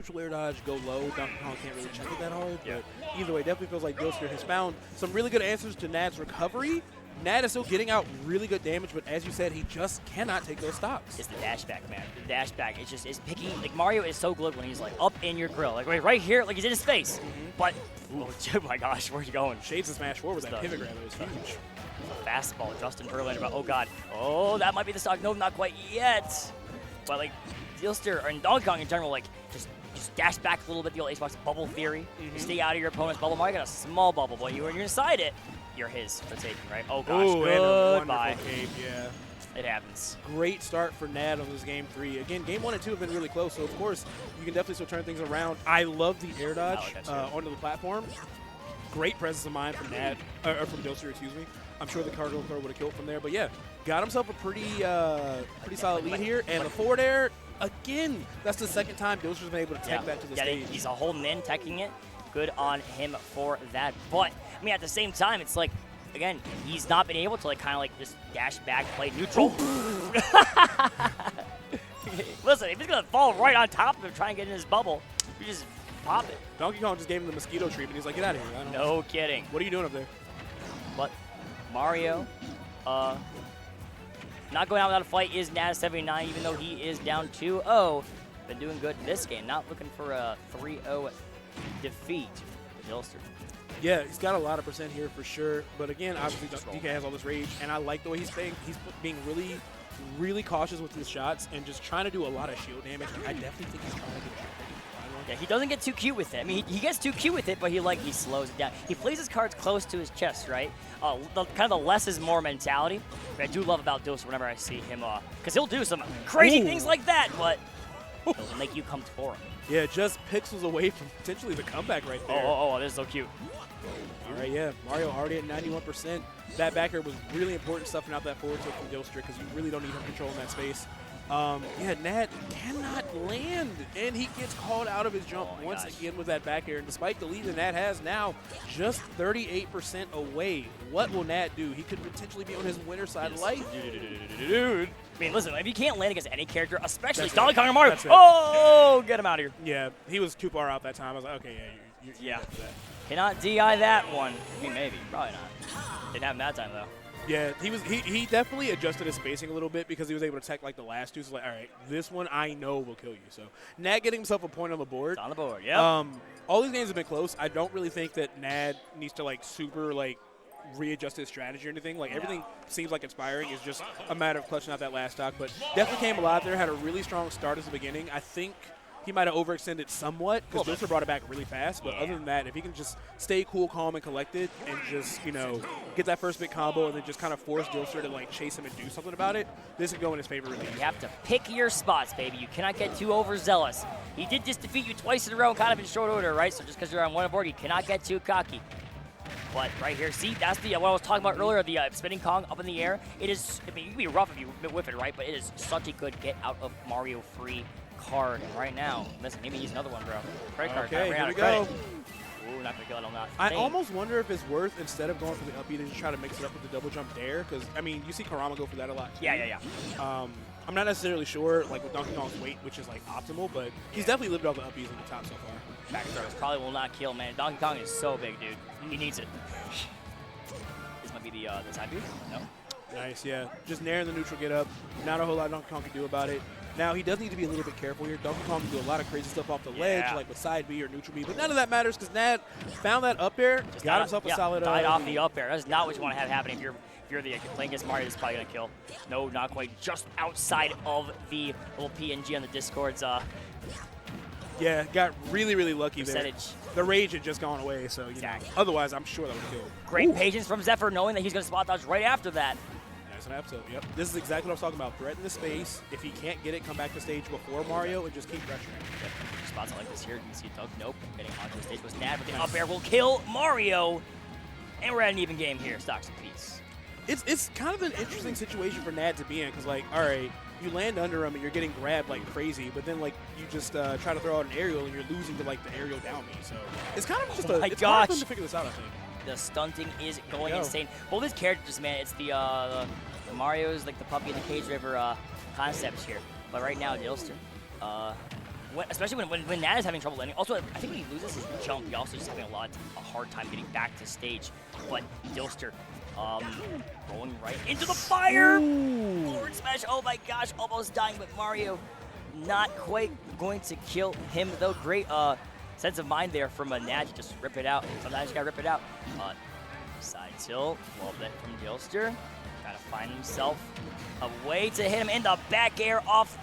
neutral air dodge, go low. Donkey Kong can't really check it that hard. But either way, definitely feels like Dilster has found some really good answers to Nad's recovery. Nad is still getting out really good damage, but as you said, he just cannot take those stocks. It's the dash back, man. The dash back is just picky. Like, Mario is so good when he's like up in your grill, like right here, like he's in his face. But oh my gosh, where's he going? Shades of smash forward with that pivot grab. It was huge. Fastball, Justin Verlander. Oh god. Oh, that might be the stock. No, not quite yet. But like Dilster and Donkey Kong in general, like just dash back a little bit. The old Xbox bubble theory. You stay out of your opponent's bubble. Mario got a small bubble, but when you're inside it, you're his for taking, right? Oh gosh, goodbye. Yeah. It happens. Great start for Nad on this game 3. Again, game 1 and 2 have been really close, so of course you can definitely still turn things around. I love the air dodge onto the platform. Great presence of mind from Nad, or from Dilster, excuse me. I'm sure the cargo throw would have killed from there, but yeah, got himself a pretty solid lead here, and the forward air again. That's the second time Dilster's been able to tech that to the stage. He's holding in, teching it. Good on him for that. But I mean, at the same time, it's like, again, he's not been able to like kind of like just dash back, play neutral. Listen, if he's gonna fall right on top of him, try and get in his bubble, you just pop it. Donkey Kong just gave him the mosquito treatment. He's like, get out of here. No kidding. What are you doing up there? But Mario, not going out without a fight is Naz 79, even though he is down 2-0. Been doing good in this game. Not looking for a 3-0 defeat for Dilster. Yeah, he's got a lot of percent here for sure. But again, obviously, DK has all this rage, and I like the way he's playing. He's being really, really cautious with his shots and just trying to do a lot of shield damage. I definitely think he's trying to get yeah, he doesn't get too cute with it. I mean, he gets too cute with it, but he slows it down. He plays his cards close to his chest, right? Kind of the less is more mentality. But I do love about Dilster whenever I see him, because he'll do some crazy things like that, but he'll make you come for him. Yeah, just pixels away from potentially the comeback right there. Oh, this is so cute. All right, yeah, Mario already at 91%. That back air was really important, stuffing out that forward tilt from Dilster because you really don't need him controlling that space. Yeah, Nad cannot land, and he gets called out of his jump once again with that back air. And despite the lead that Nad has now, just 38% away. What will Nad do? He could potentially be on his winner side of life. Dude. I mean, listen, if you can't land against any character, especially Donkey Kong or Mario, oh, get him out of here. Yeah, he was too far out that time. I was like, okay, yeah, you're Cannot DI that one. I mean, maybe, probably not. Didn't have him that time though. Yeah, he definitely adjusted his spacing a little bit because he was able to tech like the last two. So like, all right, this one I know will kill you. So Nad getting himself a point on the board. It's on the board, yeah. All these games have been close. I don't really think that Nad needs to like super like readjust his strategy or anything. Like everything seems like inspiring. It's just a matter of clutching out that last stock. But definitely came alive there. Had a really strong start at the beginning. I think he might have overextended somewhat because Dilster brought it back really fast. But other than that, if he can just stay cool, calm, and collected and just, you know, get that first big combo and then just kind of force Dilster to, like, chase him and do something about it, this could go in his favor really easily. You have to pick your spots, baby. You cannot get too overzealous. He did just defeat you twice in a row kind of in short order, right? So just because you're on one board, you cannot get too cocky. But right here, see, that's the what I was talking about earlier, the spinning Kong up in the air. It is, I mean, you can be rough if you whiff it, right? But it is such a good get out of Mario free card. And right now, listen, maybe use another one, bro. Credit card. Okay, here we go. Ooh, not gonna kill it on that. I almost wonder if it's worth, instead of going for the up B, to just try to mix it up with the double jump dare. Because, I mean, you see Karama go for that a lot, too. Yeah. I'm not necessarily sure, like, with Donkey Kong's weight, which is, like, optimal, but he's definitely lived off the up Bs in the top so far. Back throws probably will not kill, man. Donkey Kong is so big, dude. He needs it. This might be the side B? No? Nice, yeah. Just nairing the neutral get up. Not a whole lot Donkey Kong can do about it. Now, he does need to be a little bit careful here. Donkey Kong can do a lot of crazy stuff off the ledge, like with side B or neutral B, but none of that matters because Nad found that up air, got himself a solid died off the up air. That's not what you want to have happening if you're playing against Mario. This is probably going to kill. No, not quite. Just outside of the little PNG on the Discords. Yeah, got really, really lucky percentage. There. The rage had just gone away, so you know, otherwise I'm sure that would kill. Great patience from Zephyr, knowing that he's going to spot dodge right after that. Nice and absolute. Yep. This is exactly what I was talking about. Threaten the space. If he can't get it, come back to stage before Mario and just keep pressuring. Yep. Spots like this here. You can see Doug. Nope. Getting onto the stage was Nad, but the up air will kill Mario. And we're at an even game here. Stocks and peace. It's kind of an interesting situation for Nad to be in because, like, all right, you land under him and you're getting grabbed like crazy, but then, like, you just try to throw out an aerial and you're losing to, like, the aerial down me. So it's kind of just it's hard for them to figure this out, I think. The stunting is going insane. Both his characters, man, it's the Mario's, like, the puppy in the cage river concepts here. But right now, Dilster, especially when Nat is having trouble landing. Also, I think when he loses his jump, he also is having a hard time getting back to stage. But Dilster, rolling right into the fire. Forward smash. Oh my gosh, almost dying. But Mario, not quite going to kill him though. Great sense of mind there from Nat to just rip it out. Sometimes you gotta rip it out. Side tilt, well bit from Dilster. Gotta find himself a way to hit him in the back air off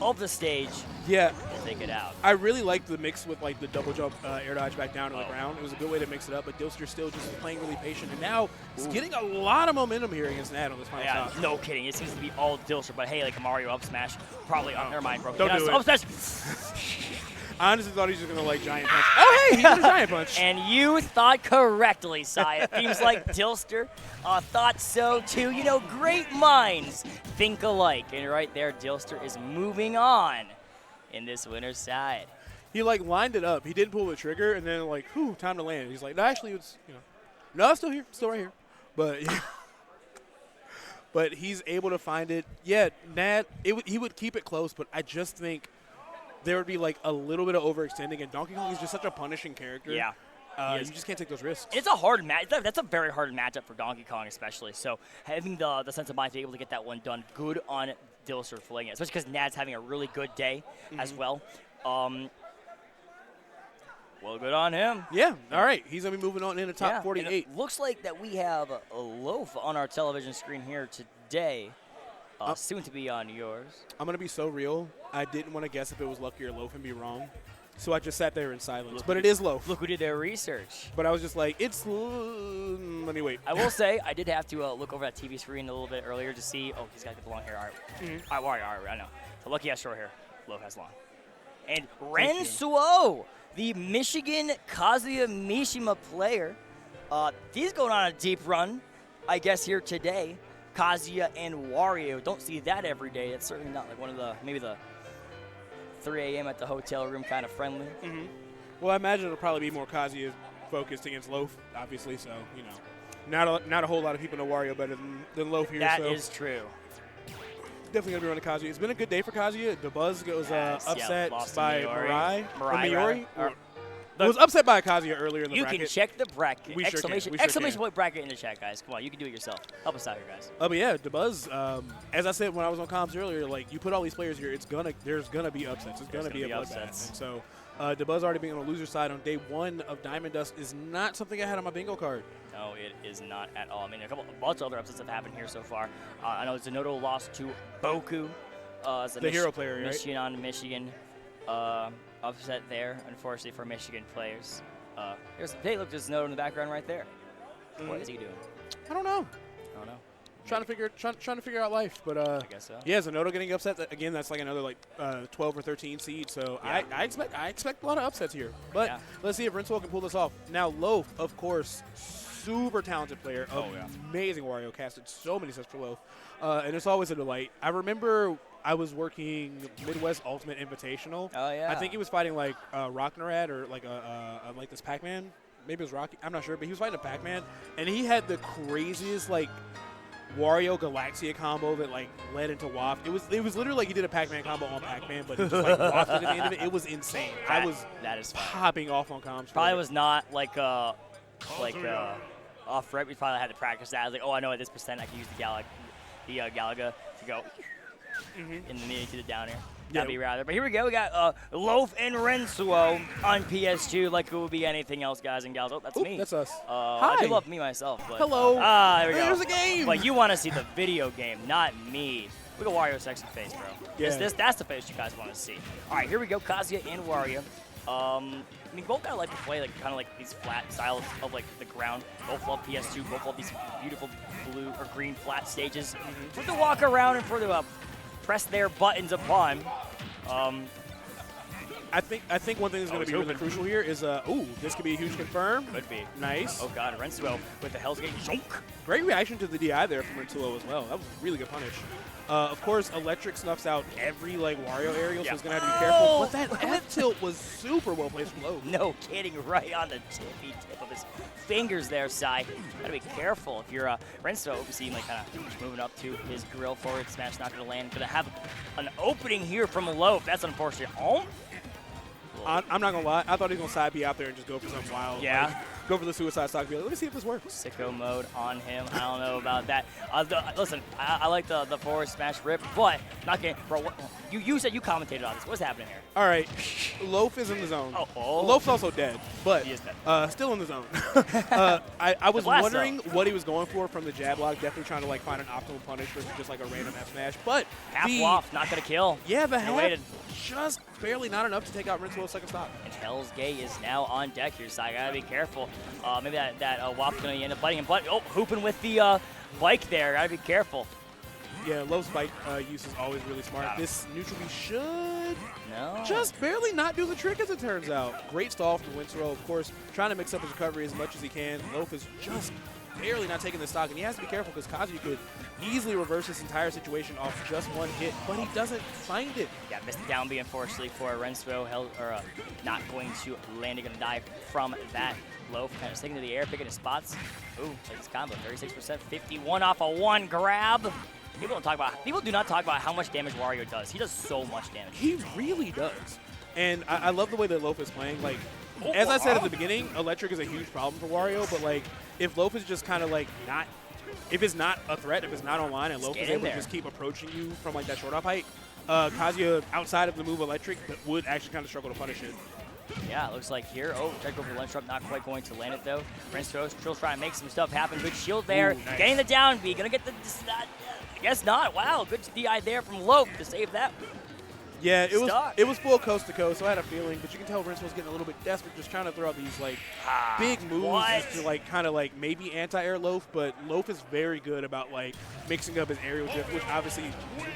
of the stage. Yeah. We'll take it out. I really liked the mix with like the double jump air dodge back down to the ground. It was a good way to mix it up, but Dilster still just playing really patient. And now he's getting a lot of momentum here against Nat on this final Yeah, stop. no kidding. It seems to be all Dilster, but hey, like a Mario up smash. Probably, never mind, bro. Don't do it. Up smash. I honestly thought he was just going to like giant punch. Oh, hey, he did a giant punch. And you thought correctly, Sai. It seems like Dilster thought so too. You know, great minds think alike. And right there, Dilster is moving on in this winner's side. He like lined it up. He didn't pull the trigger, and then like, whew, time to land. He's like, no, actually, it's no, I'm still here, still right here. But but he's able to find it. Yeah, Nat, he would keep it close, but I just think there would be like a little bit of overextending, and Donkey Kong is just such a punishing character. Yeah. You just can't take those risks. It's a hard match. That's a very hard matchup for Donkey Kong, especially. So having the sense of mind to be able to get that one done, good on Dilster for filling it, especially because Nad's having a really good day as well. Well, good on him. Yeah. All right. He's gonna be moving on in the top 48. And it looks like that we have a Loaf on our television screen here today. Soon to be on yours. I'm gonna be so real. I didn't want to guess if it was Lucky or Loaf and be wrong, so I just sat there in silence. But it is Loaf. Look who did their research. But I was just like, it's. Let me wait. I will say I did have to look over that TV screen a little bit earlier to see. Oh, he's got the long hair. All right, I know. So Lucky has short hair. Loaf has long. And Rensuo, the Michigan Kazuya Mishima player, he's going on a deep run, I guess, here today. Kazuya and Wario. Don't see that every day. It's certainly not like one of the, maybe the 3 a.m. at the hotel room kind of friendly. Well, I imagine it'll probably be more Kazuya focused against Loaf, obviously. So, not a whole lot of people know Wario better than Loaf here. That is true. Definitely going to be running Kazuya. It's been a good day for Kazuya. The Buzz goes upset by Mirai. It was upset by Kazuya earlier in the bracket. You can check the bracket. We sure can. Exclamation point bracket in the chat, guys. Come on, you can do it yourself. Help us out here, guys. But yeah, DeBuzz, as I said when I was on comms earlier, like you put all these players here, there's gonna be upsets. It's gonna be a bloodbath. And so DeBuzz already being on the loser side on day 1 of Diamond Dust is not something I had on my bingo card. No, it is not at all. I mean, a bunch of other upsets have happened here so far. I know Zenodo lost to Boku. The hero player, right? Michigan on Michigan. Upset there, unfortunately, for Michigan players. Hey, look, there's Zenodo in the background right there. What is he doing? I don't know. Trying to figure out life, but I guess so. Yeah, Zenodo getting upset again. That's like another like 12 or 13 seed. So yeah. I expect a lot of upsets here. But let's see if Rinswell can pull this off. Now Loaf, of course, super talented player, amazing Wario, casted so many sets for Loaf, and it's always a delight. I remember I was working Midwest Ultimate Invitational. Oh yeah. I think he was fighting like Rocknerad or like like this Pac-Man. Maybe it was Rocky. I'm not sure, but he was fighting a Pac-Man, and he had the craziest like Wario Galaxia combo that like led into Waft. It was literally like he did a Pac-Man combo on Pac-Man, but he just like wafted at the end of it. It was insane. I was popping off on comms. Probably was not like off rep. We probably had to practice that. I was like, oh, I know at this percent I can use the Galaga to go in the knee to the down air. That'd be rather. But here we go. We got Loaf and Rensuo on PS2 like it would be anything else, guys and gals. Oh, that's me. That's us. Hi. I do love me myself. But, hello. There we go. There's a game. But you want to see the video game, not me. Look at Wario's sexy face, bro. Yeah. That's the face you guys want to see. All right, here we go. Kazuya and Wario. I mean, both kind of like to play like kind of like these flat styles of like the ground. Both love PS2. Both love these beautiful blue or green flat stages for the walk around and for the press their buttons upon. I think one thing that's going to be really crucial here is, ooh, this could be a huge confirm. Could be. Nice. Oh, God. Rensuo with the Hell's Gate. Zonk. Great reaction to the DI there from Rensuo as well. That was a really good punish. Of course, Electric snuffs out every Wario aerial, so he's going to have to be careful. But that F-tilt was super well placed from Loaf. No kidding, right on the tippy tip of his fingers there, Sai. Gotta be careful if you're Rensuo. You see him kind of moving up to his grill forward smash, not gonna land. Gonna have an opening here from Loaf. That's unfortunate. Oh. I'm not gonna lie. I thought he was gonna side B out there and just go for something wild. Yeah. Go for the suicide stock. Be like, let me see if this works. Sicko mode on him. I don't know about that. Listen, I like the forward smash rip, but not getting. Bro, you said you commentated on this. What's happening here? All right, Loaf is in the zone. Oh. Loaf's also dead, but he is dead. still in the zone. I was wondering what he was going for from the jab block. Definitely trying to find an optimal punish versus just a random F smash. But half waft, not gonna kill. Yeah, the half waited. Just barely not enough to take out Rincewo's second stock. And Hell's Gate is now on deck here, so I gotta be careful. Maybe that waft's gonna end up biting him. But hooping with the bike there. Gotta be careful. Yeah, low spike use is always really smart. This neutral B should No. Just barely not do the trick, as it turns out. Great stall from Winsrow, of course, trying to mix up his recovery as much as he can. Loaf is just barely not taking the stock, and he has to be careful because Kazuya could easily reverse this entire situation off just one hit, but he doesn't find it. Yeah, missed the down B, unfortunately, for Rensuo. Not going to land, going to die from that. Loaf kind of sticking to the air, picking his spots. Ooh, take this combo, 36%, 51 off a one grab. People do not talk about how much damage Wario does. He does so much damage. He really does. And I love the way that Loaf is playing. Like, as I said at the beginning, Electric is a huge problem for Wario, but like, if Loaf is just kind of like not, if it's not a threat, if it's not online, and Loaf is able to just keep approaching you from like that short off height, Kazuya, outside of the move Electric, would actually kind of struggle to punish it. Yeah, it looks like here. Oh, tried to go for the lunch drop, not quite going to land it though. Rensuo still trying to make some stuff happen. Good shield there. Ooh, nice. Getting the down B. Gonna get the. I guess not. Wow, good DI there from Loaf to save that. Yeah, it was full coast to coast, so I had a feeling, but you can tell Rince was getting a little bit desperate, just trying to throw out these like big moves just to like kind of like maybe anti-air Loaf, but Loaf is very good about like mixing up his aerial drift, which obviously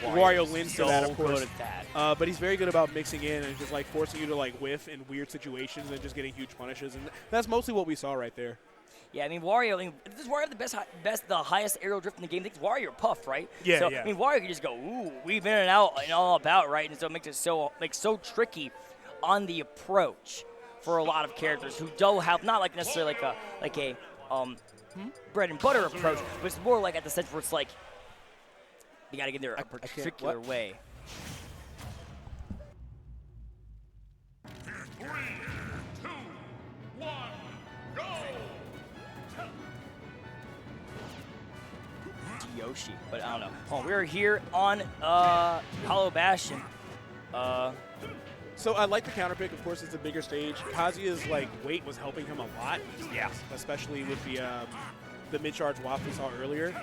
Wario lends to that, of course. But he's very good about mixing in and just like forcing you to like whiff in weird situations and just getting huge punishes, and that's mostly what we saw right there. Yeah, I mean, Wario, does Wario have the highest aerial drift in the game? I think it's Wario or Puff, right? Yeah, so, yeah. I mean, Wario can just go, ooh, weave in and out and all about, right? And so it makes it so tricky on the approach for a lot of characters who don't have, not like necessarily like a bread and butter approach, but it's more like at the sense where it's like, you got to get there a particular way. 3, 2, 1, go! Yoshi, but I don't know. Oh, we're here on Hollow Bastion. So I like the counter pick. Of course, it's a bigger stage. Kazuya's like weight was helping him a lot. Yeah. Especially with the mid-charge waft we saw earlier.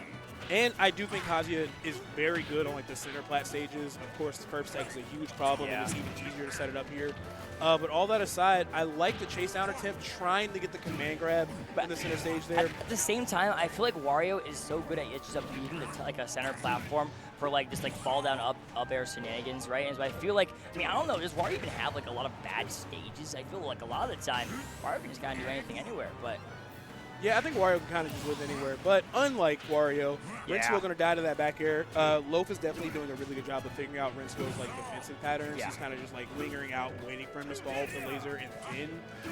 And I do think Kazuya is very good on like the center plat stages. Of course, the perp stack is a huge problem, and it's even easier to set it up here. But all that aside, I like the chase down attempt, trying to get the command grab in the center stage there. At the same time, I feel like Wario is so good at just beating like a center platform for like just like fall down up air shenanigans, right? And so I feel like, I mean, I don't know, does Wario even have like a lot of bad stages? I feel like a lot of the time, Wario can just kind of do anything anywhere, but. Yeah, I think Wario can kind of just live anywhere. But unlike Wario, Rincewill going to die to that back air. Loaf is definitely doing a really good job of figuring out Rincewill's like defensive patterns. He's kind of just like lingering out, waiting for him to stall with the laser, and then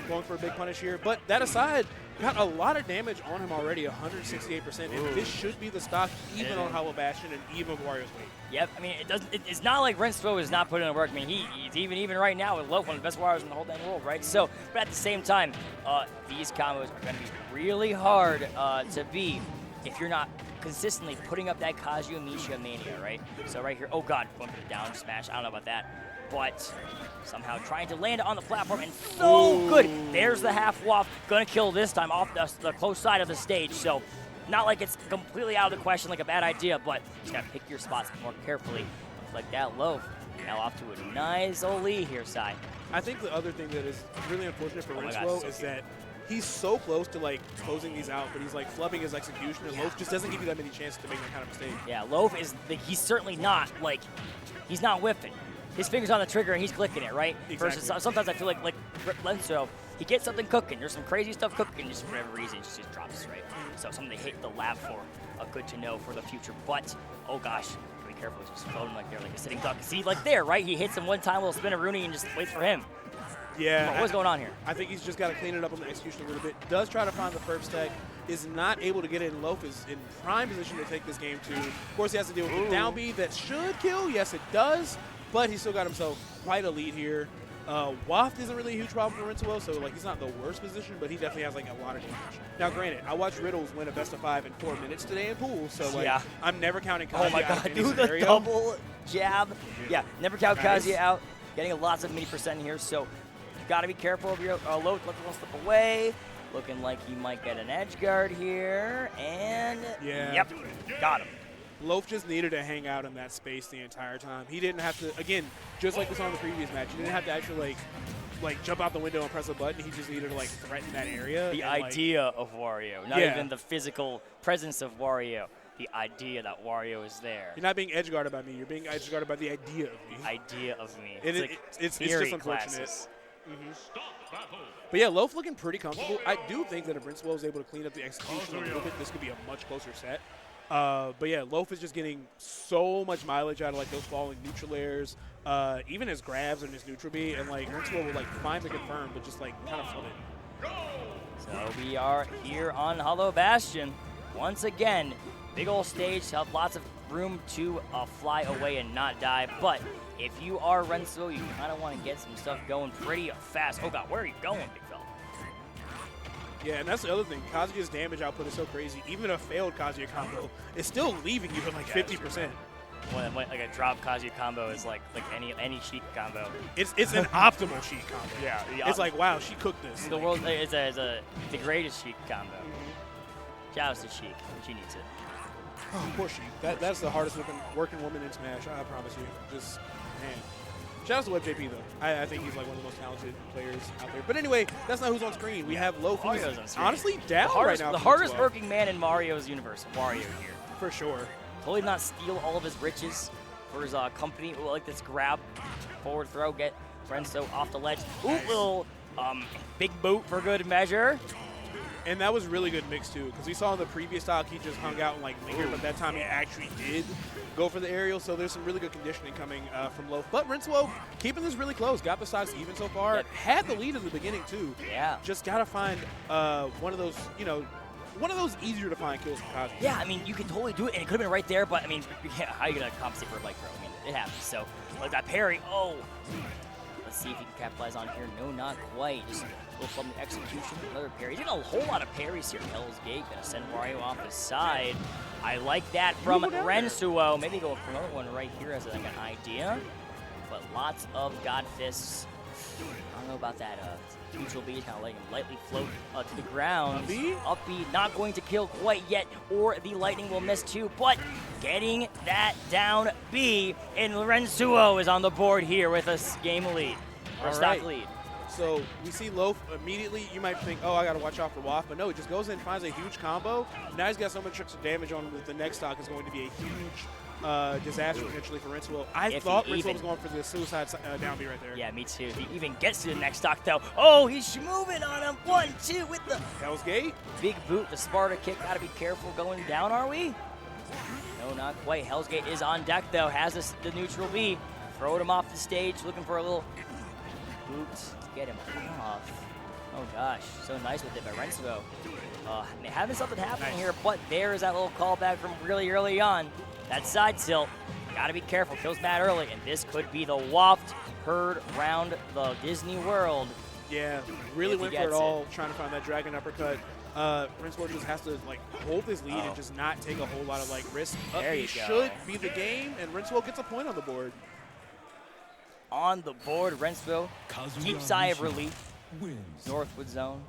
going for a big punish here. But that aside, got a lot of damage on him already, 168%. And this should be the stock even on Hollow Bastion and even with Wario's weight. Yep, I mean, it's not like Rensuo is not putting in work. I mean, he's even right now with Loaf, one of the best Warriors in the whole dang world, right? So, but at the same time, these combos are going to be really hard to beat if you're not consistently putting up that Kazuya Misha mania, right? So right here, oh god, going for the down smash, I don't know about that. But somehow trying to land on the platform, and so good. There's the half waft, gonna kill this time off the close side of the stage. So not like it's completely out of the question, like a bad idea, but you just gotta pick your spots more carefully. Like that Loaf. Now off to a nice old lead here, Sai. I think the other thing that is really unfortunate for Rincewill is that he's so close to like closing these out, but he's like flubbing his execution, and Loaf just doesn't give you that many chances to make that kind of mistake. Yeah, Loaf is, he's certainly not like, he's not whiffing. his finger's on the trigger and he's clicking it, right? Exactly. Versus sometimes I feel like Lenzo, he gets something cooking. There's some crazy stuff cooking, just for whatever reason, it just drops, right? So something to hit the lab for, good to know for the future. But, oh gosh, be careful, just floating like there, like a sitting duck. See, like there, right? He hits him one time, little spin a Rooney, and just waits for him. Yeah. What's going on here? I think he's just got to clean it up on the execution a little bit. Does try to find the first tech. Is not able to get it in. Loaf is in prime position to take this game too. Of course, he has to deal with the down B that should kill. Yes, it does. But he's still got himself quite a lead here. Waft isn't really a huge problem for Rinsuo, so like he's not in the worst position, but he definitely has like a lot of damage. Now, granted, I watched Riddles win a best of 5 in 4 minutes today in pool, so like I'm never counting Kazuya Oh my out of god, any do the scenario. double jab. Yeah, never count Nice. Kazuya out. Getting lots of mini percent here, so you got to be careful of your load. Let one slip away. Looking like he might get an edge guard here, and yep, got him. Loaf just needed to hang out in that space the entire time. He didn't have to, again, just like we saw in the previous match, he didn't have to actually like jump out the window and press a button. He just needed to like threaten that area. The and, idea of Wario, not even the physical presence of Wario. The idea that Wario is there. You're not being edge guarded by me. You're being edge guarded by the idea of me. Idea of me. It's just unfortunate. Classes. But yeah, Loaf looking pretty comfortable. I do think that if Rinsuo is able to clean up the execution a little bit, this could be a much closer set. But yeah, Loaf is just getting so much mileage out of like those falling neutral airs, even his grabs and his neutral B, and like Rinsuo will like find the confirm, but just like kind of float it. So we are here on Hollow Bastion once again. Big old stage, have lots of room to fly away and not die. But if you are Rinsuo, you kind of want to get some stuff going pretty fast. Oh god, where are you going, big fella? Yeah, and that's the other thing. Kazuya's damage output is so crazy. Even a failed Kazuya combo is still leaving you at like 50%. When like a drop Kazuya combo is like any Sheik combo. It's an optimal Sheik combo. Yeah, it's like, wow, she cooked this. The world is the greatest Sheik combo. Shout out to Sheik. She needs it. Oh, poor Sheik. That's the hardest working woman in Smash, I promise you. Just, man. Shout out to WebJP, though. I think he's like one of the most talented players out there. But anyway, that's not who's on screen. We have Loaf, who's honestly down right now. The hardest working man in Mario's universe, Wario here. For sure. Totally not steal all of his riches for his company. Ooh, like this grab, forward throw, get Renzo off the ledge. Ooh, little big boot for good measure. And that was really good mix, too, because we saw in the previous stock he just hung out and like lingered, but that time he actually did go for the aerial, so there's some really good conditioning coming from Loaf. But Rinsuo keeping this really close, got the stocks even so far, had the lead in the beginning, too. Yeah. Just got to find one of those, one of those easier to find kills from Kazuya. Yeah, I mean, you can totally do it, and it could have been right there, but I mean, how are you going to compensate for a leg throw? I mean, it happens. So, like that parry, let's see if he can capitalize on here. No, not quite. Just a little from the execution. Another parry. He's doing a whole lot of parries here. Hell's Gate going to send Wario off his side. I like that from Rinsuo. Maybe go for another one right here as like an idea. But lots of God Fists. I don't know about that neutral B, kind of letting him lightly float to the ground. Up B, not going to kill quite yet, or the lightning will miss too, but getting that down B, and Rinsuo is on the board here with a game lead, or stock lead. So we see Loaf immediately. You might think, oh, I got to watch out for Waft, but no, he just goes in and finds a huge combo. Now he's got so much extra damage on him that the next stock is going to be a huge disaster potentially for Rinsuo. I thought Rinsuo was going for the suicide down B right there. Yeah, me too. If he even gets to the next stock though. Oh, he's moving on him. 1-2 with the Hell's Gate. Big boot, the Sparta kick. Got to be careful going down, are we? No, not quite. Hell's Gate is on deck though. Has the neutral B. Throwed him off the stage, looking for a little boot to get him off. Oh gosh, so nice with it by Rinsuo. Having something happening here, but there's that little callback from really early on. That side tilt, gotta be careful, kills Matt early, and this could be the Waft heard round the Disney World. Yeah, really went for it all, trying to find that dragon uppercut. Rinsuo just has to like hold his lead and just not take a whole lot of like risk. There you go. Should be the game, and Rinsuo gets a point on the board. On the board, Rinsuo, deep sigh of relief. Northwood zone.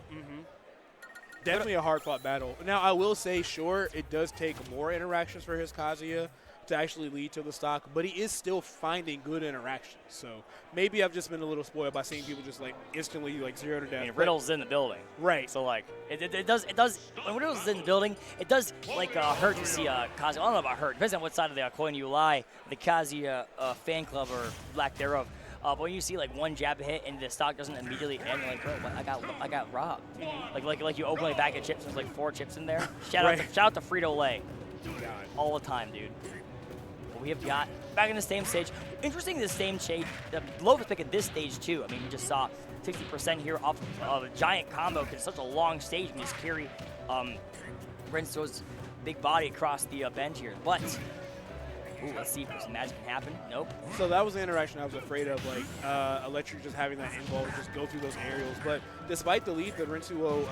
Definitely a hard-fought battle. Now, I will say, sure, it does take more interactions for his Kazuya to actually lead to the stock, but he is still finding good interactions. So maybe I've just been a little spoiled by seeing people just like instantly like 0 to death. I mean, Riddles in the building. Right. So like it does when Riddles is in the building, it does like hurt to see Kazi. I don't know about hurt. Depends on what side of the coin you lie. The Kazi fan club or lack thereof. But when you see like one jab hit and the stock doesn't immediately end, you're like, bro, what? I got robbed. Like you open a bag of chips, there's like 4 chips in there. Shout out to Frito-Lay. All the time, dude. But we have got back in the same stage. Interesting, the same stage. The lowest pick at this stage too. I mean, we just saw 60% here off of a giant combo because it's such a long stage. We just carry Renzo's big body across the bench here, but. Ooh, let's see if some magic can happen. Nope. So that was the interaction I was afraid of, like Electric just having that involve and just go through those aerials. But despite the lead that Rensuo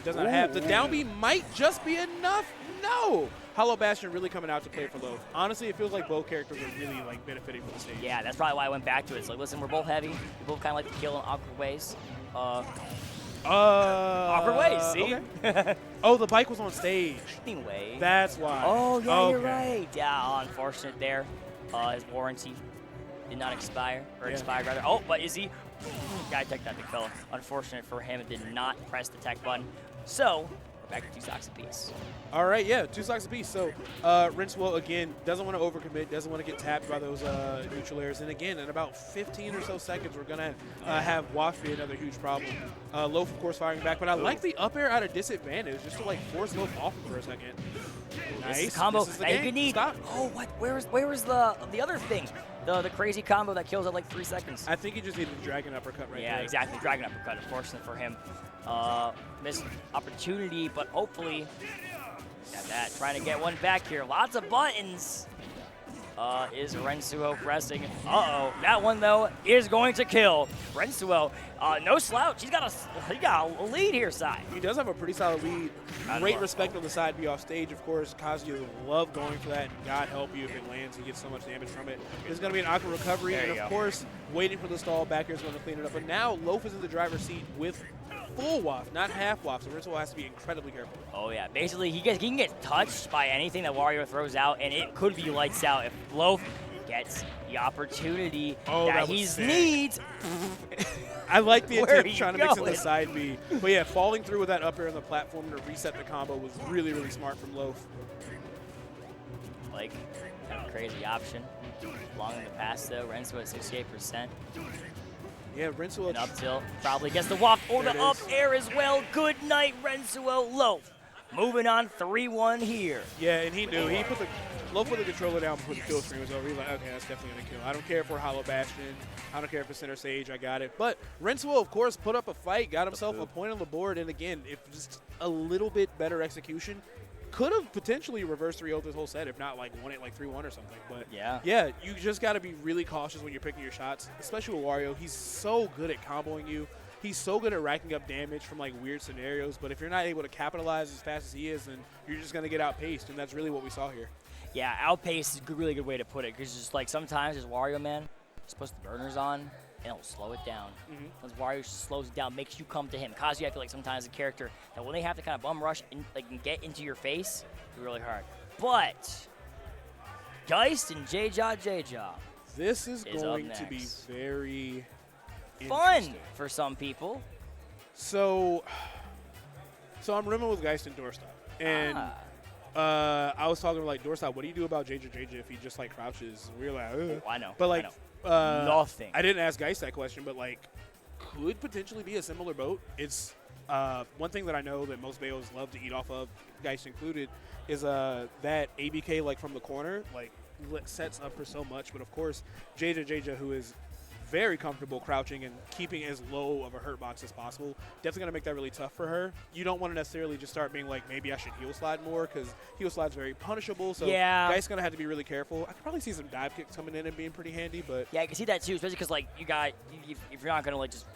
does not have, the down B might just be enough. No! Hollow Bastion really coming out to play for Loaf. Honestly, it feels like both characters are really like benefiting from the stage. Yeah, that's probably why I went back to it. It's like, listen, we're both heavy. We both kind of like to kill in awkward ways. Awkward ways, see? Okay. Oh, the bike was on stage. Anyway. That's why. Oh, yeah, okay. You're right. Yeah, unfortunate there. His warranty did not expire, or expired rather. Oh, but is he? Gotta tech that big fella. Unfortunate for him, it did not press the tech button. So, we're back to 2 stocks apiece. All right, yeah, 2 stocks apiece. So, Rinswell, again, doesn't want to overcommit, doesn't want to get tapped by those neutral airs. And again, in about 15 or so seconds, we're going to have Waft be another huge problem. Loaf, of course, firing back. But I like the up air at a disadvantage, just to, like, force Loaf off him for a second. Nice. This is combo this is that you can need. Stop. Oh, what? Where was the other thing? The crazy combo that kills at, like, 3 seconds. I think he just needed a dragon uppercut right there. Yeah, exactly. Dragon uppercut, unfortunate for him. Missed opportunity, but hopefully got that. Trying to get one back here. Lots of buttons. Is Rensuo pressing? Uh-oh. That one, though, is going to kill. Rensuo, no slouch. He got a lead here, Sai. He does have a pretty solid lead. Great respect on the side B off stage, of course. Kazuya love going for that. God help you if it lands. He gets so much damage from it. There's going to be an awkward recovery. And, of course, waiting for the stall. Back here is going to clean it up. But now Loaf is in the driver's seat with full waft, not half waft. So Rensuo has to be incredibly careful. Oh, yeah. Basically, he can get touched by anything that Wario throws out, and it could be lights out if Loaf gets the opportunity that he needs. I like the attempt trying to mix in the going? side B. But yeah, falling through with that up air on the platform to reset the combo was really, really smart from Loaf. Like, kind of crazy option. Long in the pass, though. Renzo at 68%. Yeah, Rensuo. And up tilt. Probably gets the waft or the up air as well. Good night, Rensuo. Loaf. Moving on 3-1 here. Yeah, and he knew. He put the Loaf put the controller down before the kill screen was over. He's like, okay, that's definitely going to kill. I don't care if we're Hollow Bastion. I don't care if it's center stage. I got it. But Rensuo, of course, put up a fight, got himself a point on the board. And again, if just a little bit better execution, could have potentially reversed 3-0 this whole set, if not like won it like 3-1 or something. But yeah, you just got to be really cautious when you're picking your shots, especially with Wario. He's so good at comboing you. He's so good at racking up damage from like weird scenarios. But if you're not able to capitalize as fast as he is, then you're just going to get outpaced. And that's really what we saw here. Yeah, outpace is a really good way to put it, because just like sometimes as Wario, man, just puts the burners on and it'll slow it down. Once Wario just slows it down, makes you come to him. Kazuya, I feel like sometimes a character that when they have to kind of bum rush and like get into your face, it's really hard. But Geist and J-Jaw. This is going to be very fun for some people. So I'm rimming with Geist and Doorstop. And I was talking like, Doorstop, what do you do about JJ if he just like crouches? We were like, ugh. I know. But like, nothing. I didn't ask Geist that question, but like, could potentially be a similar boat. It's one thing that I know that most Bayos love to eat off of, Geist included, is that ABK like from the corner like sets up for so much. But of course, JJ, who is very comfortable crouching and keeping as low of a hurt box as possible, definitely going to make that really tough for her. You don't want to necessarily just start being like, maybe I should heel slide more, because heel slide's very punishable. So Geist's going to have to be really careful. I could probably see some dive kicks coming in and being pretty handy, but yeah, I can see that too, especially because like if you're not going to like just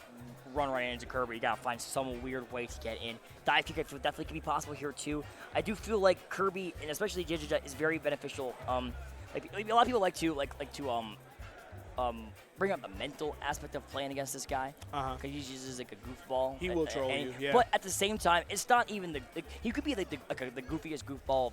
run right into Kirby, you got to find some weird way to get in. Dive kick definitely can be possible here too. I do feel like Kirby, and especially JJ, is very beneficial. Like a lot of people like to bring up the mental aspect of playing against this guy, because he uses like a goofball. He will troll you, yeah. But at the same time, it's not even he could be like the goofiest goofball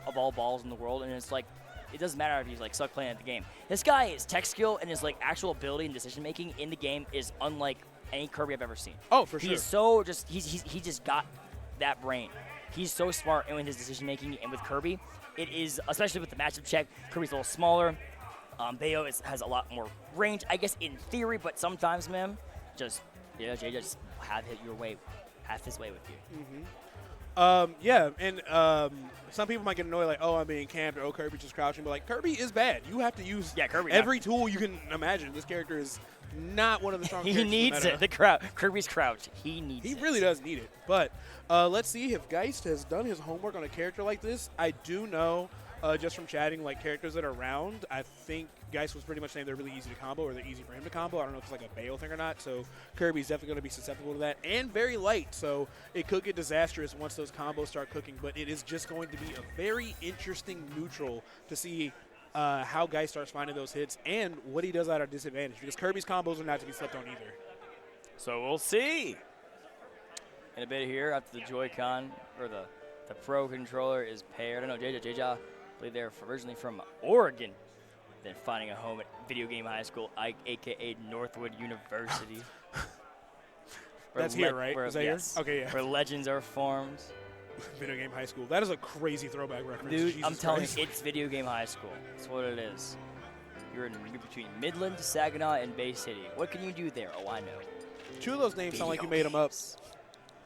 of all balls in the world, and it's like it doesn't matter if he's like suck playing at the game. This guy, his tech skill and his like actual ability and decision making in the game is unlike any Kirby I've ever seen. Oh, for sure. He's so just he just got that brain. He's so smart in his decision making, and with Kirby, it is especially with the matchup check. Kirby's a little smaller. Bayo has a lot more range, I guess in theory, but sometimes, man, just Jay just have his way with you. Yeah, and some people might get annoyed, like, oh, I'm being camped, or oh, Kirby's just crouching. But, like, Kirby is bad. You have to use every tool you can imagine. This character is not one of the strongest characters He needs in the meta. it. Kirby's crouch. He needs it. He really does need it. But let's see if Geist has done his homework on a character like this. I do know, just from chatting, like, characters that are around, I think Geist was pretty much saying they're really easy to combo, or they're easy for him to combo. I don't know if it's like a Bayo thing or not. So Kirby's definitely going to be susceptible to that, and very light. So it could get disastrous once those combos start cooking. But it is just going to be a very interesting neutral to see how Geist starts finding those hits and what he does at a disadvantage, because Kirby's combos are not to be slept on either. So we'll see. In a bit here, after the Joy-Con, or the Pro Controller is paired. I know JJ, I believe they're originally from Oregon, then finding a home at Video Game High School, a.k.a. Northwood University. That's here, right? Where, is that yes, here? Okay, yeah. Where legends are formed. Video Game High School. That is a crazy throwback reference. Dude, Jesus I'm telling Christ. you, it's Video Game High School. That's what it is. You're between Midland, Saginaw, and Bay City. What can you do there? Oh, I know. Two of those names sound like you made them up.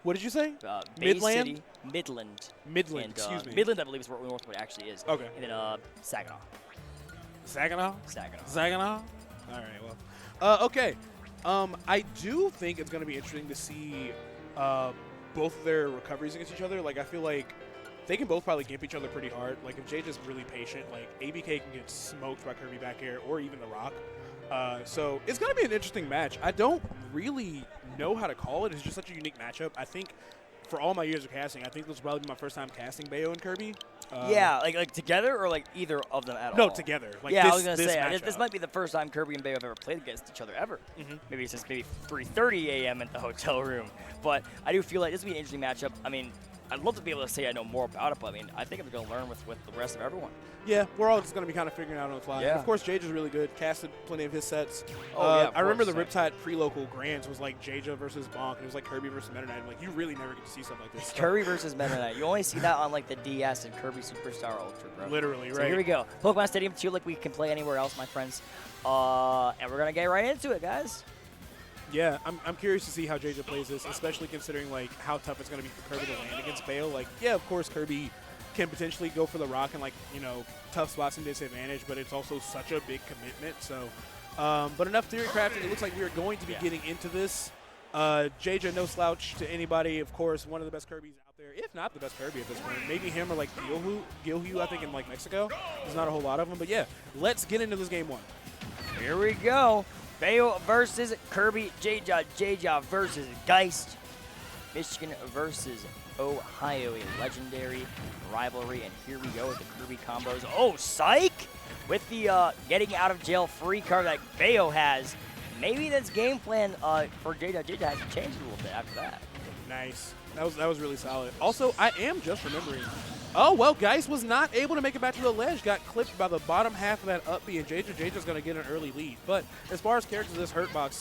What did you say? Bay Midland? City, Midland. Midland, And, excuse me. Midland, I believe, is where Northwood actually is. Okay. And then Saginaw. Saginaw? Saginaw. Saginaw? All right, well. Okay. I do think it's going to be interesting to see both of their recoveries against each other. Like, I feel like they can both probably gimp each other pretty hard. Like, if Jay's really patient, like, ABK can get smoked by Kirby back air or even The Rock. So it's going to be an interesting match. I don't really know how to call it. It's just such a unique matchup. I think for all my years of casting, I think this will probably be my first time casting Bayo and Kirby. Yeah, like together or like either of them at all? No, together. Like yeah, this, I was going to say, matchup. this might be the first time Kirby and Bayo have ever played against each other ever. Maybe since maybe 3:30 a.m. at the hotel room. But I do feel like this will be an interesting matchup. I mean, I'd love to be able to say I know more about it, but I mean, I think I'm going to learn with the rest of everyone. Yeah, we're all just going to be kind of figuring it out on the fly. Yeah. Of course, Jaja is really good. Casted plenty of his sets. Oh, yeah, I remember the course, Riptide pre-local grands was like Jaja versus Bonk, and it was like Kirby versus Meta Knight. Like, you really never get to see stuff like this. Kirby versus Meta Knight. You only see that on like the DS and Kirby Superstar Ultra, bro. Literally, So right. here we go. Pokemon Stadium 2 like we can play anywhere else, my friends. And we're going to get right into it, guys. Yeah, I'm curious to see how Jaja plays this, especially considering like how tough it's going to be for Kirby to land against Bayo. Like, yeah, of course, Kirby can potentially go for the rock and like, you know, tough spots and disadvantage, but it's also such a big commitment. So, but enough theory crafting. It looks like we are going to be getting into this. Jaja, no slouch to anybody. Of course, one of the best Kirbys out there, if not the best Kirby at this point. Maybe him or like Gilhu, I think, in like Mexico. There's not a whole lot of them, but yeah, let's get into this game one. Here we go. Bayo versus Kirby. Jaja versus Geist. Michigan versus Ohio, a legendary rivalry. And here we go with the Kirby combos. Oh, psych! With the getting out of jail free card that Bayo has. Maybe this game plan for Jaja has changed a little bit after that. Nice. That was really solid. Also, I am just remembering. Oh, well, Geist was not able to make it back to the ledge. Got clipped by the bottom half of that up B, and Jaja's going to get an early lead. But as far as characters of this Hurtbox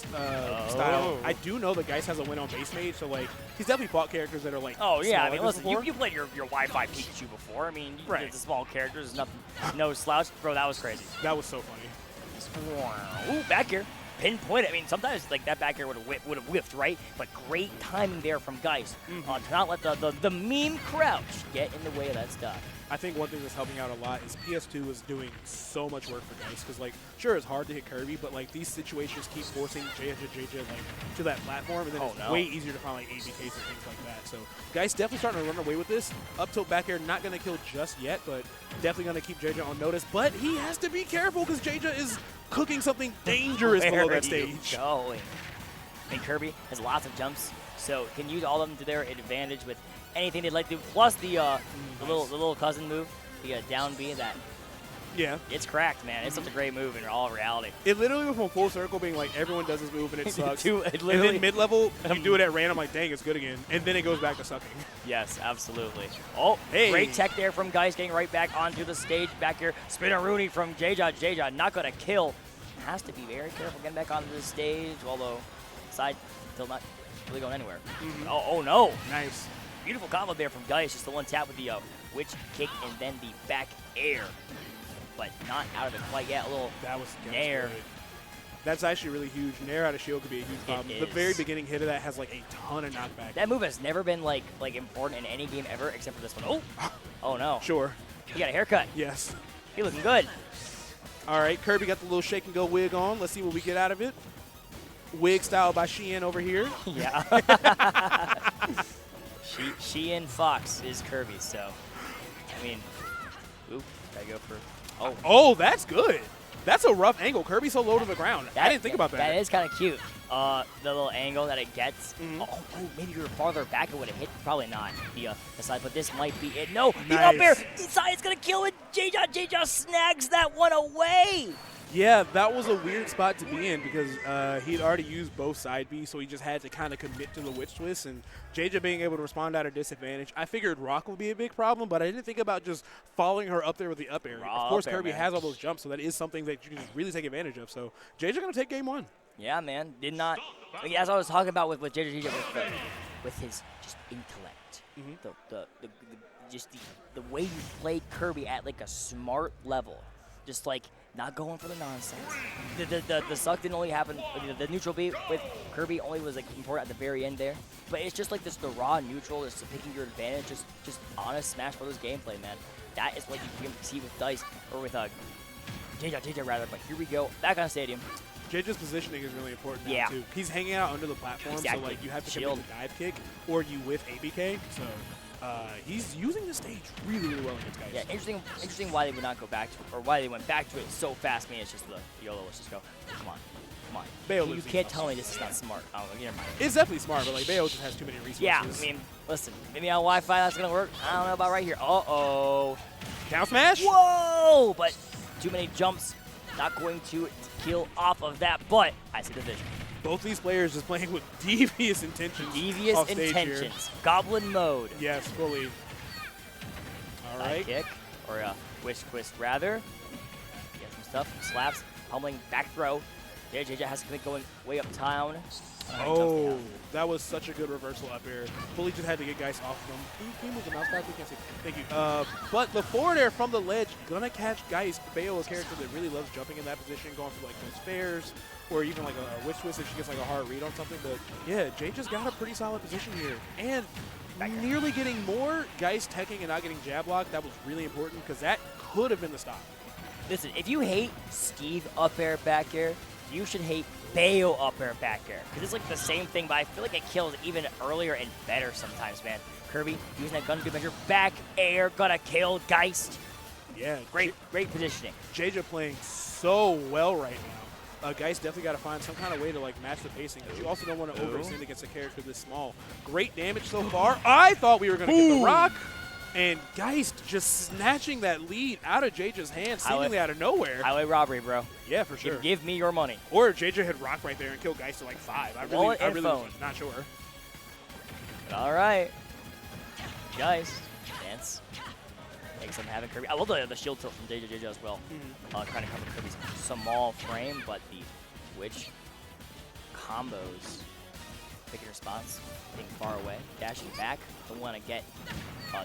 style, I do know that Geist has a win on base mage, so, like, he's definitely fought characters that are, like, oh, yeah. I mean, small like this listen, before. you played your Wi-Fi Pikachu before. I mean, Right. it's a small characters, nothing, no slouch. Bro, that was crazy. That was so funny. Ooh, back here. Pinpoint it. I mean, sometimes like that back here would have whiffed, right? But great timing there from Geist to not let the meme crouch get in the way of that stuff. I think one thing that's helping out a lot is PS2 is doing so much work for Geist, because, like, sure, it's hard to hit Kirby, but, like, these situations keep forcing Jaja, like, to that platform, and then it's way easier to find, like, ABKs and things like that. So Geist definitely starting to run away with this. Up tilt back air, not going to kill just yet, but definitely going to keep Jaja on notice. But he has to be careful, because Jaja is cooking something dangerous below that stage. Going. I mean, Kirby has lots of jumps, so can use all of them to their advantage with anything they'd like to do. Plus the little cousin move, the down B that Yeah. It's cracked, man. It's such a great move in all reality. It literally went from full circle being like everyone does this move and it sucks. It And literally- then mid-level, you do it at random, like, dang, it's good again. And then it goes back to sucking. Yes, absolutely. Oh, Hey. great tech there from Geist, getting right back onto the stage back here. Spinner Rooney from JJ. JJ not going to kill. Has to be very careful getting back onto the stage, although side still not really going anywhere. Oh, no. Nice. Beautiful combo there from Geist. Just the one tap with the witch kick and then the back air. But not out of it quite yet. A little That was nair. good. That's actually really huge. Nair out of shield could be a huge problem. The is. very beginning hit of that has like a ton of knockback. That move has never been like important in any game ever except for this one. Oh no. Sure. He got a haircut. Yes. He looking good. All right, Kirby got the little shake and go wig on. Let's see what we get out of it. Wig style by Shein over here. Yeah. she and Fox is Kirby, so I mean, oop, gotta go for. Oh, that's good. That's a rough angle. Kirby's so low to the ground. I didn't think about that. That is kind of cute. The little angle that it gets. Oh, maybe you're farther back, it would have hit. Probably not the side, but this might be it. No, the up air. Inside, it's gonna kill it. JJ snags that one away. Yeah, that was a weird spot to be in because he'd already used both side B, so he just had to kind of commit to the witch twist. And JJ being able to respond at a disadvantage, I figured Rock would be a big problem, but I didn't think about just following her up there with the up air. Of course, Kirby has all those jumps, so that is something that you can really take advantage of. So JJ going to take game one. Yeah, man. Did not. As I was talking about with JJ with his just intellect, the way you play Kirby at like a smart level, just like not going for the nonsense. The suck didn't only happen. The neutral beat with Kirby only was like important at the very end there, but it's just like this the raw neutral, just picking your advantage, just honest Smash Bros. Gameplay, man. That is what you can see with Dice or with JJ rather. But here we go, back on stadium. JJ's positioning is really important now, too. He's hanging out under the platform, so like you have to commit to dive kick or you whiff ABK. So he's using the stage really, really well against guys. Yeah, interesting why they would not go back to it, or why they went back to it so fast. Man, it's just the YOLO. Let's just go. Come on. You can't tell me this is not smart. Oh, never mind. It's definitely smart, but like Bayo just has too many resources. Yeah, I mean, listen, maybe on Wi-Fi that's gonna work. I don't know about right here. Uh-oh. Down smash? Whoa! But too many jumps. Not going to kill off of that, but I see the vision. Both these players just playing with devious intentions. Devious intentions. Here. Goblin mode. Yes, fully. All right. Kick, or a wish twist rather. Get some stuff. Slaps, pummeling, back throw. There, JJ has to keep going way uptown. Oh, that was such a good reversal up air. Fully just had to get guys off them. Can you move the mouse back? We can't see. Thank you. But the forward air from the ledge, gonna catch Geist. Bayo, a character that really loves jumping in that position, going for like those fairs, or even like a witch twist if she gets like a hard read on something. But yeah, Jay just got a pretty solid position here. And nearly getting more Geist teching and not getting jab lock. That was really important because that could have been the stop. Listen, if you hate Steve up air back air, you should hate Bayo up air back air. Because it's like the same thing, but I feel like it kills even earlier and better sometimes, man. Kirby using that gun to measure back air, gonna kill Geist. Yeah. Great positioning. JJ playing so well right now. Geist definitely got to find some kind of way to like match the pacing, because you also don't want to overextend against a character this small. Great damage so far. I thought we were going to get the rock. And Geist just snatching that lead out of JJ's hands, seemingly out of nowhere. Highway robbery, bro. Yeah, for sure. Give me your money. Or JJ had rock right there and killed Geist to like 5. I really was not sure. But all right. Geist. Dance. Makes him having Kirby. I love the shield tilt from JJ as well. Trying to cover Kirby's small frame, but the witch combos. Picking her spots, getting far away, dashing back. Don't want to get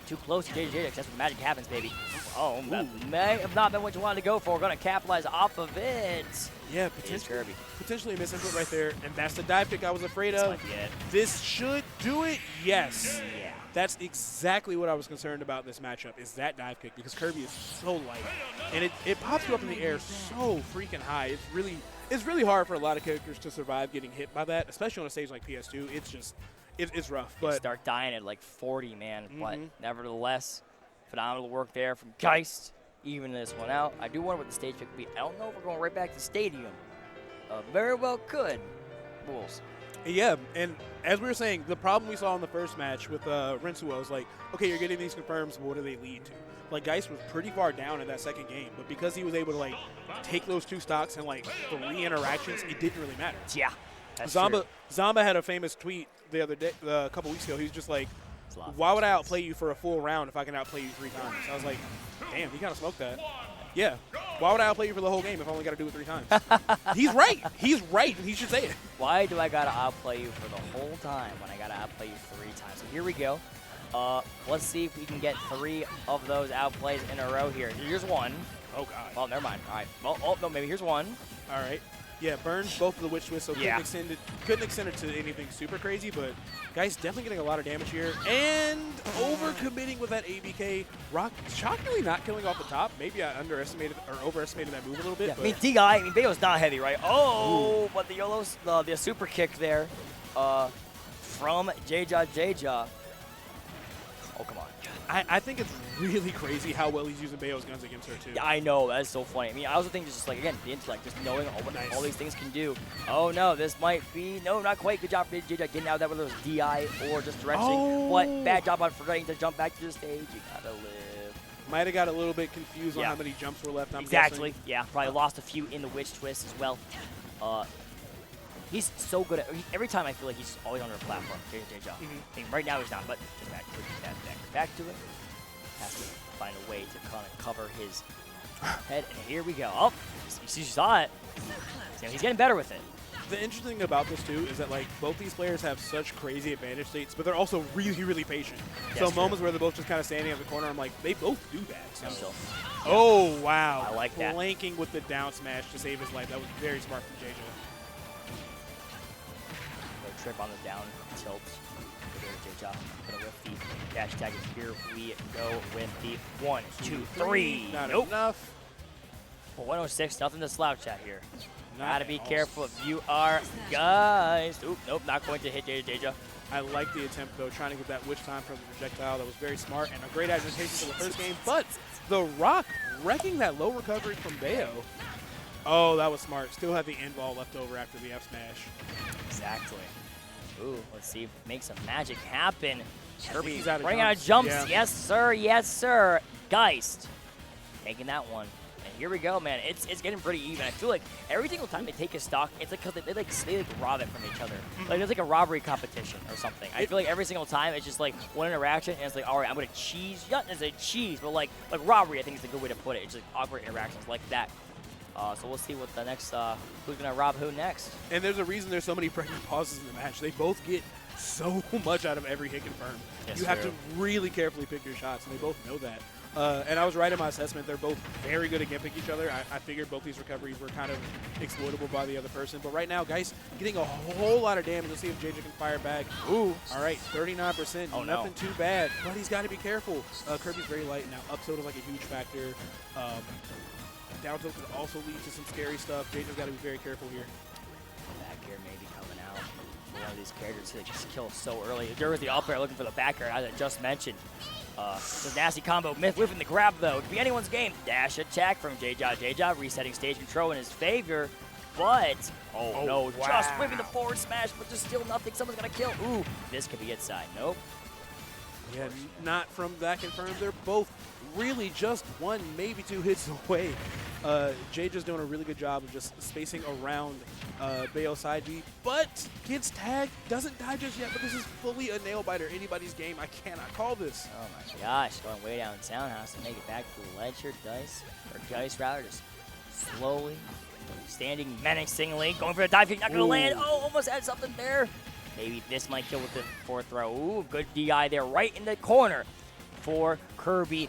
too close to JJ, because that's where magic happens, baby. Oh, that may have not been what you wanted to go for. We're going to capitalize off of it. Yeah, potentially a misinput right there, and that's the dive kick I was afraid of. This should do it, yes. Yeah. That's exactly what I was concerned about in this matchup, is that dive kick, because Kirby is so light. And it pops you up in the air so freaking high. It's really hard for a lot of characters to survive getting hit by that, especially on a stage like PS2. It's just, it's rough. But you start dying at like 40, man. But nevertheless, phenomenal work there from Geist, even this one out. I do wonder what the stage pick would be. I don't know if we're going right back to stadium. Very well could. Rules. Yeah, and as we were saying, the problem we saw in the first match with Rinsuo is like, okay, you're getting these confirms, but what do they lead to? Like, Geist was pretty far down in that second game, but because he was able to, like, take those 2 stocks and, like, 3 interactions, it didn't really matter. Yeah, that's true. Zamba had a famous tweet the other day, a couple weeks ago. He was just like, why would I outplay you for a full round if I can outplay you 3 times? I was like, damn, he kind of smoked that. Yeah. Why would I outplay you for the whole game if I only got to do it 3 times? He's right. He's right, and he should say it. Why do I got to outplay you for the whole time when I got to outplay you 3 times? So here we go. Let's see if we can get 3 of those outplays in a row here. Here's one. Oh, God. Well, never mind. All right. Well, oh, no, maybe here's one. All right. Yeah, burns both of the witch twists, so Yeah. couldn't extend it to anything super crazy, but guys definitely getting a lot of damage here. And overcommitting with that ABK. Rock shockingly not killing off the top. Maybe I underestimated or overestimated that move a little bit. Yeah, But I mean, DI, Bayo's not heavy, right? Oh, but the YOLO's, the super kick there from J-Jaw. Oh, come on. I think it's really crazy how well he's using Bayo's guns against her, too. Yeah, I know. That's so funny. I mean, I also think just like, again, the intellect, just knowing what Nice. all these things can do. Oh, no, this might be, no, not quite. Good job for J-Jaw getting out of that, whether it was DI or just directing. Oh. What? Bad job on forgetting to jump back to the stage. You gotta live. Might have got a little bit confused on Yeah. how many jumps were left, I'm Exactly. guessing. Yeah, probably lost a few in the witch twist as well. He's so good at every time. I feel like he's always under a platform. J-Jaw. I mean, right now he's not, but just back to it. Has to find a way to kind of cover his head, and here we go. Oh, you saw it. So he's getting better with it. The interesting thing about this, too, is that, like, both these players have such crazy advantage states, but they're also really, really patient. So Yes, moments where they're both just kind of standing at the corner, I'm like, they both do that. So. So, Oh, wow. I like that. Flanking with the down smash to save his life. That was very smart from JJ. no trip on the down tilt. J-Jaw gonna whiff the dash tag. Here we go with the 1, 2, 3. Not Nope. enough. Well, 106, nothing to slouch at here. Not Gotta be at all. careful if you are guys. Oop, nope, not going to hit J-Jaw. I like the attempt, though, trying to get that witch time from the projectile. That was very smart and a great adaptation for the first game. But the Rock wrecking that low recovery from Bayo. Oh, that was smart. Still had the end ball left over after the F smash. Exactly. Ooh, let's see if make some magic happen. Kirby He's out of running out of jumps. jumps. Yeah. Yes, sir. Yes, sir. Geist taking that one. And here we go, man. It's getting pretty even. I feel like every single time they take a stock, it's like because they rob it from each other. Like it's like a robbery competition or something. I feel like every single time it's just like one interaction, and it's like, all right, I'm gonna cheese. Yeah, it's a cheese, but like robbery, I think is the good way to put it. It's just like awkward interactions like that. So we'll see what the next who's gonna rob who next. And there's a reason there's so many pregnant pauses in the match. They both get so much out of every hit confirmed. Yes, you have true. to really carefully pick your shots, and they both know that. And I was right in my assessment. They're both very good at gimping each other. I figured both these recoveries were kind of exploitable by the other person. But right now, guys, getting a whole lot of damage. Let's see if JJ can fire back. Ooh, all right, 39%. Oh, no. Nothing too bad, but he's got to be careful. Kirby's very light now. Up tilt is like a huge factor. Down tilt could also lead to some scary stuff. JJ's got to be very careful here. Back air maybe coming out. One of these characters who just kill so early. There was the up air looking for the back air, as I just mentioned. It's a nasty combo. Myth whipping the grab, though. It could be anyone's game. Dash attack from J-Jaw. J-Jaw resetting stage control in his favor. But, oh no, wow. just whipping the forward smash, but there's still nothing. Someone's going to kill. Ooh, this could be its side. Nope. Yeah, not from that confirmed. They're both really just 1, maybe 2 hits away. JJ's doing a really good job of just spacing around Bayo side B, but gets tagged, doesn't die just yet, but this is fully a nail-biter. Anybody's game. I cannot call this. Oh my gosh, going way down townhouse to make it back to the ledge here. Dice rather, just slowly standing menacingly, going for the dive kick, not gonna Ooh. land. Oh, almost had something there. Maybe this might kill with the 4th throw. Ooh, good DI there, right in the corner for Kirby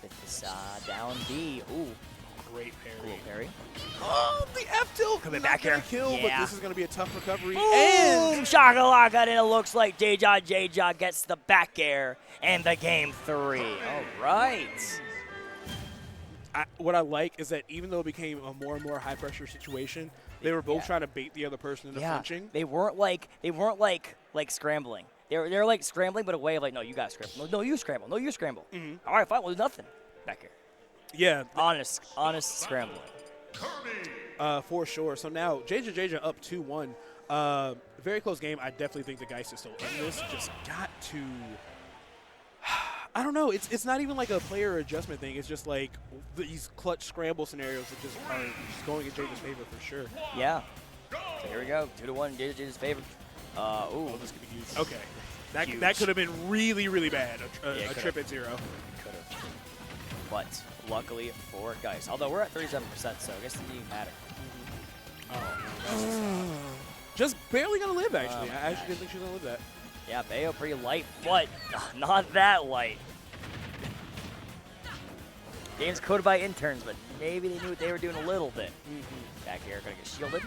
with this down B. Ooh, Great parry. cool parry. Oh, the F tilt Coming not back gonna here. kill, but Yeah. this is gonna be a tough recovery. Boom! And Shakalaka, and it looks like J-Jaw gets the back air and the game 3. All right. what I like is that even though it became a more and more high pressure situation, they were both Yeah. trying to bait the other person into flinching. They weren't like scrambling. They're like scrambling, but a way of like, no, you guys scramble. No, you scramble. No, you scramble. All right, fine. We'll do nothing back here. Yeah, Honest scrambling. for sure. So now JJ up 2-1. Very close game. I definitely think the Geist is still in this. Just got to. I don't know. It's not even like a player adjustment thing. It's just like these clutch scramble scenarios that just are just going in JJ's favor for sure. Yeah. So here we go. 2-1 JJ's favor. Ooh. This could be huge. Okay. Huge. That could have been really, really bad. Yeah, A trip at 0. Could have. But luckily for Geist. Although we're at 37%, so I guess it didn't even matter. Oh, just barely going to live, actually. I actually didn't think she was going to live that. Yeah, Bayo pretty light, but not that light. Game's coded by interns, but maybe they knew what they were doing a little bit. Back here, gonna get shielded.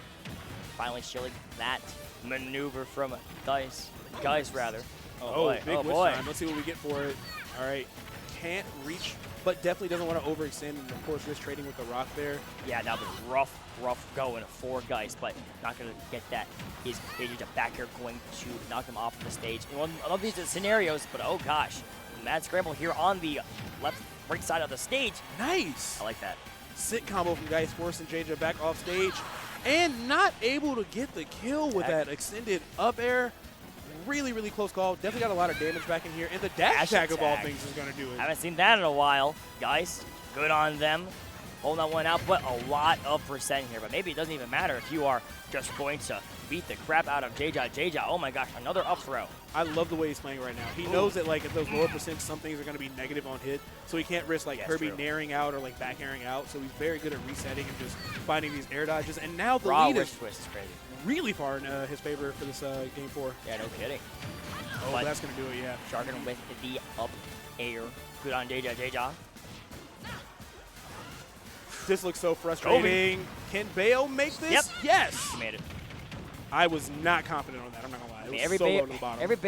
Finally shielding that maneuver from Geist, rather. Oh, boy. big Oh, witch boy. time. Let's see what we get for it. All right. Can't reach, but definitely doesn't want to overextend. And, of course, risk trading with the rock there. Yeah, now the rough going for Geist, but not going to get that. Is JJ back here going to knock him off the stage. In one of these scenarios, but oh gosh. Mad scramble here on the right side of the stage. Nice. I like that. Sit combo from Geist, forcing JJ back off stage. And not able to get the kill with that extended up air. Really, really close call. Definitely got a lot of damage back in here. And the dash attack of all things is going to do it. Haven't seen that in a while. Geist, good on them. Holding that one out, but a lot of percent here. But maybe it doesn't even matter if you are just going to beat the crap out of JJ. JJ, oh my gosh, another up throw. I love the way he's playing right now. He knows that like at those lower percents, some things are going to be negative on hit, so he can't risk like Kirby naring out or like back airing out. So he's very good at resetting and just finding these air dodges. And now the lead is twist is crazy. Really far in his favor for this game 4. Yeah, no kidding. Oh, but that's going to do it, yeah. Sharkin with the up air. Good on JJ. JJ. This looks so frustrating. Can Bayo make this? Yep. Yes. He made it. I was not confident on that. I'm not gonna lie. It was every so low to the bottom. every good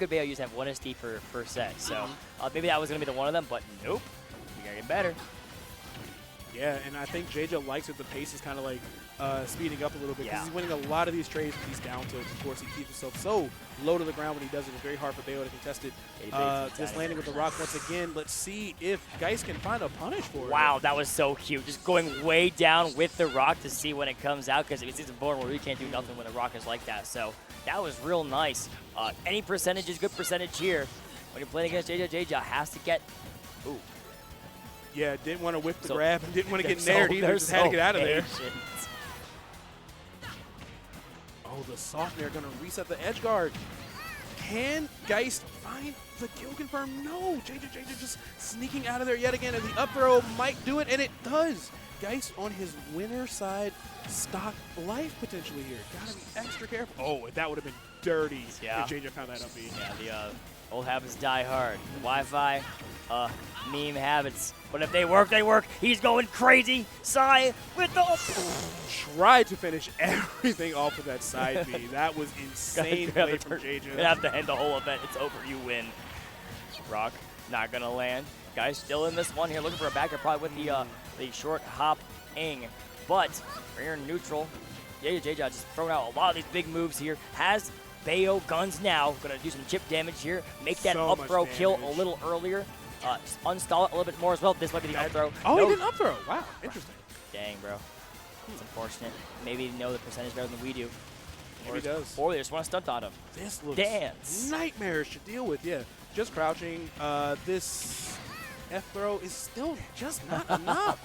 Bayo used to have 1 SD per set. So maybe that was gonna be the one of them, but nope. We gotta get better. Yeah, and I think JJ likes it. The pace is kind of like speeding up a little bit because Yeah. he's winning a lot of these trades with these down tilts. Of course, he keeps himself so low to the ground when he does it. It's very hard for Bayo to contest it. This landing with the rock once again. Let's see if Geist can find a punish for it. Wow, that was so cute. Just going way down with the rock to see when it comes out because it's season 4 where we can't do nothing when the rock is like that. So that was real nice. Any percentage is good percentage here. When you're playing against JJ, JJ has to get. Ooh. Yeah, didn't want to whip the So- grab and didn't want to get They're nared so- either. they're Just had to so get out of there. patient. Oh, the soft air going to reset the edge guard. Can Geist find the kill confirm? No, JJ just sneaking out of there yet again, and the up throw might do it, and it does. Geist on his winner side, stock life potentially here. Gotta be extra careful. Oh, that would have been dirty Yeah. if JJ found that up B. Yeah, the old habits die hard. The Wi-Fi, meme habits. But if they work, they work. He's going crazy. Sai with the Tried to finish everything off with that side B. That was insane play from JJ. Gonna have to end the whole event. It's over. You win. Rock not gonna land. Guys still in this one here, looking for a backer probably with the short hop-ing. But right here in neutral, JJ just throwing out a lot of these big moves here. Has Bayo guns now. Gonna do some chip damage here. Make that So up much throw kill a damage. little earlier. Unstall it a little bit more as well. This might be the up throw. Oh, No. he didn't up throw. Wow, interesting. Dang, bro. It's unfortunate. Maybe they know the percentage better than we do. Maybe he does. Or they just want to stunt on him. This looks Dance. nightmarish to deal with, yeah. Just crouching. This F throw is still just not enough.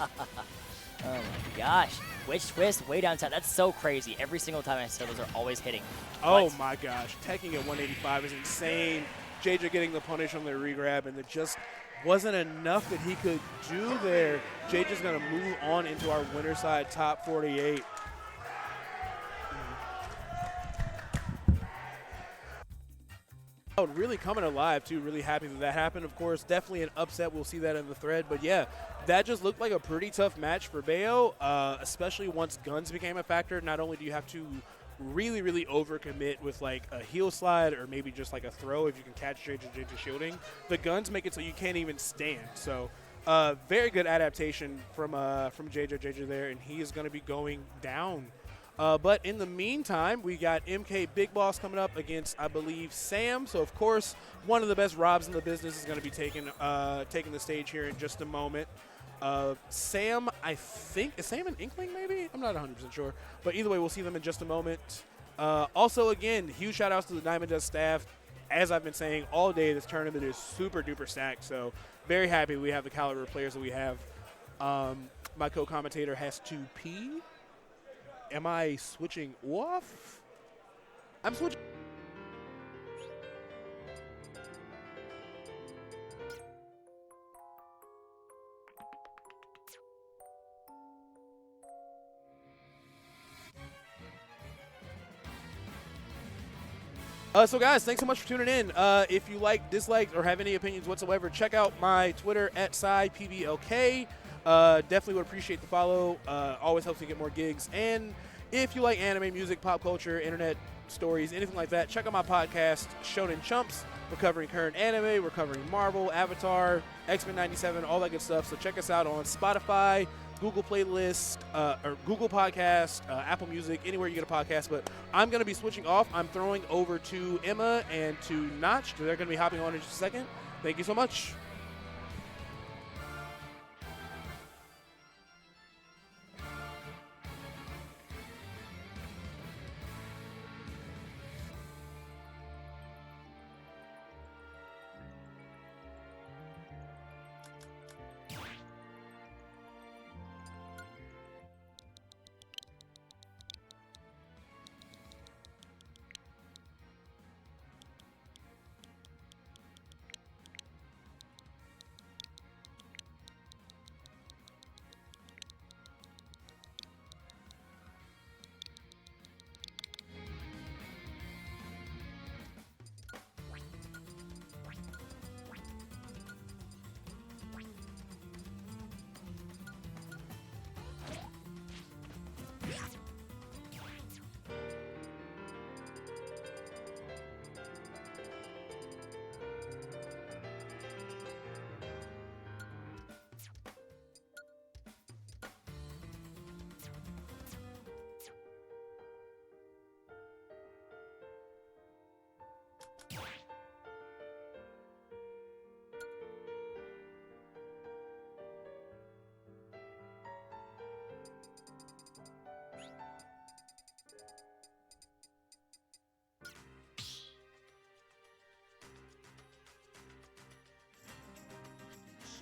Oh my gosh. Witch twist way downside. That's so crazy. Every single time I say those are always hitting. Oh But my gosh. Teching at 185 is insane. JJ getting the punish on the regrab, and it just wasn't enough that he could do there. JJ's going to move on into our winner side top 48. Oh, really coming alive, too. Really happy that that happened. Of course, definitely an upset. We'll see that in the thread. But, yeah, that just looked like a pretty tough match for Bayo, especially once guns became a factor. Not only do you have to really overcommit with, like, a heel slide or maybe just, like, a throw if you can catch JJ shielding, the guns make it so you can't even stand. So, very good adaptation from JJ there, and he is going to be going down. But in the meantime, we got MK Big Boss coming up against, I believe, Sam. So, of course, one of the best Robs in the business is going to be taking the stage here in just a moment. Sam, I think, is Sam an Inkling maybe? I'm not 100% sure. But either way, we'll see them in just a moment. Also, again, huge shout outs to the Diamond Dust staff. As I've been saying all day, this tournament is super duper stacked. So very happy we have the caliber of players that we have. My co-commentator has to pee. Am I switching off? I'm switching. So guys, thanks so much for tuning in. If you like, dislike, or have any opinions whatsoever, check out my Twitter at PBLK. Definitely would appreciate the follow. Always helps me get more gigs. And if you like anime, music, pop culture, internet stories, anything like that, check out my podcast, Shonen Chumps. We're covering current anime, we're covering Marvel, Avatar, X-Men 97, all that good stuff. So check us out on Spotify, Google Playlist, or Google Podcast, Apple Music, anywhere you get a podcast. But I'm going to be switching off. I'm throwing over to Emma and to Notch. They're going to be hopping on in just a second. Thank you so much.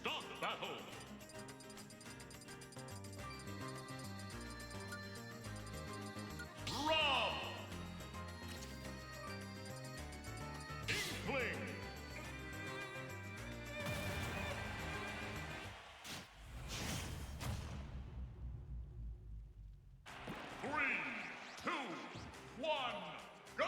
Start battle. Rob. Inkling. Three, two, one, go!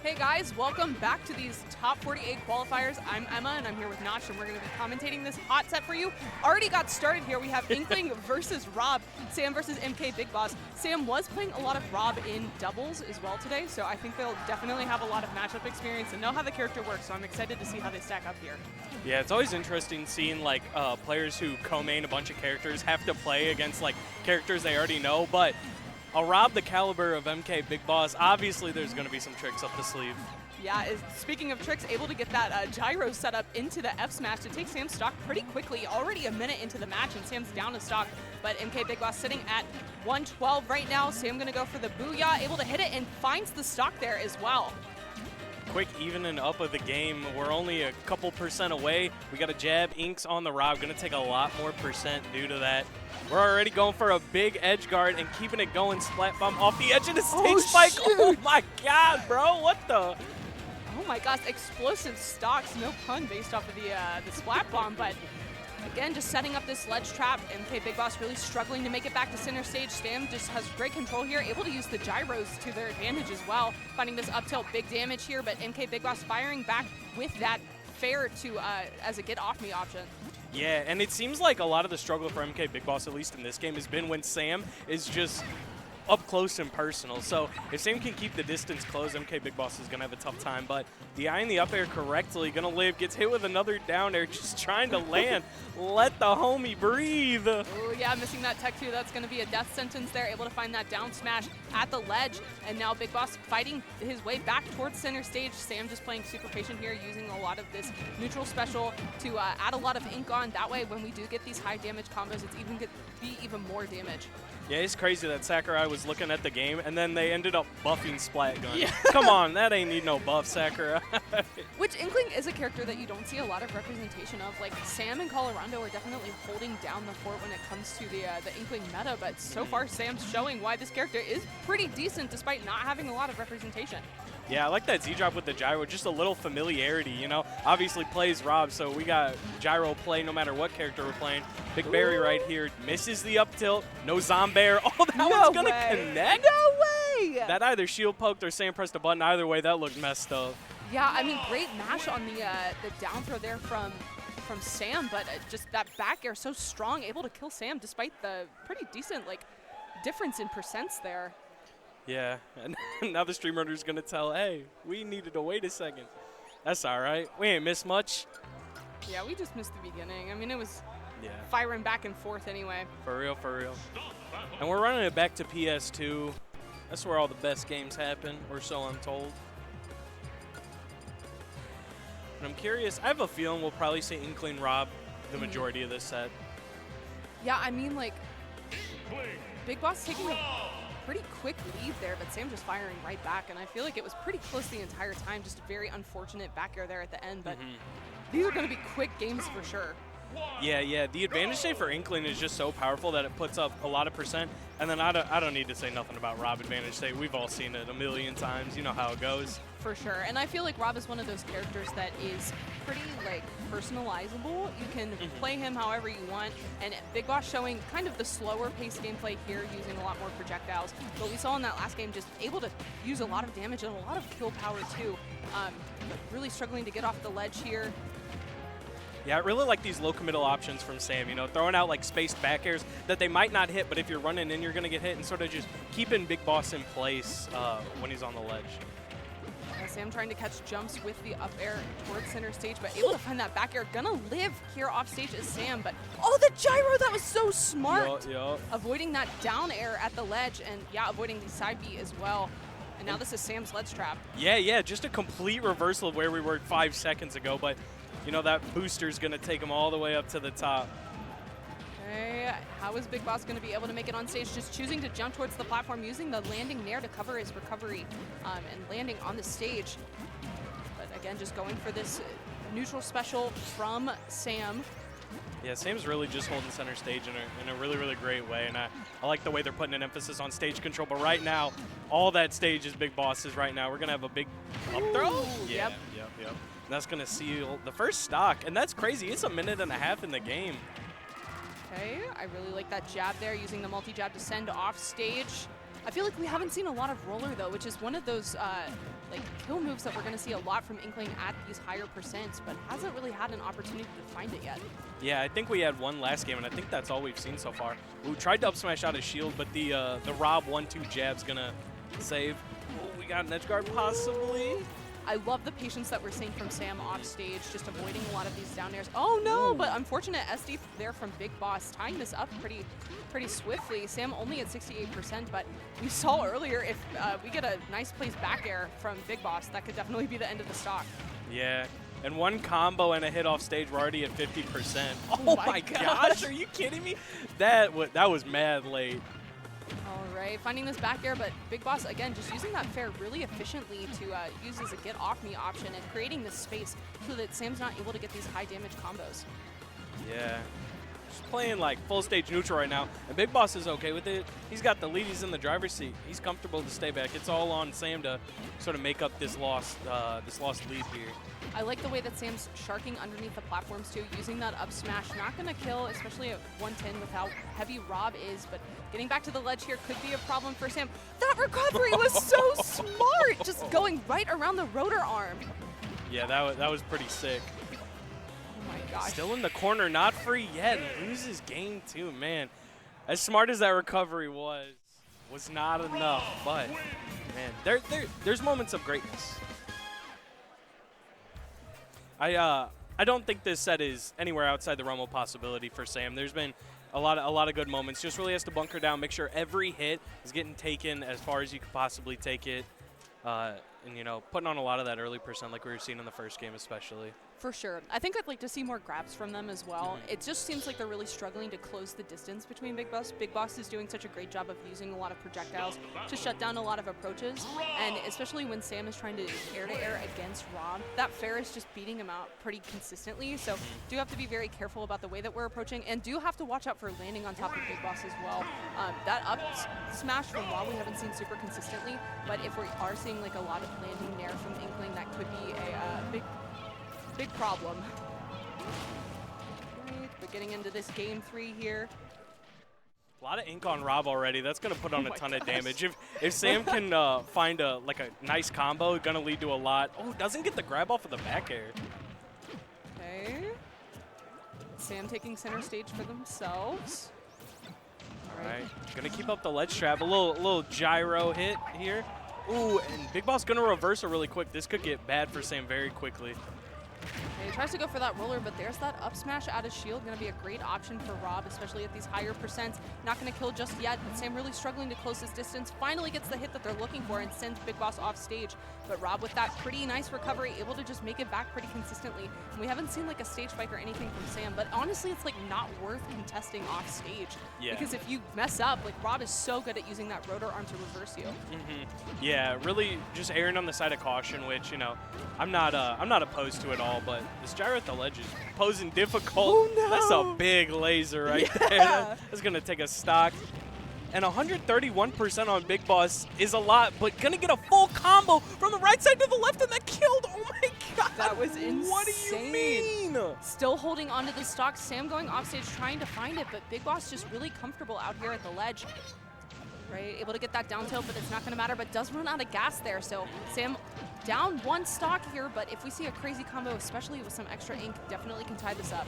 Hey guys, welcome back to these top 48 qualifiers. I'm Emma and I'm here with Notch and we're going to be commentating this hot set for you. Already got started here. We have Inkling versus Rob, Sam versus MK Big Boss. Sam was playing a lot of Rob in doubles as well today, so I think they'll definitely have a lot of matchup experience and know how the character works, so I'm excited to see how they stack up here. Yeah, it's always interesting seeing like players who co-main a bunch of characters have to play against like characters they already know, but I'll rob the caliber of MK Big Boss. Obviously, there's going to be some tricks up the sleeve. Yeah, speaking of tricks, able to get that gyro set up into the F smash to take Sam's stock pretty quickly. Already a minute into the match, and Sam's down to stock. But MK Big Boss sitting at 112 right now. Sam going to go for the booyah, able to hit it, and finds the stock there as well. Quick even and up of the game. We're only a couple percent away. We got a jab. Inks on the Rob. Going to take a lot more percent due to that. We're already going for a big edge guard and keeping it going. Splat bomb off the edge of the stage spike. Shoot. Oh my god, bro. What the? Oh my gosh, explosive stocks, no pun based off of the splat bomb, but again, just setting up this ledge trap. MK Big Boss really struggling to make it back to center stage. Sam just has great control here, able to use the gyros to their advantage as well, finding this up tilt, big damage here, but MK Big Boss firing back with that fair to as a get off me option. Yeah, and it seems like a lot of the struggle for MK Big Boss, at least in this game, has been when Sam is just up close and personal. So if Sam can keep the distance close, MK Big Boss is going to have a tough time. But DIing the up air correctly, gonna live, gets hit with another down air, just trying to land. Let the homie breathe. Oh yeah, missing that tech too. That's going to be a death sentence there. Able to find that down smash at the ledge. And now Big Boss fighting his way back towards center stage. Sam just playing super patient here, using a lot of this neutral special to add a lot of ink on. That way, when we do get these high damage combos, it's even going to be even more damage. Yeah, it's crazy that Sakurai was looking at the game, and then they ended up buffing Splat Gun. Yeah. Come on, that ain't need no buff, Sakurai. Which Inkling is a character that you don't see a lot of representation of. Like, Sam and Colorado are definitely holding down the fort when it comes to the Inkling meta, but so far Sam's showing why this character is pretty decent despite not having a lot of representation. Yeah, I like that Z-drop with the gyro, just a little familiarity, you know? Obviously plays Rob, so we got gyro play no matter what character we're playing. Big Barry right here, misses the up tilt, no Zombair. Oh, that one's gonna connect? No way! That either shield poked or Sam pressed a button. Either way, that looked messed up. Yeah, I mean, great mash on the down throw there from Sam, but just that back air so strong, able to kill Sam despite the pretty decent like difference in percents there. Yeah, and now the stream runner's gonna tell, hey, we needed to wait a second. That's all right. We ain't missed much. Yeah, we just missed the beginning. I mean, it was Yeah, firing back and forth anyway. for real, for real. And we're running it back to PS2. That's where all the best games happen, or so I'm told. And I'm curious, I have a feeling we'll probably see Inkling Rob the majority of this set. Yeah, I mean, like, Big Boss taking a pretty quick lead there, but Sam just firing right back, and I feel like it was pretty close the entire time, just a very unfortunate back air there at the end, but these are going to be quick games for sure. Yeah. The advantage state for Inkling is just so powerful that it puts up a lot of percent. And then I don't need to say nothing about Rob advantage state. We've all seen it a million times. You know how it goes. For sure, and I feel like Rob is one of those characters that is pretty like personalizable. You can play him however you want, and Big Boss showing kind of the slower paced gameplay here, using a lot more projectiles. But we saw in that last game just able to use a lot of damage and a lot of kill power too. But really struggling to get off the ledge here. Yeah, I really like these low committal options from Sam, you know, throwing out like spaced back airs that they might not hit, but if you're running in, you're going to get hit, and sort of just keeping Big Boss in place when he's on the ledge. Sam trying to catch jumps with the up air towards center stage, but able to find that back air. Gonna live here off stage is Sam, but oh, the gyro, that was so smart. Yup. Avoiding that down air at the ledge, and yeah, avoiding the side B as well. And now this is Sam's ledge trap. Yeah, just a complete reversal of where we were 5 seconds ago, but you know, that booster's going to take him all the way up to the top. Okay, how is Big Boss going to be able to make it on stage? Just choosing to jump towards the platform, using the landing nair to cover his recovery, and landing on the stage. But again, just going for this neutral special from Sam. Yeah, Sam's really just holding center stage in a really, really great way, and I like the way they're putting an emphasis on stage control, but right now, all that stage is Big Boss's right now. We're going to have a big up throw. Yep. And that's going to seal the first stock, and that's crazy. It's a minute and a half in the game. Okay, I really like that jab there, using the multi-jab to send off stage. I feel like we haven't seen a lot of roller, though, which is one of those like kill moves that we're going to see a lot from Inkling at these higher percents, but hasn't really had an opportunity to find it yet. Yeah, I think we had one last game, and I think that's all we've seen so far. We tried to up smash out his shield, but the Rob 1-2 jab's going to save. Oh, we got an edge guard possibly. I love the patience that we're seeing from Sam off stage, just avoiding a lot of these down airs. Oh no, but unfortunate SD there from Big Boss, tying this up pretty swiftly. Sam only at 68%, but we saw earlier if we get a nice place back air from Big Boss, that could definitely be the end of the stock. Yeah, and one combo and a hit off stage, we're already at 50%. Oh my gosh, are you kidding me? That was mad late. All right, finding this back air, but Big Boss, again, just using that fair really efficiently to use as a get off me option and creating this space so that Sam's not able to get these high damage combos. Yeah. Just playing like full stage neutral right now, and Big Boss is okay with it. He's got the lead, he's in the driver's seat. He's comfortable to stay back. It's all on Sam to sort of make up this lost lead here. I like the way that Sam's sharking underneath the platforms too, using that up smash. Not going to kill, especially at 110 with how heavy Rob is, but getting back to the ledge here could be a problem for Sam. That recovery was so smart, just going right around the rotor arm. Yeah, that was pretty sick. Oh my gosh. Still in the corner, not free yet. Loses game too, man. As smart as that recovery was not enough, but man, there's moments of greatness. I don't think this set is anywhere outside the realm of possibility for Sam. There's been a lot of good moments. Just really has to bunker down, make sure every hit is getting taken as far as you could possibly take it, and you know, putting on a lot of that early percent like we were seeing in the first game especially. For sure. I think I'd like to see more grabs from them as well. It just seems like they're really struggling to close the distance between Big Boss. Big Boss is doing such a great job of using a lot of projectiles to shut down a lot of approaches, and especially when Sam is trying to air against Rob, that fair is just beating him out pretty consistently, so do have to be very careful about the way that we're approaching, and do have to watch out for landing on top of Big Boss as well. That up smash from Rob we haven't seen super consistently, but if we are seeing like a lot of landing there from Inkling, that could be a big problem. Right, we're getting into this game 3 here. A lot of ink on Rob already. That's going to put on a ton of damage. If Sam can find a nice combo, it's going to lead to a lot. Oh, doesn't get the grab off of the back air. Okay. Sam taking center stage for themselves. All right, going to keep up the ledge trap. A little gyro hit here. Ooh, and Big Boss going to reverse it really quick. This could get bad for Sam very quickly. He tries to go for that roller, but there's that up smash out of shield. Going to be a great option for Rob, especially at these higher percents. Not going to kill just yet, but Sam really struggling to close this distance. Finally gets the hit that they're looking for and sends Big Boss off stage. But Rob with that pretty nice recovery, able to just make it back pretty consistently. And we haven't seen like a stage spike or anything from Sam, but honestly, it's like not worth contesting off stage. Yeah. Because if you mess up, like Rob is so good at using that rotor arm to reverse you. Yeah, really just erring on the side of caution, which, you know, I'm not opposed to it all, but this gyro at the ledge is posing difficult. Oh, no. That's a big laser right there. That's going to take a stock. And 131% on Big Boss is a lot, but going to get a full combo from the right side to the left, and that killed. Oh, my God. That was insane. What do you mean? Still holding onto the stock. Sam going off stage trying to find it, but Big Boss just really comfortable out here at the ledge. Right, able to get that down tilt, but it's not going to matter, but does run out of gas there. So Sam down one stock here, but if we see a crazy combo, especially with some extra ink, definitely can tie this up.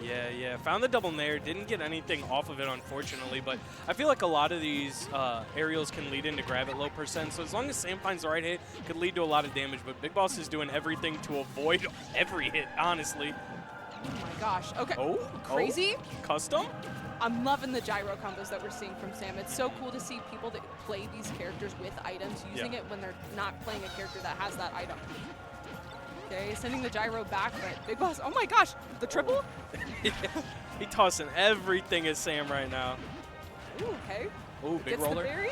Yeah, found the double nair, didn't get anything off of it, unfortunately, but I feel like a lot of these aerials can lead into grab at low percent, so as long as Sam finds the right hit, could lead to a lot of damage, but Big Boss is doing everything to avoid every hit, honestly. Oh my gosh, okay. Oh, crazy. Custom? I'm loving the gyro combos that we're seeing from Sam. It's so cool to see people that play these characters with items, using it when they're not playing a character that has that item. Okay, sending the gyro back, but Big Boss, oh my gosh, the triple? He tossing everything at Sam right now. Ooh, okay. Ooh, big Gets roller. the berry.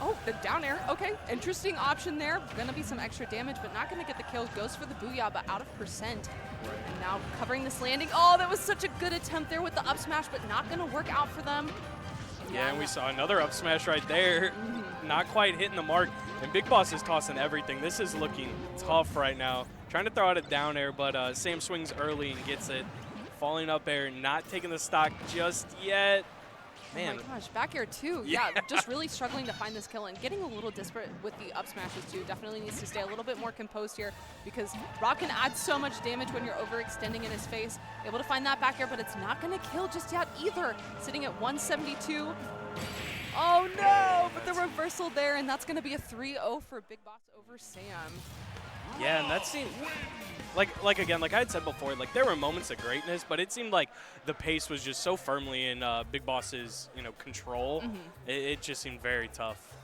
Oh, the down air. Okay, interesting option there. Gonna be some extra damage, but not gonna get the kill. Goes for the booyah, but out of percent. And now covering this landing. Oh, that was such a good attempt there with the up smash, but not gonna work out for them. Yeah, and we saw another up smash right there. Not quite hitting the mark. And Big Boss is tossing everything. This is looking tough right now. Trying to throw out a down air, but Sam swings early and gets it. Falling up air, not taking the stock just yet. Man. Oh my gosh, back air too. Yeah, just really struggling to find this kill and getting a little desperate with the up smashes too. Definitely needs to stay a little bit more composed here because Rob can add so much damage when you're overextending in his face. Able to find that back air, but it's not going to kill just yet either. Sitting at 172. Oh no, but the reversal there, and that's going to be a 3-0 for Big Boss over Sam. Yeah, and that seemed like again, like I had said before, like there were moments of greatness, but it seemed like the pace was just so firmly in Big Boss's, control. It just seemed very tough.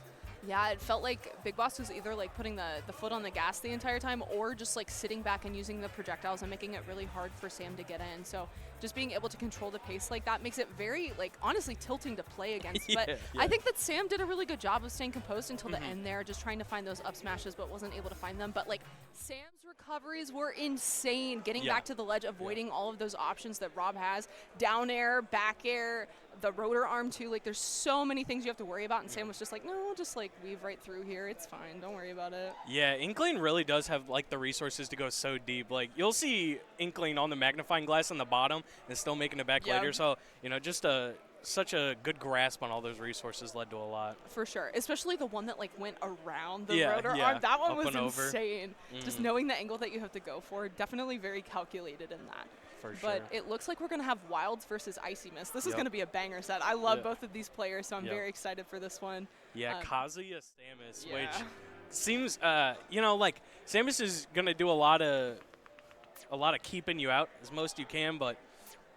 Yeah, it felt like Big Boss was either like putting the foot on the gas the entire time or just like sitting back and using the projectiles and making it really hard for Sam to get in. So just being able to control the pace like that makes it very, like, honestly tilting to play against. But I think that Sam did a really good job of staying composed until the end there, just trying to find those up smashes but wasn't able to find them. But like Sam's recoveries were insane. Getting back to the ledge, avoiding all of those options that Rob has. Down air, back air, the rotor arm too. Like there's so many things you have to worry about, and Sam was just like, no, just like weave right through here. It's fine. Don't worry about it. Yeah, Inkling really does have like the resources to go so deep. Like you'll see Inkling on the magnifying glass on the bottom and still making it back later. So, just such a good grasp on all those resources led to a lot. For sure. Especially the one that like went around the rotor arm. That one was insane. Just knowing the angle that you have to go for. Definitely very calculated in that. For sure. But it looks like we're going to have Wilds versus Icy Mist. This is going to be a banger set. I love both of these players, so I'm very excited for this one. Yeah, Kazuya Samus, which seems, like Samus is going to do a lot of a lot of keeping you out as most you can, but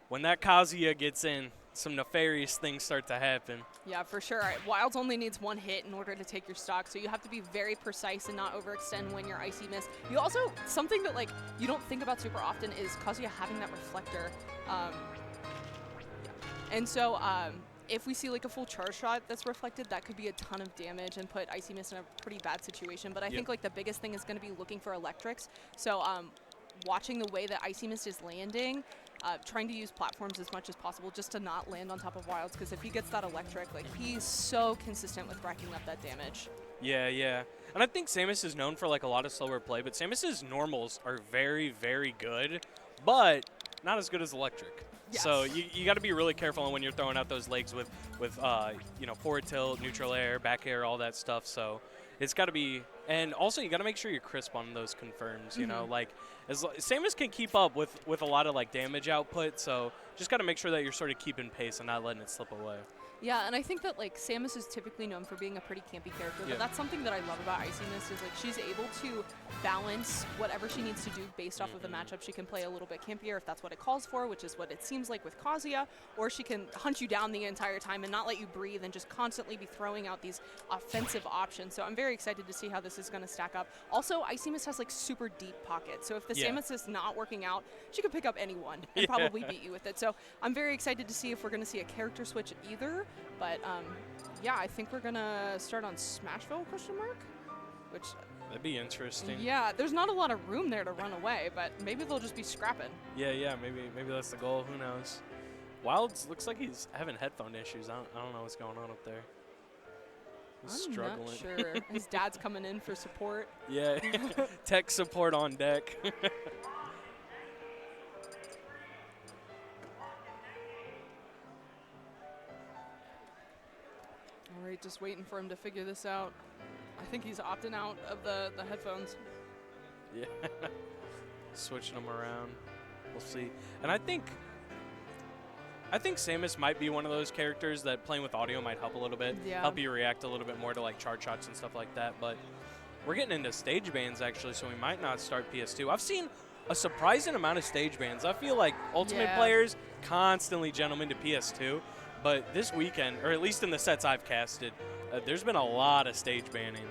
when that Kazuya gets in, some nefarious things start to happen. Yeah, for sure. Wilds only needs one hit in order to take your stock, so you have to be very precise and not overextend when you're Icy Mist. You also, something that like you don't think about super often is Kazuya having that reflector. And so if we see like a full charge shot that's reflected, that could be a ton of damage and put Icy Mist in a pretty bad situation. But I think like the biggest thing is going to be looking for electrics. So watching the way that Icy Mist is landing, trying to use platforms as much as possible just to not land on top of Wilds, because if he gets that electric, like he's so consistent with racking up that damage. Yeah, yeah. And I think Samus is known for like a lot of slower play, but Samus's normals are very, very good, but not as good as electric. Yes. So you got to be really careful when you're throwing out those legs with you know, forward tilt, neutral air, back air, all that stuff. So it's got to be, and also you got to make sure you're crisp on those confirms. You know, like Samus can keep up with a lot of like damage output. So just got to make sure that you're sort of keeping pace and not letting it slip away. Yeah, and I think that like Samus is typically known for being a pretty campy character, but that's something that I love about Icy Mist is like she's able to balance whatever she needs to do based off of the matchup. She can play a little bit campier if that's what it calls for, which is what it seems like with Kazuya, or she can hunt you down the entire time and not let you breathe and just constantly be throwing out these offensive options. So I'm very excited to see how this is going to stack up. Also, Icy Mist has like super deep pockets, so if the Samus is not working out, she could pick up anyone and probably beat you with it. So I'm very excited to see if we're going to see a character switch either. But yeah, I think we're gonna start on Smashville ? Which That'd be interesting. Yeah, there's not a lot of room there to run away, but maybe they'll just be scrapping. Yeah, maybe that's the goal. Who knows? Wilds looks like he's having headphone issues. I don't know what's going on up there. He's I'm struggling. not sure. His dad's coming in for support. Yeah, tech support on deck. All right, just waiting for him to figure this out. I think he's opting out of the headphones. Yeah, switching them around. We'll see. And I think Samus might be one of those characters that playing with audio might help a little bit. Yeah. Help you react a little bit more to like charge shots and stuff like that. But we're getting into stage bans actually, so we might not start PS2. I've seen a surprising amount of stage bans. I feel like Ultimate players constantly gentlemen to PS2. But this weekend, or at least in the sets I've casted, there's been a lot of stage banning.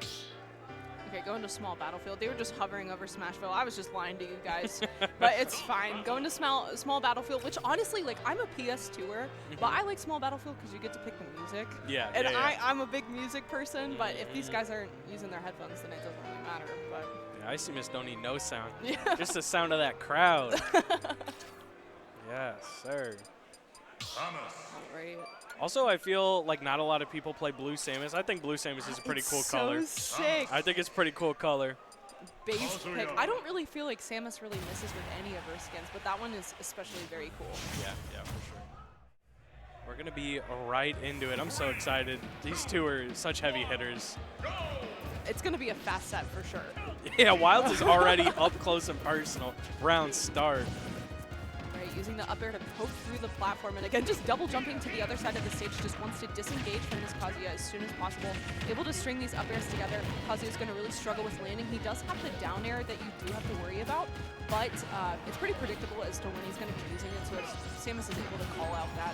Okay, going to small battlefield. They were just hovering over Smashville. I was just lying to you guys, but it's fine. Going to small battlefield, which honestly, like, I'm a PS2er, but I like small battlefield because you get to pick the music. Yeah. And I'm a big music person, but if these guys aren't using their headphones, then it doesn't really matter. But yeah, Icy Mist don't need no sound. Just the sound of that crowd. Yes, sir. All right. Also, I feel like not a lot of people play Blue Samus. I think Blue Samus is a pretty cool color. So sick. I think it's a pretty cool color. Base pick. I don't really feel like Samus really misses with any of her skins, but that one is especially very cool. Yeah, for sure. We're going to be right into it. I'm so excited. These two are such heavy hitters. It's going to be a fast set for sure. Yeah, Wilds is already up close and personal. Round start. Right, using the up air to poke through the platform, and again, just double jumping to the other side of the stage, just wants to disengage from this Kazuya as soon as possible. Able to string these up airs together. Kazuya's going to really struggle with landing. He does have the down air that you do have to worry about, but it's pretty predictable as to when he's going to be using it, so Samus is able to call out that.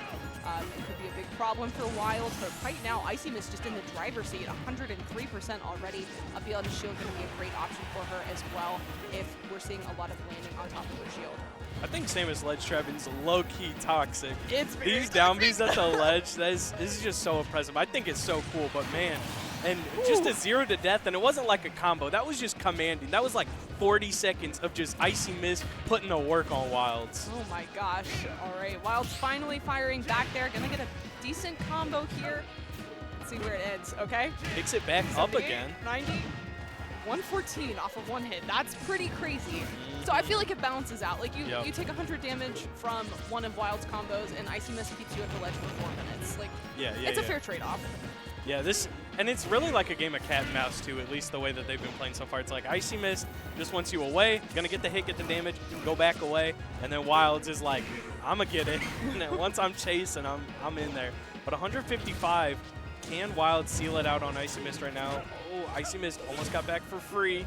It could be a big problem for Wild, but right now, Icy Mist just in the driver's seat, 103% already. Beyond Shield going to be a great option for her as well if we're seeing a lot of landing on top of her shield. I think Samus ledge trapping's low-key toxic. It's very These down Bs at the ledge, this is just so impressive. I think it's so cool, but man, and just a 0 to death, and it wasn't like a combo. That was just commanding. That was like 40 seconds of just Icy Mist putting the work on Wilds. Oh my gosh. All right, Wild's finally firing back there. Gonna get a decent combo here. Let's see where it ends, okay? Picks it back up again. 90. 114 off of one hit. That's pretty crazy. So I feel like it balances out. Like you take 100 damage from one of Wild's combos, and Icy Mist keeps you at the ledge for 4 minutes. Like, it's a fair trade-off. Yeah, and it's really like a game of cat and mouse too, at least the way that they've been playing so far. It's like Icy Mist just wants you away, gonna get the hit, get the damage, go back away, and then Wilds is like, I'ma get it. And then once I'm chasing, I'm in there. But 155, can Wild seal it out on Icy Mist right now? Oh, Icy Mist almost got back for free.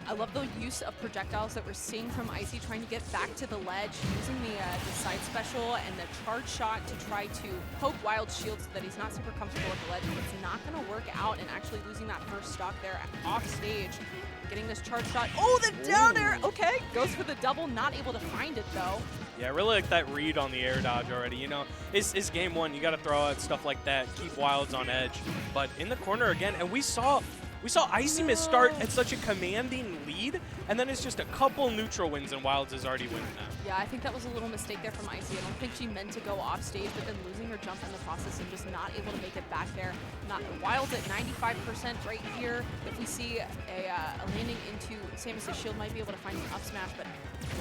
I love the use of projectiles that we're seeing from Icy trying to get back to the ledge, using the side special and the charge shot to try to poke Wild's shield so that he's not super comfortable at the ledge, but it's not going to work out, and actually losing that first stock there off stage. Getting this charge shot. Oh, the down air! Okay, goes for the double, not able to find it though. Yeah, I really like that read on the air dodge already. You know, it's game one. You got to throw out stuff like that, keep Wilds on edge. But in the corner again, and we saw Icy Mist start at such a commanding lead, and then it's just a couple neutral wins, and Wilds is already winning now. Yeah, I think that was a little mistake there from Icy. I don't think she meant to go off stage, but then losing her jump in the process and just not able to make it back there. Not Wilds at 95% right here. If we see a landing into Samus's shield, might be able to find an up smash, but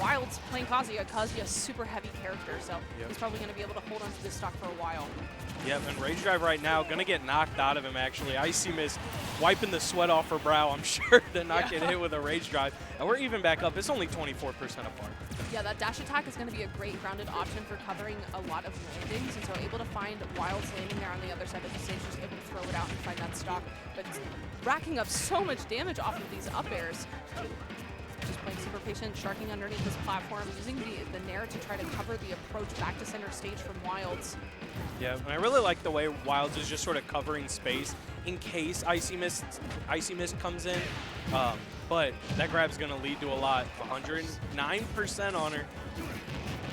Wilds playing Kazuya. Kazuya, super heavy character, so he's probably going to be able to hold on to this stock for a while. Yep, and Rage Drive right now going to get knocked out of him, actually. Icy Mist wiping the sweat off her brow, I'm sure, to not get hit with a Rage Drive. And we're even back up. It's only 24% apart. Yeah, that dash attack is going to be a great grounded option for covering a lot of landings, and so able to find Wilds landing there on the other side of the stage, just able to throw it out and find that stock, but racking up so much damage off of these up airs. Just playing super patient, sharking underneath this platform, using the Nair to try to cover the approach back to center stage from Wilds. Yeah, and I really like the way Wilds is just sort of covering space in case Icy Mist comes in. But that grab's going to lead to a lot. 109% on her.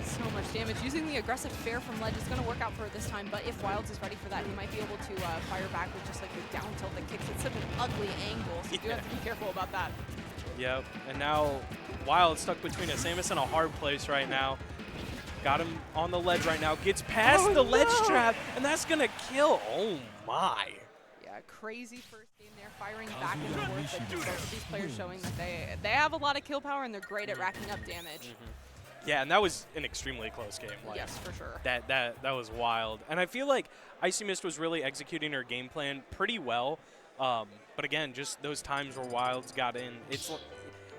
So much damage. Using the aggressive fair from ledge is going to work out for her this time, but if Wilds is ready for that, he might be able to fire back with just like the down tilt that kicks at such an ugly angle, so you do have to be careful about that. Yep, and now Wilds stuck between a Samus and a hard place right now. Got him on the ledge right now. Gets past the ledge trap, and that's going to kill. Oh, my. Yeah, crazy first game there, firing back and forth. But both of these players showing that they have a lot of kill power, and they're great at racking up damage. Yeah, and that was an extremely close game. Like, yes, for sure. That was wild. And I feel like Icy Mist was really executing her game plan pretty well. But again, just those times where Wilds got in, it's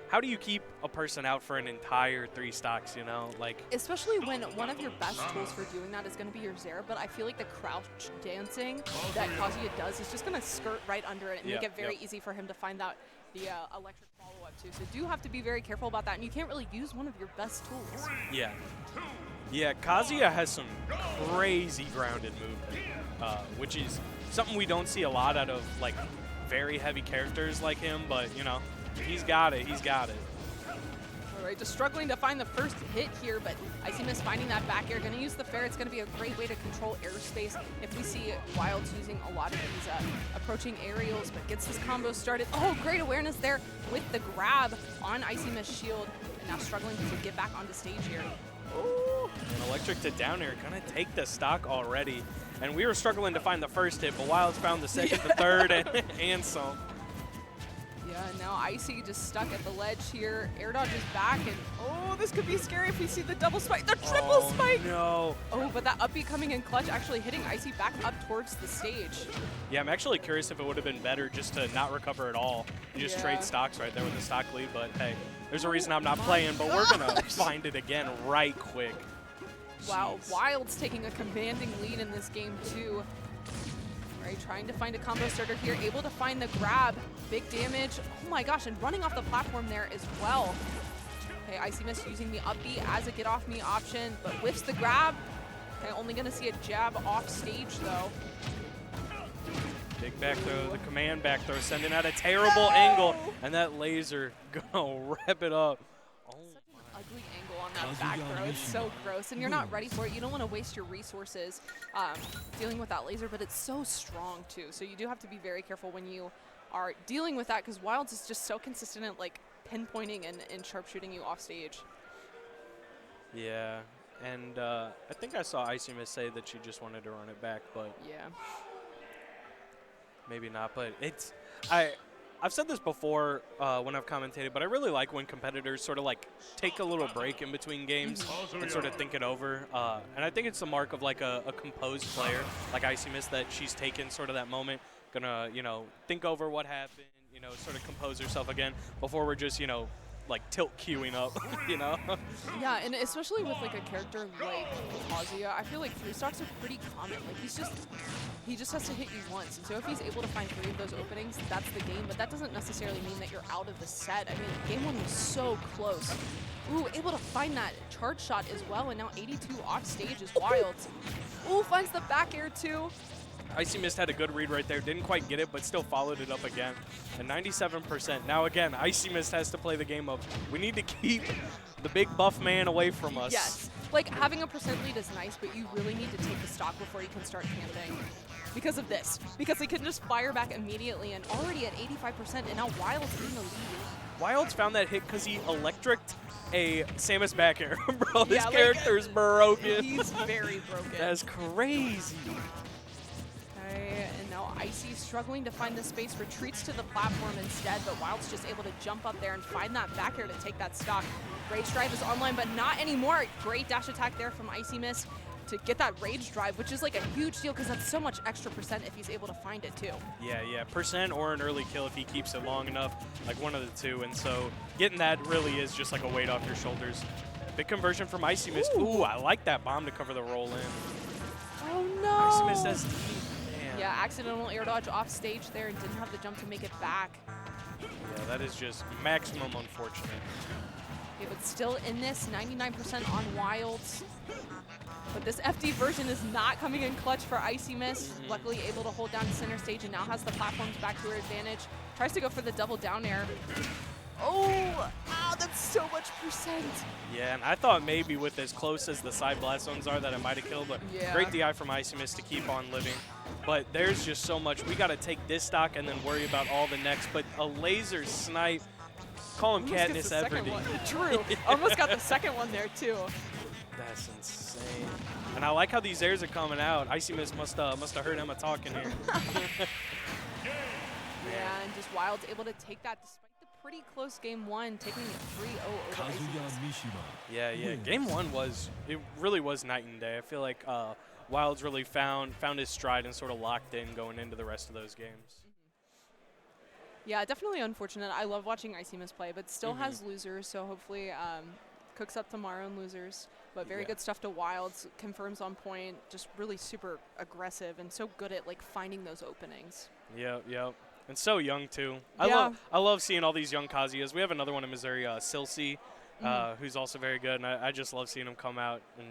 how do you keep a person out for an entire 3 stocks, you know? Like, especially when one of your best tools for doing that is going to be your Zera, but I feel like the crouch dancing that Kazuya does is just going to skirt right under it and make it very easy for him to find out the electric follow-up too. So do have to be very careful about that, and you can't really use one of your best tools. Yeah. Yeah, Kazuya has some crazy grounded movement, which is something we don't see a lot out of, like, very heavy characters like him, but, you know, he's got it. He's got it. All right, just struggling to find the first hit here, but Icy Mist finding that back air. Going to use the fair. It's going to be a great way to control airspace if we see Wilds using a lot of these approaching aerials, but gets this combo started. Oh, great awareness there with the grab on Icy Mist's shield, and now struggling to get back onto stage here. Ooh, an electric to down air, gonna take the stock already. And we were struggling to find the first hit, but Wilds found the second, the third, and some. Yeah, and now Icy just stuck at the ledge here. Air dodge is back, and oh, this could be scary if we see the double spike, the triple spike! No. Oh, but that up B coming in clutch, actually hitting Icy back up towards the stage. Yeah, I'm actually curious if it would have been better just to not recover at all. You just trade stocks right there with the stock lead, but hey, there's a reason I'm not playing, but we're gonna find it again right quick. Wow, Wilds taking a commanding lead in this game too. Right, trying to find a combo starter here, able to find the grab, big damage. Oh my gosh, and running off the platform there as well. Okay, Icy Mist using the up B as a get off me option, but whiffs the grab. Okay, only gonna see a jab off stage though. Big back throw, the command back throw, sending out a terrible angle, and that laser gonna wrap it up. Ugly angle on that back throw. It's so gross, and you're not ready for it. You don't want to waste your resources dealing with that laser, but it's so strong too. So you do have to be very careful when you are dealing with that, because Wilds is just so consistent at like pinpointing and sharpshooting you off stage. Yeah, and I think I saw Icy Mist say that she just wanted to run it back, but yeah, maybe not. But it's I've said this before when I've commentated, but I really like when competitors sort of like take a little break in between games and sort of think it over. And I think it's the mark of like a composed player like Icy Mist, that she's taken sort of that moment, gonna, you know, think over what happened, you know, sort of compose herself again before we're just, you know, like tilt queuing up, you know? Yeah, and especially with like a character like Kazuya, I feel like 3 stocks are pretty common. Like he just has to hit you once. And so if he's able to find 3 of those openings, that's the game. But that doesn't necessarily mean that you're out of the set. I mean, game 1 was so close. Ooh, able to find that charge shot as well. And now 82 off stage is wild. Ooh, finds the back air too. Icy Mist had a good read right there. Didn't quite get it, but still followed it up again. And 97%. Now again, Icy Mist has to play the game of, we need to keep the big buff man away from us. Yes. Like, having a percent lead is nice, but you really need to take the stock before you can start camping. Because of this. Because they can just fire back immediately and already at 85%, and now Wild's in the lead. Wild's found that hit because he electricked a Samus back air. Bro, this Yeah, like, character's broken. He's very broken. That's crazy. Okay, and now Icy struggling to find the space, retreats to the platform instead, but Wild's just able to jump up there and find that back air to take that stock. Rage Drive is online, but not anymore. Great dash attack there from Icy Mist to get that Rage Drive, which is like a huge deal because that's so much extra percent if he's able to find it too. Yeah, percent or an early kill if he keeps it long enough, like one of the two. And so getting that really is just like a weight off your shoulders. Big conversion from Icy Mist. Ooh, I like that bomb to cover the roll in. Oh no! Icy Mist has man. Yeah, accidental air dodge off stage there and didn't have the jump to make it back. Yeah, that is just maximum unfortunate. Okay, but still in this, 99% on Wilds. But this FD version is not coming in clutch for Icy Mist. Luckily able to hold down center stage and now has the platforms back to her advantage. Tries to go for the double down air. Oh, that's so much percent. Yeah, and I thought maybe with as close as the side blast zones are that it might have killed, but Yeah. great DI from Icy Mist to keep on living. But there's just so much. We got to take this stock and then worry about all the next. But a laser snipe, call him Almost gets Katniss the second Everdeen. one. True. Almost got the second one there too. That's insane. And I like how these airs are coming out. Icy Mist must have heard Emma talking here. Yeah, and just Wild's able to take that despite the pretty close game 1, taking it 3-0 over Icy Mist. Yeah. Game 1 really was night and day. I feel like Wild's really found his stride and sort of locked in going into the rest of those games. Yeah, definitely unfortunate. I love watching Icy Mist play, but still has losers, so hopefully cooks up tomorrow in losers. But very good stuff to Wilds, confirms on point, just really super aggressive and so good at like finding those openings. Yep. And so young too. Yeah. I love seeing all these young Kazuyas. We have another one in Missouri, Silsey, who's also very good, and I just love seeing him come out and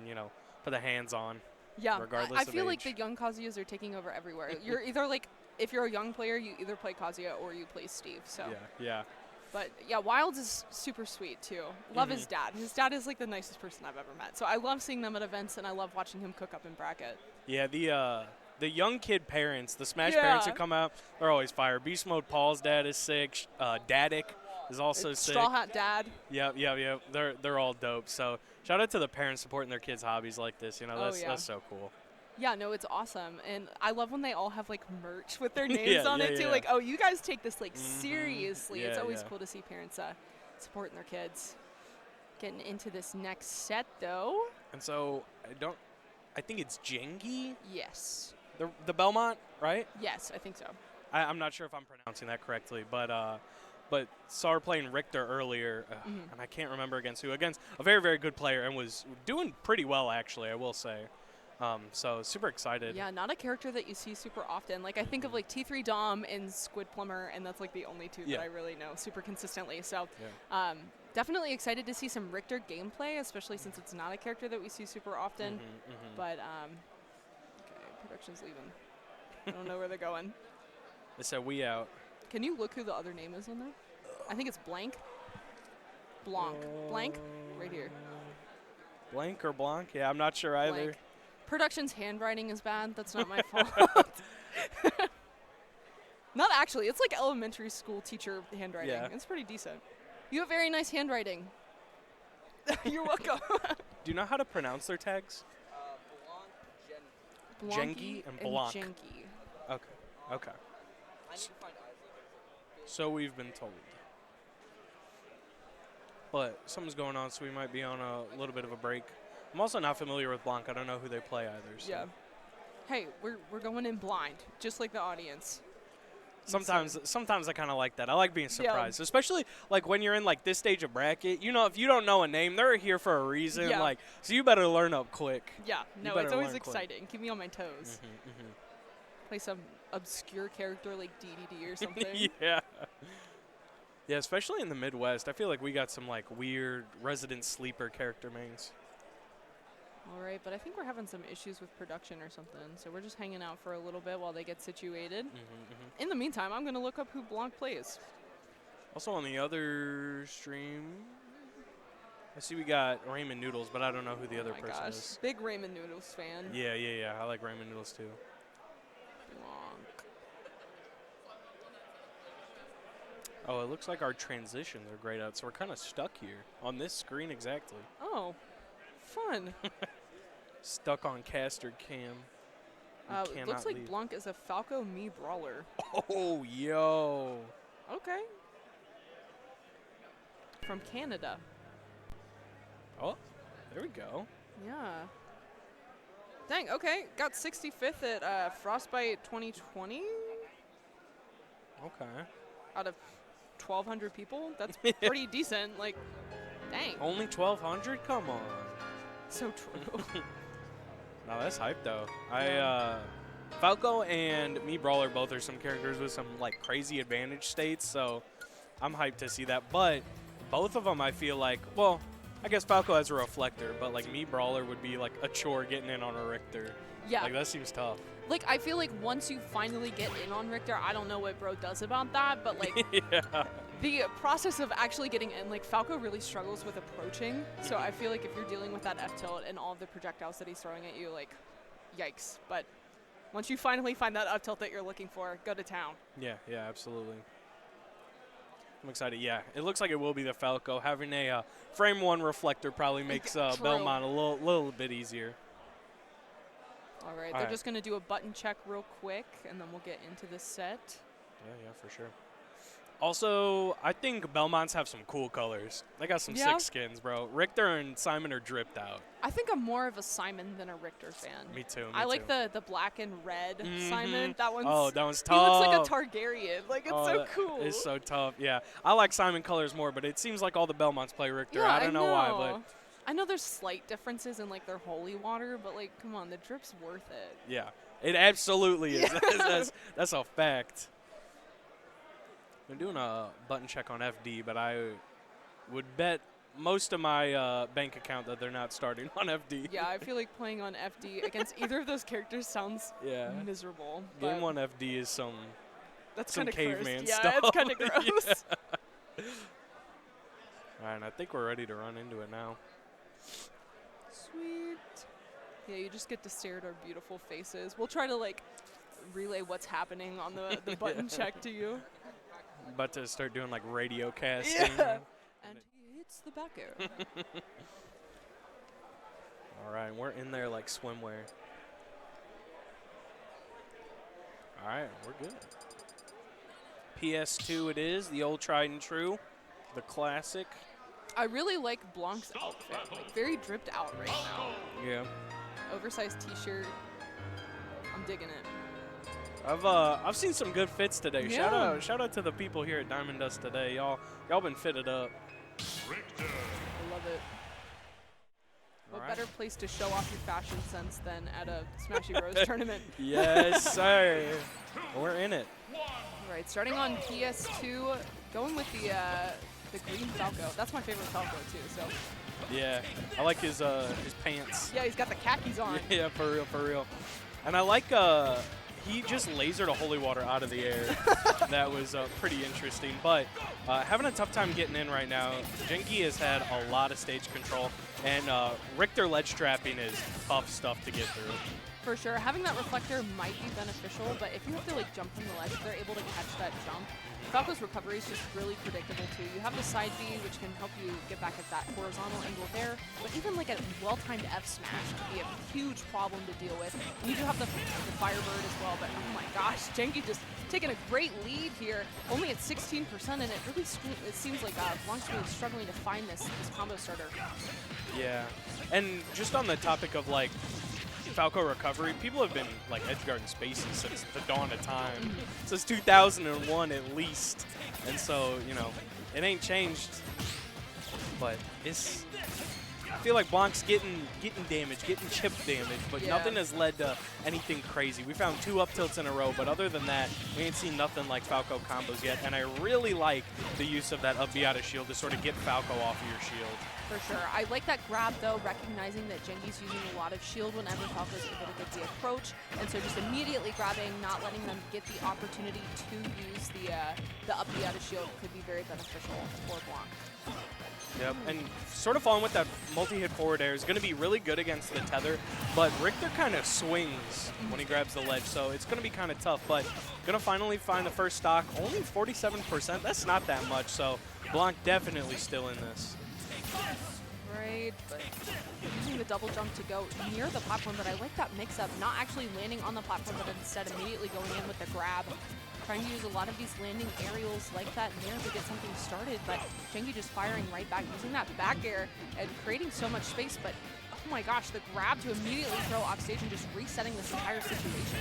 put the hands on. Yeah, regardless I of feel like age. the young Kazuyas are taking over everywhere. You're either like, if you're a young player, you either play Kazuya or you play Steve. So. Yeah. But yeah, Wilds is super sweet too. Love his dad. His dad is like the nicest person I've ever met. So I love seeing them at events, and I love watching him cook up in bracket. Yeah, the young kid parents, the Smash parents who come out, they're always fire. Beast Mode Paul's dad is sick. Dadik is also sick. Straw Hat Dad. Yep. They're all dope. So shout out to the parents supporting their kids' hobbies like this. That's so cool. Yeah, no, it's awesome. And I love when they all have like merch with their names on it too. Yeah. Like, oh, you guys take this like seriously. It's always cool to see parents supporting their kids. Getting into this next set though. And so I think it's Jengi, Yes. the Belmont, right? Yes, I think so. I'm not sure if I'm pronouncing that correctly, but saw her playing Richter earlier, and I can't remember against who. Against a very, very good player, and was doing pretty well, actually, I will say. So super excited. Yeah, not a character that you see super often. Like I think of like T3 Dom and Squid Plumber, and that's like the only two that I really know super consistently. So definitely excited to see some Richter gameplay, especially since it's not a character that we see super often. But okay, production's leaving. I don't know where they're going. They said we out. Can you look who the other name is on there? I think it's Blank. Blanc. Blank? Right here. Blank or Blanc? Yeah, I'm not sure either. Blank. Production's handwriting is bad. That's not my fault. Not actually. It's like elementary school teacher handwriting. Yeah. It's pretty decent. You have very nice handwriting. You're welcome. Do you know how to pronounce their tags? Blanky and Blanc. Jenki. Okay. So we've been told. But something's going on, so we might be on a little bit of a break. I'm also not familiar with Blanc. I don't know who they play either. So. Yeah. Hey, we're going in blind, just like the audience. Sometimes I kind of like that. I like being surprised, especially like when you're in like this stage of bracket. You know, if you don't know a name, they're here for a reason. Yeah. Like, so you better learn up quick. Yeah, no, better it's always learn quick. exciting. Keep me on my toes. Play some obscure character like DDD or something. Yeah. Yeah, especially in the Midwest. I feel like we got some like weird resident sleeper character mains. All right, but I think we're having some issues with production or something, so we're just hanging out for a little bit while they get situated. In the meantime, I'm going to look up who Blanc plays. Also on the other stream, I see we got Raymond Noodles, but I don't know who the other Oh my person gosh, is. big Raymond Noodles fan. Yeah. I like Raymond Noodles too. Blanc. Oh, it looks like our transitions are grayed out, so we're kind of stuck here on this screen exactly. Oh, fun. Stuck on caster cam. It looks like Blanc is a Falco Me brawler. Oh, yo. Okay. From Canada. Oh, there we go. Yeah. Dang, okay. Got 65th at Frostbite 2020 Okay. out of 1,200 people. That's pretty decent. Like, dang. Only 1,200? Come on. So true. No, that's hype though. Falco and Me Brawler both are some characters with some like crazy advantage states, so I'm hyped to see that. But both of them, I feel like, well, I guess Falco has a reflector, but like Me Brawler would be like a chore getting in on a Richter. Yeah. Like that seems tough. Like, I feel like once you finally get in on Richter, I don't know what bro does about that, but like Yeah. the process of actually getting in, like Falco really struggles with approaching. So I feel like if you're dealing with that F tilt and all of the projectiles that he's throwing at you, like, yikes. But once you finally find that up tilt that you're looking for, go to town. Yeah, absolutely. I'm excited. Yeah, it looks like it will be the Falco. Having a frame 1 reflector probably makes Belmont a little bit easier. All right, they're just going to do a button check real quick, and then we'll get into the set. Yeah, for sure. Also, I think Belmonts have some cool colors. They got some sick skins, bro. Richter and Simon are dripped out. I think I'm more of a Simon than a Richter fan. Me too. I like the black and red Simon. That one's that one's tough. He looks like a Targaryen. Like, it's so cool. It's so tough. Yeah, I like Simon colors more, but it seems like all the Belmonts play Richter. Yeah, I don't know why, but I know there's slight differences in like their holy water, but like, come on, the drip's worth it. yeah, it absolutely is. That's a fact. I'm doing a button check on FD, but I would bet most of my bank account that they're not starting on FD. Yeah, I feel like playing on FD against either of those characters sounds miserable. Game 1 FD is some caveman stuff. stuff. Yeah, it's kind of gross. All right, and I think we're ready to run into it now. Sweet. Yeah, you just get to stare at our beautiful faces. We'll try to like relay what's happening on the button check to you. About to start doing like radio casting. Yeah. And he hits the back air. All right, we're in there like swimwear. All right, we're good. PS2 it is, the old tried and true, the classic. I really like Blanc's outfit. Like, very dripped out right now. Yeah. Oversized t-shirt. I'm digging it. I've seen some good fits today. Yeah. Shout out to the people here at Diamond Dust today. Y'all been fitted up. Richter. I love it. What All right. better place to show off your fashion sense than at a Smashy Bros tournament? Yes, sir. We're in it. All right, starting on PS2, going with the green Falco. That's my favorite Falco too. So Yeah, I like his pants. yeah, he's got the khakis on. Yeah, for real. And I like he just lasered a holy water out of the air. That was pretty interesting. But having a tough time getting in right now. Genki has had a lot of stage control, and Richter ledge trapping is tough stuff to get through. For sure, having that reflector might be beneficial, but if you have to like jump from the ledge, they're able to catch that jump. Falco's recovery is just really predictable too. You have the side B, which can help you get back at that horizontal angle there, but even like a well-timed F smash could be a huge problem to deal with. And you do have the Firebird as well, but oh my gosh, Genki just taking a great lead here, only at 16%, and it really seems like Blanc's really struggling to find this combo starter. Yeah, and just on the topic of like Falco recovery, people have been like edgeguarding spaces since the dawn of time, since 2001 at least. And so, you know, it ain't changed, but it's, I feel like Blanc's getting damage, getting chip damage, but nothing has led to anything crazy. We found 2 up tilts in a row, but other than that, we ain't seen nothing like Falco combos yet. And I really like the use of that up B out of shield to sort of get Falco off of your shield. For sure. I like that grab, though, recognizing that Jengi's using a lot of shield whenever Falco's able to get the approach. And so just immediately grabbing, not letting them get the opportunity to use the up B out of shield could be very beneficial for Blanc. Yep, and sort of following with that multi-hit forward air is going to be really good against the tether, but Richter kind of swings when he grabs the ledge, so it's going to be kind of tough, but going to finally find the first stock. Only 47%, that's not that much, so Blanc definitely still in this. Right, but using the double jump to go near the platform, but I like that mix-up, not actually landing on the platform, but instead immediately going in with the grab. Trying to use a lot of these landing aerials like that there to get something started, but Jengi just firing right back, using that back air and creating so much space, but oh my gosh, the grab to immediately throw off stage and just resetting this entire situation.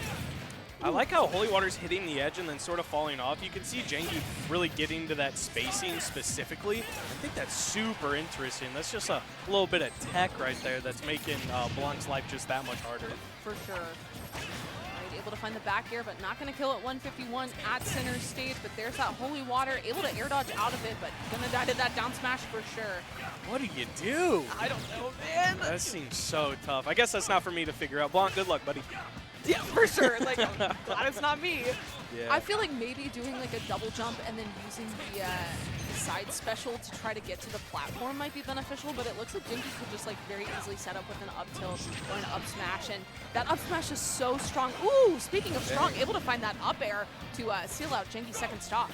I like how Holy Water's hitting the edge and then sort of falling off. You can see Jengi really getting to that spacing specifically. I think that's super interesting. That's just a little bit of tech right there that's making Blanc's life just that much harder. For sure. Right, able to find the back air, but not going to kill at 151 at center stage. But there's that Holy Water, able to air dodge out of it, but going to die to that down smash for sure. What do you do? I don't know, man. That seems so tough. I guess that's not for me to figure out. Blanc, good luck, buddy. Yeah, for sure. Like, I'm glad it's not me. Yeah. I feel like maybe doing like a double jump and then using the side special to try to get to the platform might be beneficial, but it looks like Jengi could just like very easily set up with an up tilt or an up smash, and that up smash is so strong. Ooh, speaking of strong, able to find that up air to seal out Jengi's second stock.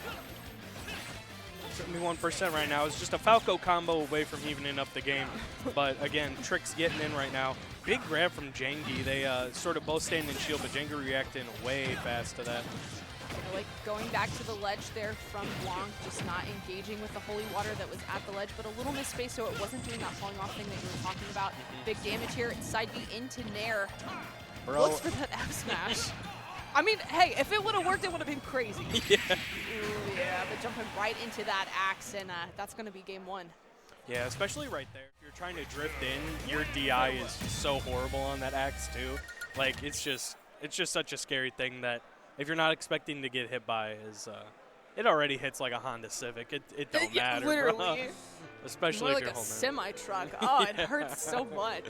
71% right now is just a Falco combo away from evening up the game. But again, Trick's getting in right now. Big grab from Jengi. They sort of both staying in shield, but Jengi reacting way fast to that. I like going back to the ledge there from Blanc, just not engaging with the Holy Water that was at the ledge, but a little misspace, so it wasn't doing that falling off thing that you were talking about. Big damage here, side B into Nair. Bro. Looks for that F smash. I mean, hey, if it would have worked, it would have been crazy. Yeah. Ooh, yeah, but jumping right into that axe, and that's going to be game one. Yeah, especially right there. If you're trying to drift in, your DI is so horrible on that axe too. Like, it's just such a scary thing that if you're not expecting to get hit by, it already hits like a Honda Civic. It don't matter, literally. bro. Especially more if like you're a holding it. semi-truck. Oh, it hurts so much.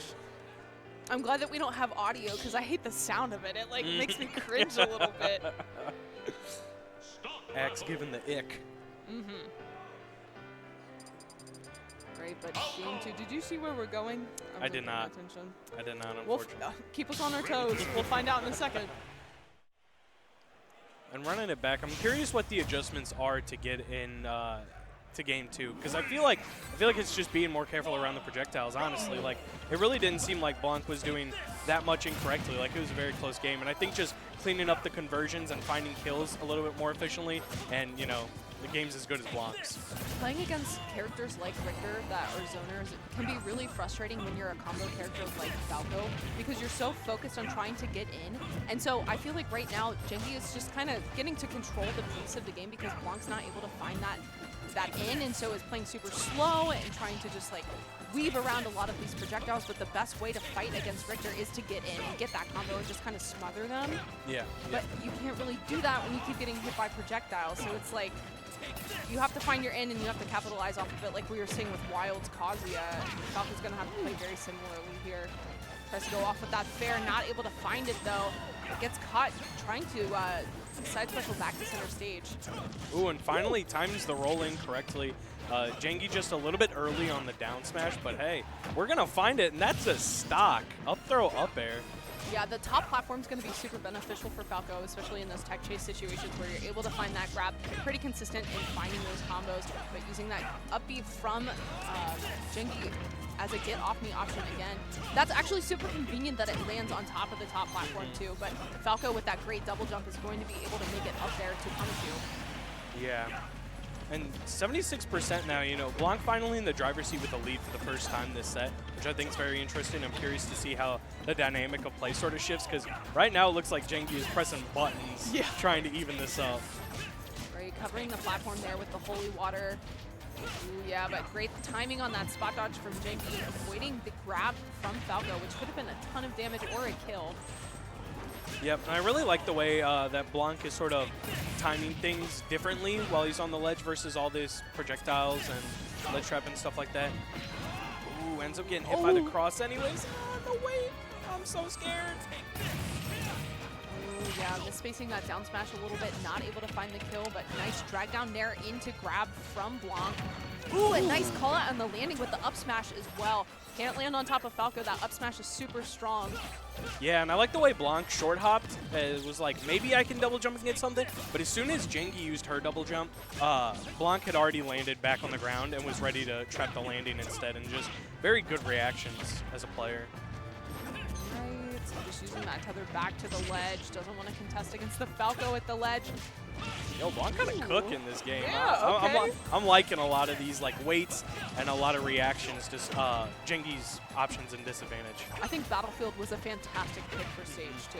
I'm glad that we don't have audio because I hate the sound of it. It like makes me cringe a little bit. Axe giving the ick. Right, but game two. Did you see where we're going? I did not. Attention. I did not, We'll unfortunately. keep us on our toes. We'll find out in a second. And running it back, I'm curious what the adjustments are to get in to game two, because I feel like it's just being more careful around the projectiles. Honestly, like it really didn't seem like Blanc was doing that much incorrectly. Like it was a very close game, and I think just cleaning up the conversions and finding kills a little bit more efficiently, and you know, the game's as good as Blanc's. Playing against characters like Richter that are zoners can be really frustrating when you're a combo character like Falco, because you're so focused on trying to get in. And so I feel like right now Jengi is just kind of getting to control the pace of the game because Blanc's not able to find that in, and so is playing super slow and trying to just like weave around a lot of these projectiles. But the best way to fight against Richter is to get in and get that combo and just kind of smother them. Yeah. But you can't really do that when you keep getting hit by projectiles. So it's like you have to find your in and you have to capitalize off of it, like we were seeing with Wild's Kazuya. Falco's going to have to play very similarly here. Tries to go off with that fair, not able to find it though. It gets caught trying to side special back to center stage. Ooh, and finally times the roll in correctly. Jengi just a little bit early on the down smash, but hey, we're going to find it, and that's a stock. Up throw, up air. Yeah, the top platform's going to be super beneficial for Falco, especially in those tech chase situations where you're able to find that grab, pretty consistent in finding those combos, but using that up B from Jengi as a get off me option again. That's actually super convenient that it lands on top of the top platform too, but Falco with that great double jump is going to be able to make it up there to punish you. Yeah. And 76% now, you know, Blanc finally in the driver's seat with the lead for the first time this set, which I think is very interesting. I'm curious to see how the dynamic of play sort of shifts, because right now it looks like Jengi is pressing buttons trying to even this up. Right, covering the platform there with the holy water. Ooh, yeah, but great timing on that spot dodge from Jengi, avoiding the grab from Falco, which could have been a ton of damage or a kill. Yep, and I really like the way that Blanc is sort of timing things differently while he's on the ledge versus all these projectiles and ledge trap and stuff like that. Ooh, ends up getting hit by the cross anyways. Ah, no way, I'm so scared. Ooh, yeah, misspacing that down smash a little bit, not able to find the kill, but nice drag down there into grab from Blanc. Ooh, a nice call out on the landing with the up smash as well. Can't land on top of Falco. That up smash is super strong. Yeah, and I like the way Blanc short hopped. It was like, maybe I can double jump and get something. But as soon as Jengi used her double jump, Blanc had already landed back on the ground and was ready to trap the landing instead. And just very good reactions as a player. Right, so just using that tether back to the ledge. Doesn't want to contest against the Falco at the ledge. Yo, Blanc kind of cooking this game. Yeah, okay. I'm liking a lot of these like waits and a lot of reactions to Jengi's options and disadvantage. I think Battlefield was a fantastic pick for stage too.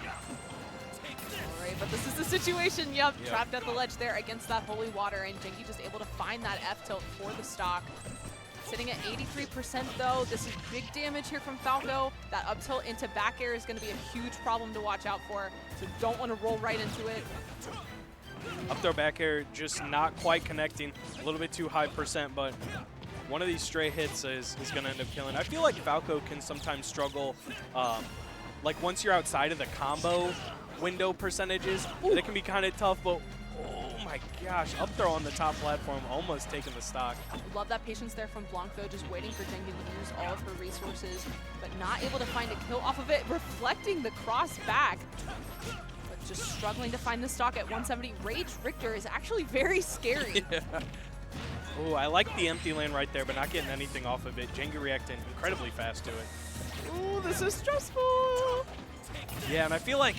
All right, but this is the situation. Yep, trapped at the ledge there against that holy water, and Jengi just able to find that F tilt for the stock. Sitting at 83% though. This is big damage here from Falco. That up tilt into back air is going to be a huge problem to watch out for, so don't want to roll right into it. Up throw back air just not quite connecting. A little bit too high percent, but one of these stray hits is going to end up killing. I feel like Falco can sometimes struggle, like once you're outside of the combo window percentages, it can be kind of tough, but oh my gosh, up throw on the top platform, almost taking the stock. Love that patience there from Blanc though, just waiting for Jengi to use all of her resources, but not able to find a kill off of it, reflecting the cross back. But just struggling to find the stock at 170. Rage Richter is actually very scary. Oh, I like the empty lane right there, but not getting anything off of it. Jengi reacting incredibly fast to it. Ooh, this is stressful. Yeah, and I feel like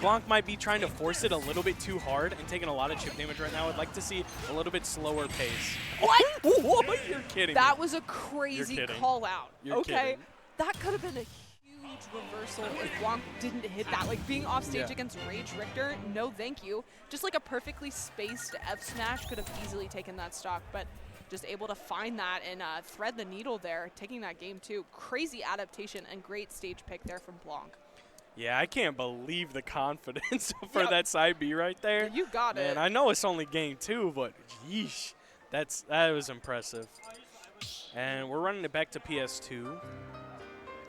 Blanc might be trying to force it a little bit too hard and taking a lot of chip damage right now. I'd like to see a little bit slower pace. What? What? You're kidding That me. was a crazy You're kidding. call out. You're okay, kidding. that could have been a huge reversal if Blanc didn't hit that. Like being off stage against Rage Richter, no thank you. Just like a perfectly spaced F smash could have easily taken that stock, but just able to find that and thread the needle there, taking that game too. Crazy adaptation and great stage pick there from Blanc. Yeah, I can't believe the confidence for that side B right there. You got it. And I know it's only game 2, but yeesh, that was impressive. And we're running it back to PS2.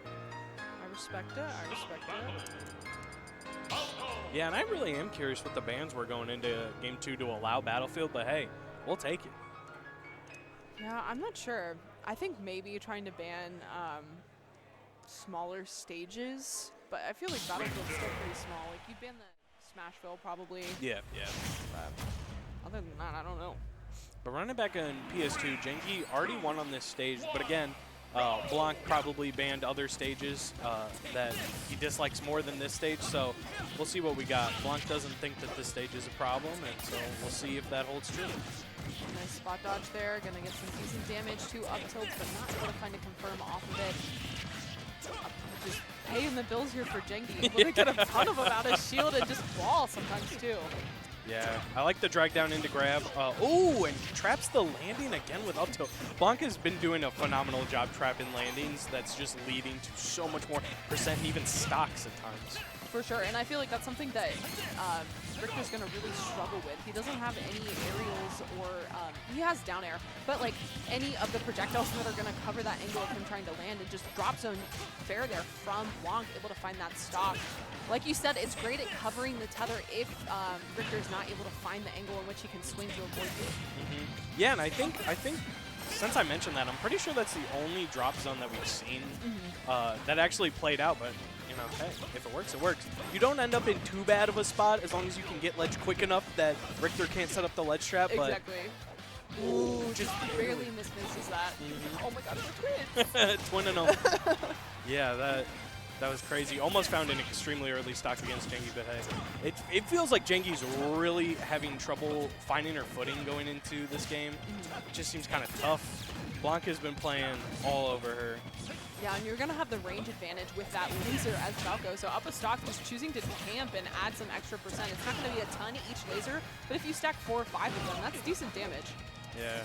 I respect it. I respect it. Yeah, and I really am curious what the bans were going into game 2 to allow Battlefield, but hey, we'll take it. Yeah, I'm not sure. I think maybe trying to ban smaller stages, but I feel like Battlefield's still pretty small. Like you'd ban the Smashville probably. Yeah. But other than that, I don't know. But running back on PS2, Jengi already won on this stage, but again, Blanc probably banned other stages that he dislikes more than this stage, so we'll see what we got. Blanc doesn't think that this stage is a problem, and so we'll see if that holds true. Nice spot dodge there. Gonna get some decent damage to up tilts, but not able to find a confirm off of it. Just paying the bills here for Jengi. Able to get a ton of them out of shield and just wall sometimes too. Yeah, I like the drag down into grab. Oh, and traps the landing again with up tilt. Blanc has been doing a phenomenal job trapping landings. That's just leading to so much more percent and even stocks at times. For sure, and I feel like that's something that Richter's going to really struggle with. He doesn't have any aerials or, he has down air, but like any of the projectiles that are going to cover that angle of him trying to land, and just drop zone fair there from Blanc, able to find that stock. Like you said, it's great at covering the tether if Richter's not able to find the angle in which he can swing to avoid you. Yeah, and I think since I mentioned that, I'm pretty sure that's the only drop zone that we've seen that actually played out, but you know, hey, if it works, it works. You don't end up in too bad of a spot as long as you can get ledge quick enough that Richter can't set up the ledge trap. Exactly. Ooh, just barely misses that. Oh my god, we're twins. Twinning them. Yeah, That was crazy. Almost found an extremely early stock against Jengi, but hey. It feels like Jengi's really having trouble finding her footing going into this game. It just seems kind of tough. Blanca's been playing all over her. Yeah, and you're going to have the range advantage with that laser as Falco. So up a stock, just choosing to camp and add some extra percent. It's not going to be a ton each laser, but if you stack 4 or 5 of them, that's decent damage. Yeah.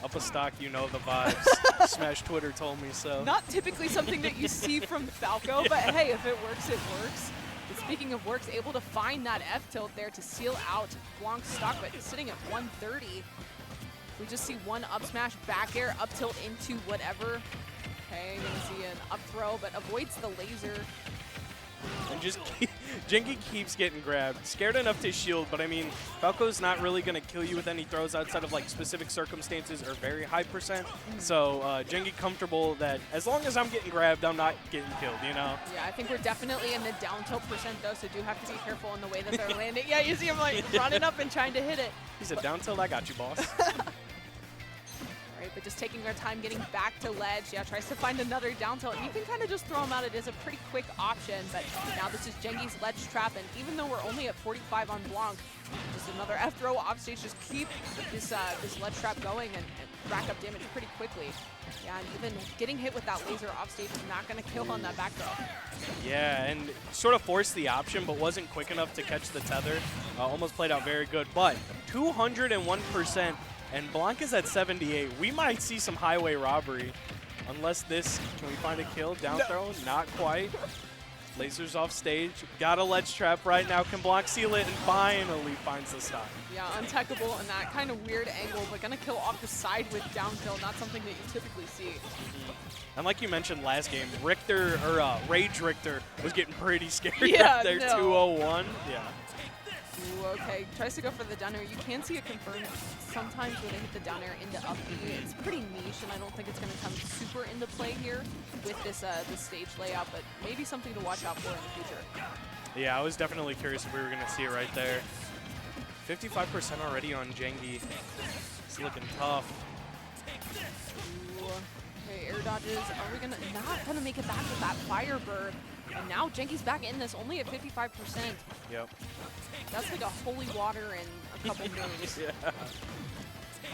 Up a stock, you know the vibes. Smash Twitter told me so. Not typically something that you see from Falco, but hey, if it works, it works. And speaking of works, able to find that F-tilt there to seal out Blanc's stock, but sitting at 130. We just see one up smash, back air, up tilt into whatever. Okay, you're gonna see an up throw, but avoids the laser. And just Jengi keeps getting grabbed. Scared enough to shield, but I mean, Falco's not really going to kill you with any throws outside of like specific circumstances or very high percent. So Jengi comfortable that as long as I'm getting grabbed, I'm not getting killed, you know? Yeah, I think we're definitely in the down tilt percent though, so do have to be careful in the way that they're landing. Yeah, you see him like running up and trying to hit it. He said, down tilt, I got you, boss. Right, but just taking our time getting back to ledge. Yeah, tries to find another down tilt, and you can kind of just throw him out. It is a pretty quick option, but now this is Jengi's ledge trap, and even though we're only at 45 on Blanc, just another F throw off stage, just keep this this ledge trap going and rack up damage pretty quickly. Yeah, and even getting hit with that laser off stage is not going to kill on that back throw. Yeah, and sort of forced the option, but wasn't quick enough to catch the tether. Almost played out very good, but 201%. And Blanc is at 78. We might see some highway robbery. Unless this, can we find a kill? Down throw? Not quite. Lasers off stage. Got a ledge trap right now. Can Blanc seal it? And finally finds the stop. Yeah, untechable in that kind of weird angle, but gonna kill off the side with down kill. Not something that you typically see. And like you mentioned last game, Richter, or Rage Richter was getting pretty scary Yeah, right there. no. 201. Yeah. Ooh, okay, tries to go for the down air. You can see it confirmed sometimes when they hit the down air into up B. It's pretty niche, and I don't think it's going to come super into play here with this this stage layout, but maybe something to watch out for in the future. Yeah, I was definitely curious if we were going to see it right there. 55% already on Jengi. It's looking tough. Ooh, okay, air dodges. Are we gonna not gonna make it back with that Firebird? And now Jengi's back in this, only at 55%. Yep. That's like a holy water in a couple moves. Yeah.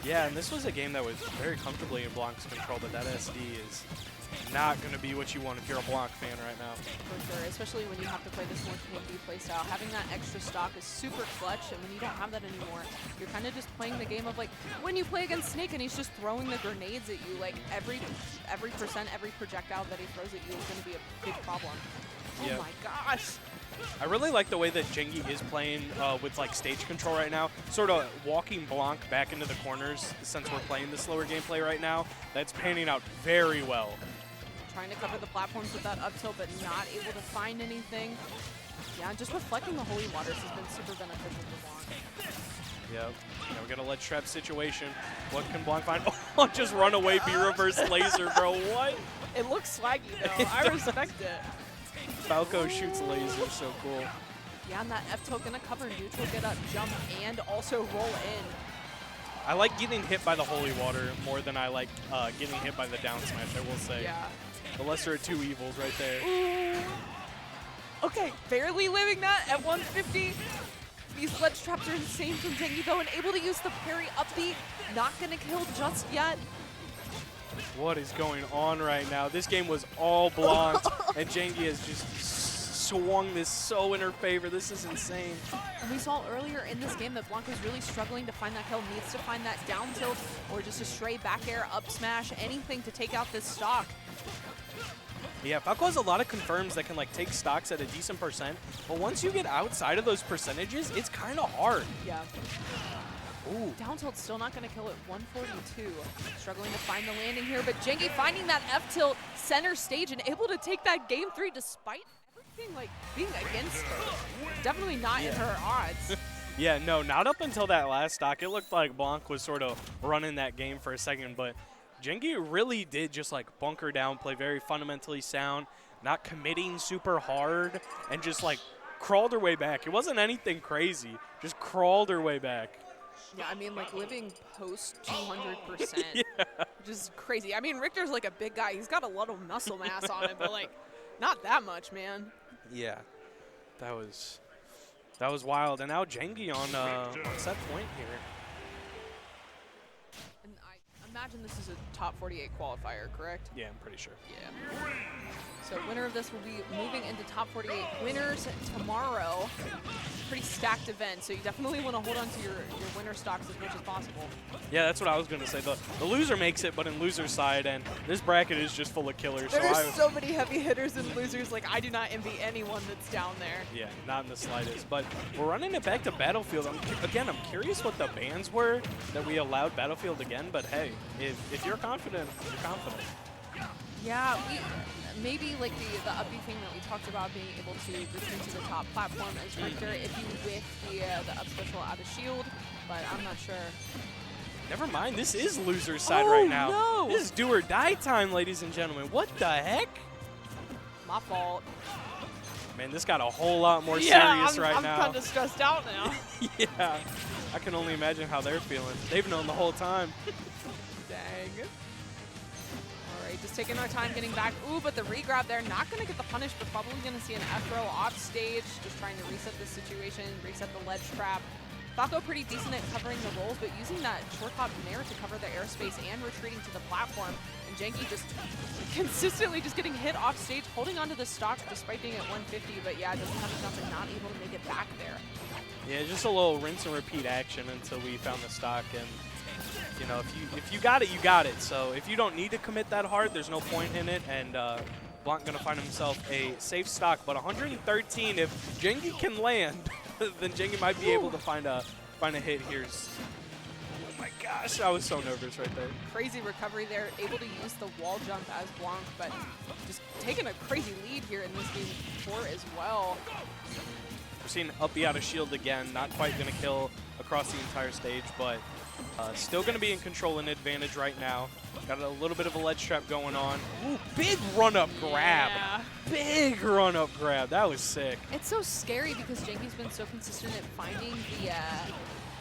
Yeah, and this was a game that was very comfortably in Blanc's control, but that SD is not going to be what you want if you're a Blanc fan right now. For sure, especially when you have to play this more TMD playstyle. Having that extra stock is super clutch, and when you don't have that anymore, you're kind of just playing the game of like when you play against Snake and he's just throwing the grenades at you, like every percent, every projectile that he throws at you is going to be a big problem. Oh Yep. my gosh. I really like the way that Jengi is playing with like stage control right now, sort of walking Blanc back into the corners since we're playing the slower gameplay right now. That's panning out very well. Trying to cover the platforms with that up tilt, but not able to find anything. Yeah, just reflecting the holy waters has been super beneficial for Blanc. Yep. Now we got a ledge trap situation. What can Blanc find? Oh, just run away, B reverse laser, bro. What? It looks swaggy though. I respect it. Falco shoots lasers, so cool. Yeah, and that F-tilt gonna cover neutral, get up, jump, and also roll in. I like getting hit by the holy water more than I like getting hit by the down smash, I will say. Yeah. The lesser of two evils right there. Ooh. Okay, barely living that at 150. These ledge traps are insane from Jengi though, and able to use the parry up B. Not gonna kill just yet. What is going on right now? This game was all Blanc, and Jengi has just swung this so in her favor. This is insane. And we saw earlier in this game that Blanc is really struggling to find that kill, needs to find that down tilt or just a straight back air, up smash, anything to take out this stock. Yeah, Falco has a lot of confirms that can like take stocks at a decent percent, but once you get outside of those percentages, it's kind of hard. Yeah. Ooh. Down tilt's still not going to kill at 142. Struggling to find the landing here, but Jengi finding that F tilt center stage and able to take that game 3 despite everything like being against her. Definitely not in her odds. Yeah, no, not up until that last stock. It looked like Blanc was sort of running that game for a second, but Jengi really did just like bunker down, play very fundamentally sound, not committing super hard, and just like crawled her way back. It wasn't anything crazy, just crawled her way back. Yeah, I mean, like, living post 200%, which is crazy. I mean, Richter's, like, a big guy. He's got a lot of muscle mass on him, but, like, Not that much, man. Yeah, that was wild. And now Jengi on set point here. And I imagine this is a top 48 qualifier, correct? Yeah, I'm pretty sure. Yeah. So winner of this will be moving into top 48 winners tomorrow. Pretty stacked event, so you definitely want to hold on to your winner stocks as much as possible. Yeah, that's what I was going to say. The loser makes it, but in loser side, and this bracket is just full of killers. There's so many heavy hitters and losers. Like, I do not envy anyone that's down there. Yeah, not in the slightest. But we're running it back to Battlefield. I'm curious what the bans were that we allowed Battlefield again. But hey, if you're confident, you're confident. Yeah, maybe like the uppy thing that we talked about, being able to return to the top platform as Richter if you whiff the up special out of shield, but I'm not sure. Never mind, this is loser side right now. No. This is do or die time, ladies and gentlemen. What the heck? My fault. Man, this got a whole lot more serious right now. I'm kind of stressed out now. Yeah, I can only imagine how they're feeling. They've known the whole time. Dang. All right, just taking our time getting back. Ooh, but the regrab there, not going to get the punish, but probably going to see an F-throw off stage, just trying to reset the situation, reset the ledge trap. Falco pretty decent at covering the rolls, but using that short hop nair to cover the airspace and retreating to the platform. And Jengi just consistently just getting hit off stage, holding onto the stock despite being at 150, but yeah, doesn't have enough and not able to make it back there. Yeah, just a little rinse and repeat action until we found the stock. And you know, if you got it, you got it. So if you don't need to commit that hard, there's no point in it. And Blanc gonna find himself a safe stock, but 113. If Jengi can land, then Jengi might be able to find a hit here. Oh my gosh, I was so nervous right there. Crazy recovery there, able to use the wall jump as Blanc, but just taking a crazy lead here in this game 4 as well. We're seeing up B out of shield again, not quite going to kill across the entire stage, but still going to be in control and advantage right now. Got a little bit of a ledge trap going on. Ooh, big run-up grab. Yeah. Big run-up grab. That was sick. It's so scary because Jengi's been so consistent at finding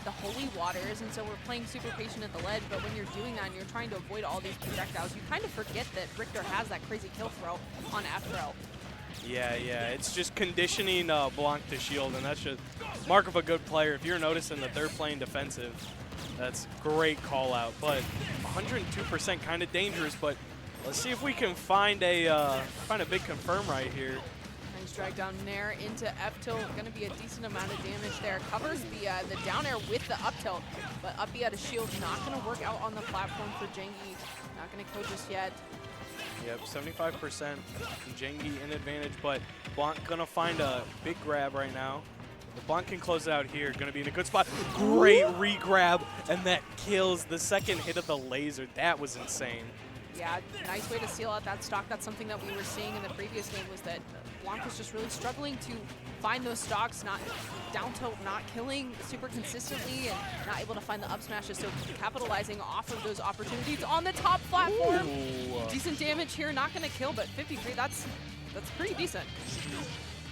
the holy waters, and so we're playing super patient at the ledge, but when you're doing that and you're trying to avoid all these projectiles, you kind of forget that Richter has that crazy kill throw on F-throw. Yeah, it's just conditioning Blanc to shield, and that's just mark of a good player. If you're noticing that they're playing defensive, that's great call out. But 102% kind of dangerous, but let's see if we can find a big confirm right here. Nice drag down nair into F tilt, gonna be a decent amount of damage there. Covers the down air with the up tilt, but up B out of shield, not gonna work out on the platform for Jengi. Not gonna kill just yet. Yep, 75% Jengi in advantage, but Blanc gonna find a big grab right now. If Blanc can close it out here, gonna be in a good spot. Great re-grab, and that kills the second hit of the laser. That was insane. Yeah, nice way to seal out that stock. That's something that we were seeing in the previous game, was that Blanc was just really struggling to find those stocks, not down tilt, not killing super consistently, and not able to find the up smashes. So capitalizing off of those opportunities on the top platform. Ooh. Decent damage here, not gonna kill, but 53, that's pretty decent.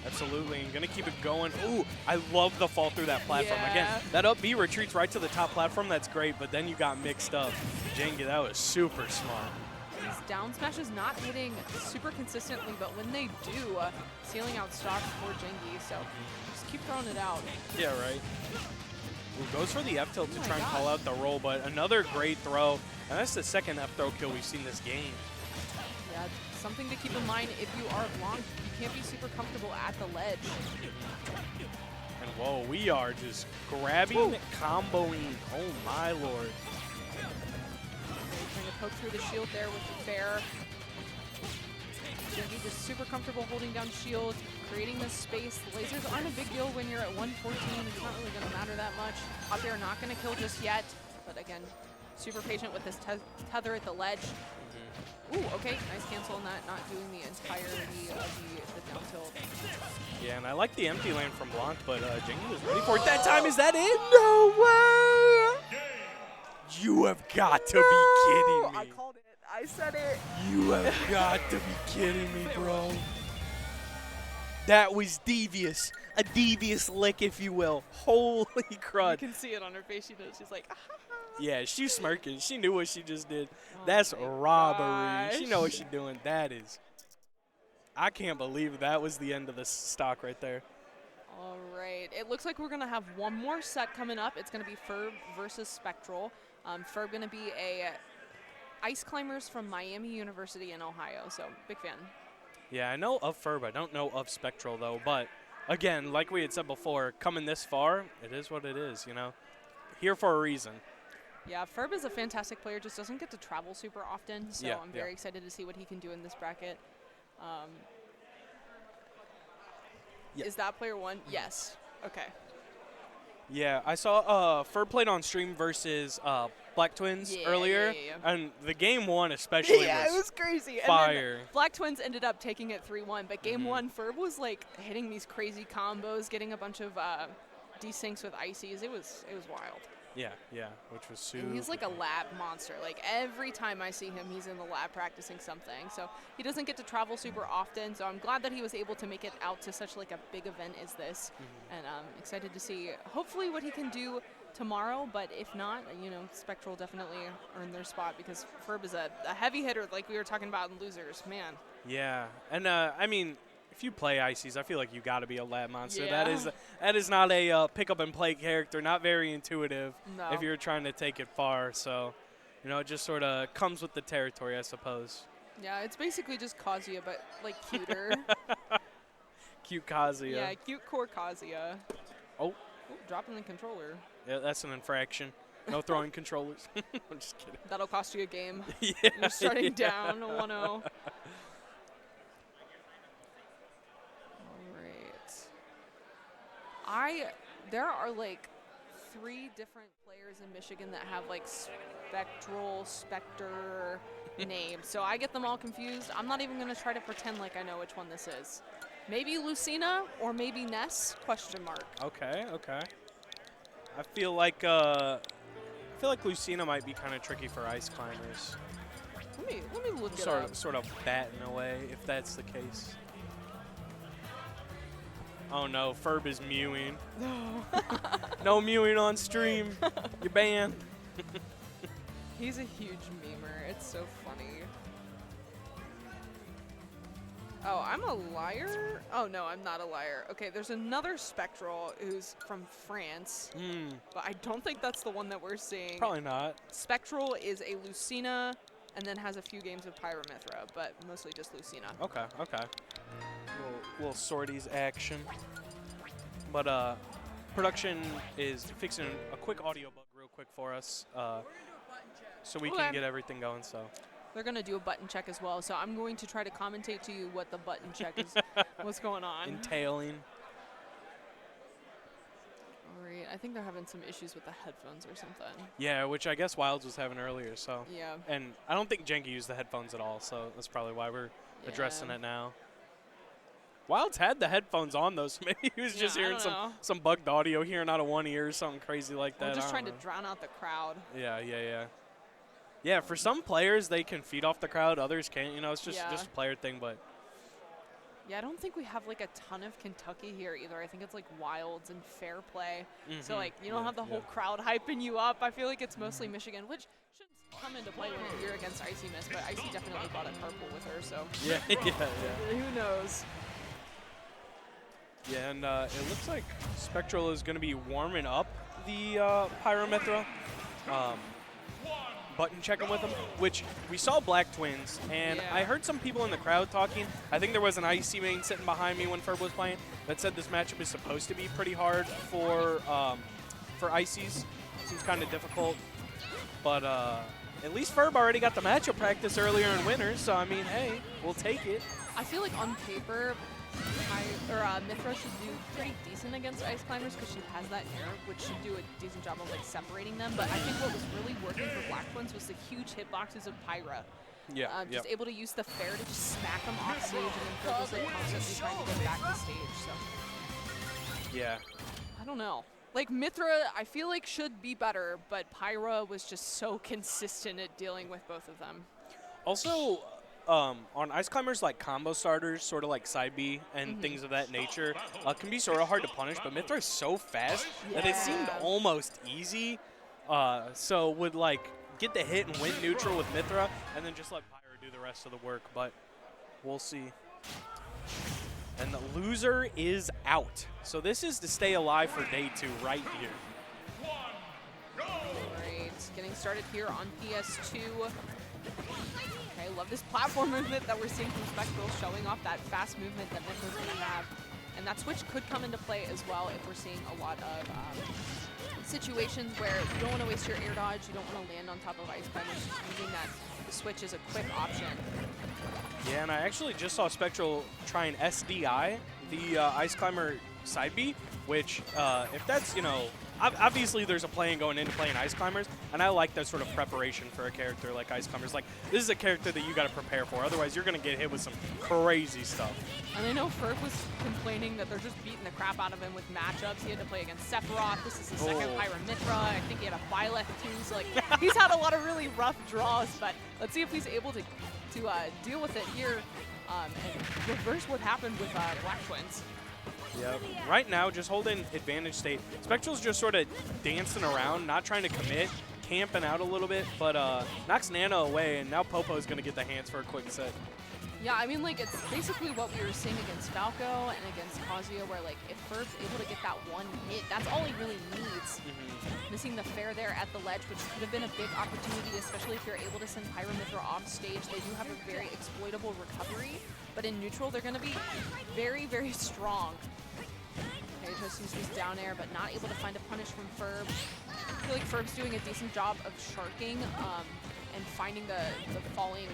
Absolutely, and gonna keep it going. Ooh, I love the fall through that platform. Yeah. Again, that up B retreats right to the top platform, that's great, but then you got mixed up. Jengi, that was super smart. These down smashes not hitting super consistently, but when they do, sealing out stocks for Jengi, so just keep throwing it out. Yeah, right. Ooh, goes for the F tilt to my try and God. call out the roll, but another great throw, and that's the second F throw kill we've seen this game. Yeah, something to keep in mind if you are Blanc, you can't be super comfortable at the ledge. And whoa, we are just grabbing, comboing. Oh my lord. Trying to poke through the shield there with the fair. Jengi just super comfortable holding down shield, creating this space. The lasers aren't a big deal when you're at 114. It's not really going to matter that much. Up air not going to kill just yet, but again, super patient with this tether at the ledge. Ooh, okay, nice cancel on that, not doing the entirety of the down tilt. Yeah, and I like the empty lane from Blanc, but Jengi was ready for it that time. Is that it? No way! You have got to be kidding me. I called it. I said it. You have got to be kidding me, bro. That was devious. A devious lick, if you will. Holy You crud. can see it on her face. She knows. She's like, Yeah, she's smirking. She knew what she just did. Oh That's my robbery. She gosh. know what she's doing. That is. I can't believe that was the end of the stock right there. All right. It looks like we're going to have one more set coming up. It's going to be Ferb versus Spectral. Ferb going to be a ice climbers from Miami University in Ohio, so big fan. Yeah, I know of Ferb. I don't know of Spectral, though. But, again, like we had said before, coming this far, it is what it is, you know. Here for a reason. Yeah, Ferb is a fantastic player, just doesn't get to travel super often, so Yeah, I'm very excited to see what he can do in this bracket. Yeah. Is that player one? Yes. Okay. Yeah, I saw Ferb played on stream versus Black Twins earlier, yeah. and the game one especially Yeah, it was crazy. fire. And then Black Twins ended up taking it 3-1, but game one, Ferb was like hitting these crazy combos, getting a bunch of desyncs with ices. It was wild. Yeah, which was super. And he's like a lab monster. Like every time I see him, he's in the lab practicing something. So he doesn't get to travel super often. So I'm glad that he was able to make it out to such like a big event as this. And I'm excited to see hopefully what he can do tomorrow. But if not, you know, Spectral definitely earned their spot because Ferb is a heavy hitter like we were talking about in losers. Man. Yeah, and I mean, if you play Ices, I feel like you got to be a lab monster. Yeah. That is not a pick up and play character. Not very intuitive No. if you're trying to take it far. So, you know, it just sort of comes with the territory, I suppose. Yeah, it's basically just Kazuya, but like cuter. Cute Kazuya. Yeah, cute core Kazuya. Oh. Ooh, dropping the controller. Yeah, that's an infraction. No throwing controllers. I'm just kidding. That'll cost you a game. Yeah. You're starting down 1-0. There are like 3 different players in Michigan that have like Spectre names, so I get them all confused. I'm not even gonna try to pretend like I know which one this is. Maybe Lucina or maybe Ness? Question mark. Okay. I feel like Lucina might be kind of tricky for ice climbers. Let me look it up. Sort of batting away if that's the case. Oh no, Ferb is mewing. No mewing on stream. You're banned. He's a huge memer. It's so funny. Oh, I'm a liar? Oh no, I'm not a liar. Okay, there's another Spectral who's from France, but I don't think that's the one that we're seeing. Probably not. Spectral is a Lucina and then has a few games of Pyramithra, but mostly just Lucina. Okay. Little sorties action. But production is fixing a quick audio bug real quick for us, so we can get everything going. So they're gonna do a button check as well. So I'm going to try to commentate to you what the button check is, what's going on. entailing. All right, I think they're having some issues with the headphones or something. Yeah, which I guess Wilds was having earlier. So Yeah. and I don't think Jenki used the headphones at all. So that's probably why we're addressing it now. Wilds had the headphones on though, so maybe he was just hearing some bugged audio, hearing out of one ear or something crazy like that. We're just I trying don't to drown out the crowd. know. Yeah, for some players, they can feed off the crowd. Others can't. You know, it's just a player thing. But Yeah, I don't think we have like a ton of Kentucky here either. I think it's like Wilds and Fair Play. So like you don't have the whole crowd hyping you up. I feel like it's mostly Michigan, which shouldn't come into play when you're against Icy Miss, but Icy definitely bought a carpool with her, so yeah. who knows? Yeah, and it looks like Spectral is going to be warming up the Pyramithra, button checking with him, which we saw Black Twins, and I heard some people in the crowd talking. I think there was an Icy main sitting behind me when Ferb was playing that said this matchup is supposed to be pretty hard for Icies. Seems kind of difficult, but at least Ferb already got the matchup practice earlier in winter, so I mean, hey, we'll take it. I feel like on paper, Mithra should do pretty decent against ice climbers because she has that air, which should do a decent job of like separating them. But I think what was really working for Black Twins was the huge hitboxes of Pyra. Just able to use the fair to just smack them off stage, and then Ferb was like constantly trying to get back to stage. So Yeah. I don't know. Like Mithra, I feel like should be better, but Pyra was just so consistent at dealing with both of them. Also, on ice climbers, like combo starters, sort of like side B and things of that nature, can be sort of hard to punish, but Mithra is so fast that it seemed almost easy. So would like get the hit and win neutral with Mithra, and then just let Pyra do the rest of the work, but we'll see. And the loser is out. So this is to stay alive for day 2 right here. Great. Getting started here on PS2. Okay, love this platform movement that we're seeing from Spectral, showing off that fast movement that Mythra's going to have. And that switch could come into play as well if we're seeing a lot of situations where you don't want to waste your air dodge, you don't want to land on top of Ice Climber, just using that switch is a quick option. Yeah, and I actually just saw Spectral try an SDI, the Ice Climber side B, which if that's, you know, obviously there's a plan going into playing Ice Climbers, and I like that sort of preparation for a character like Ice Climbers. Like, this is a character that you got to prepare for, otherwise you're going to get hit with some crazy stuff. And I know Ferb was complaining that they're just beating the crap out of him with matchups. He had to play against Sephiroth. This is his second Pyramithra. I think he had a Byleth too. So like, he's had a lot of really rough draws, but let's see if he's able to deal with it here and reverse what happened with Black Twins. Yep. Right now, just holding advantage state. Spectral's just sort of dancing around, not trying to commit, camping out a little bit, but knocks Nana away, and now Popo's going to get the hands for a quick set. Yeah, I mean, like, it's basically what we were seeing against Falco and against Kazuya, where, like, if Ferb's able to get that one hit, that's all he really needs. Missing the fair there at the ledge, which could have been a big opportunity, especially if you're able to send Pyramithra off stage. They do have a very exploitable recovery, but in neutral, they're going to be very, very strong. Okay, just uses this down air, but not able to find a punish from Ferb. I feel like Ferb's doing a decent job of sharking and finding the falling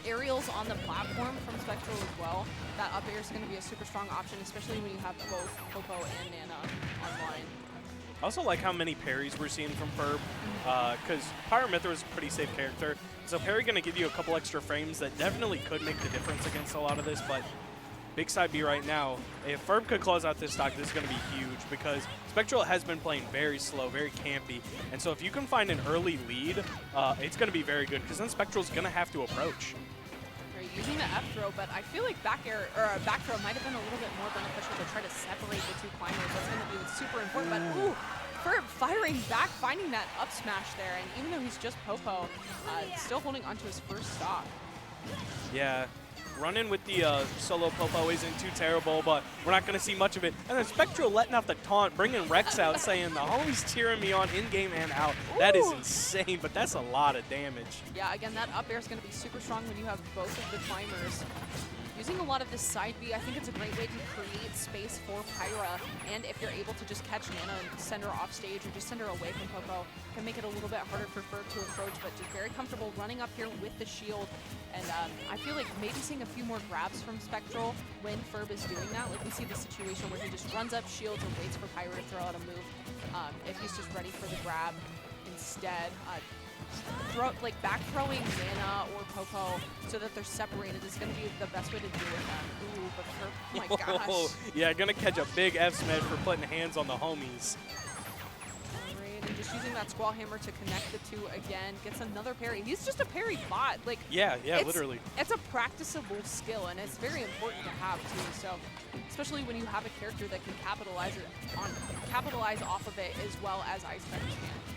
aerials on the platform from Spectral as well. That up air is going to be a super strong option, especially when you have both Popo and Nana online. I also like how many parries we're seeing from Ferb, because Pyramithra is a pretty safe character. So parry going to give you a couple extra frames that definitely could make the difference against a lot of this, but big side B right now. If Ferb could close out this stock, this is going to be huge because Spectral has been playing very slow, very campy. And so if you can find an early lead, it's going to be very good because then Spectral's going to have to approach. They're using the F throw, but I feel like back air or back throw might have been a little bit more beneficial to try to separate the two climbers. That's going to be super important. But ooh, Ferb firing back, finding that up smash there, and even though he's just Popo, still holding onto his first stock. Yeah. Running with the solo Popo isn't too terrible, but we're not going to see much of it. And then Spectral letting off the taunt, bringing Rex out, saying the homie's cheering me on in-game and out. Ooh. That is insane, but that's a lot of damage. Yeah, again, that up air is going to be super strong when you have both of the climbers. Using a lot of this side B, I think it's a great way to create space for Pyra, and if you're able to just catch Nana and send her off stage or just send her away from Popo, can make it a little bit harder for Ferb to approach, but just very comfortable running up here with the shield. And I feel like maybe seeing a few more grabs from Spectral when Ferb is doing that. Like we see the situation where he just runs up shields and waits for Pyra to throw out a move. If he's just ready for the grab instead. Back throwing Nana or Popo so that they're separated is going to be the best way to deal with them. Ooh, but Ferb, oh my gosh. Yeah, gonna catch a big F smash for putting hands on the homies. Alright, and just using that Squall Hammer to connect the two again. Gets another parry. He's just a parry bot. Like, yeah, literally. It's a practicable skill, and it's very important to have too. So, especially when you have a character that can capitalize off of it as well as Ice Fighters can.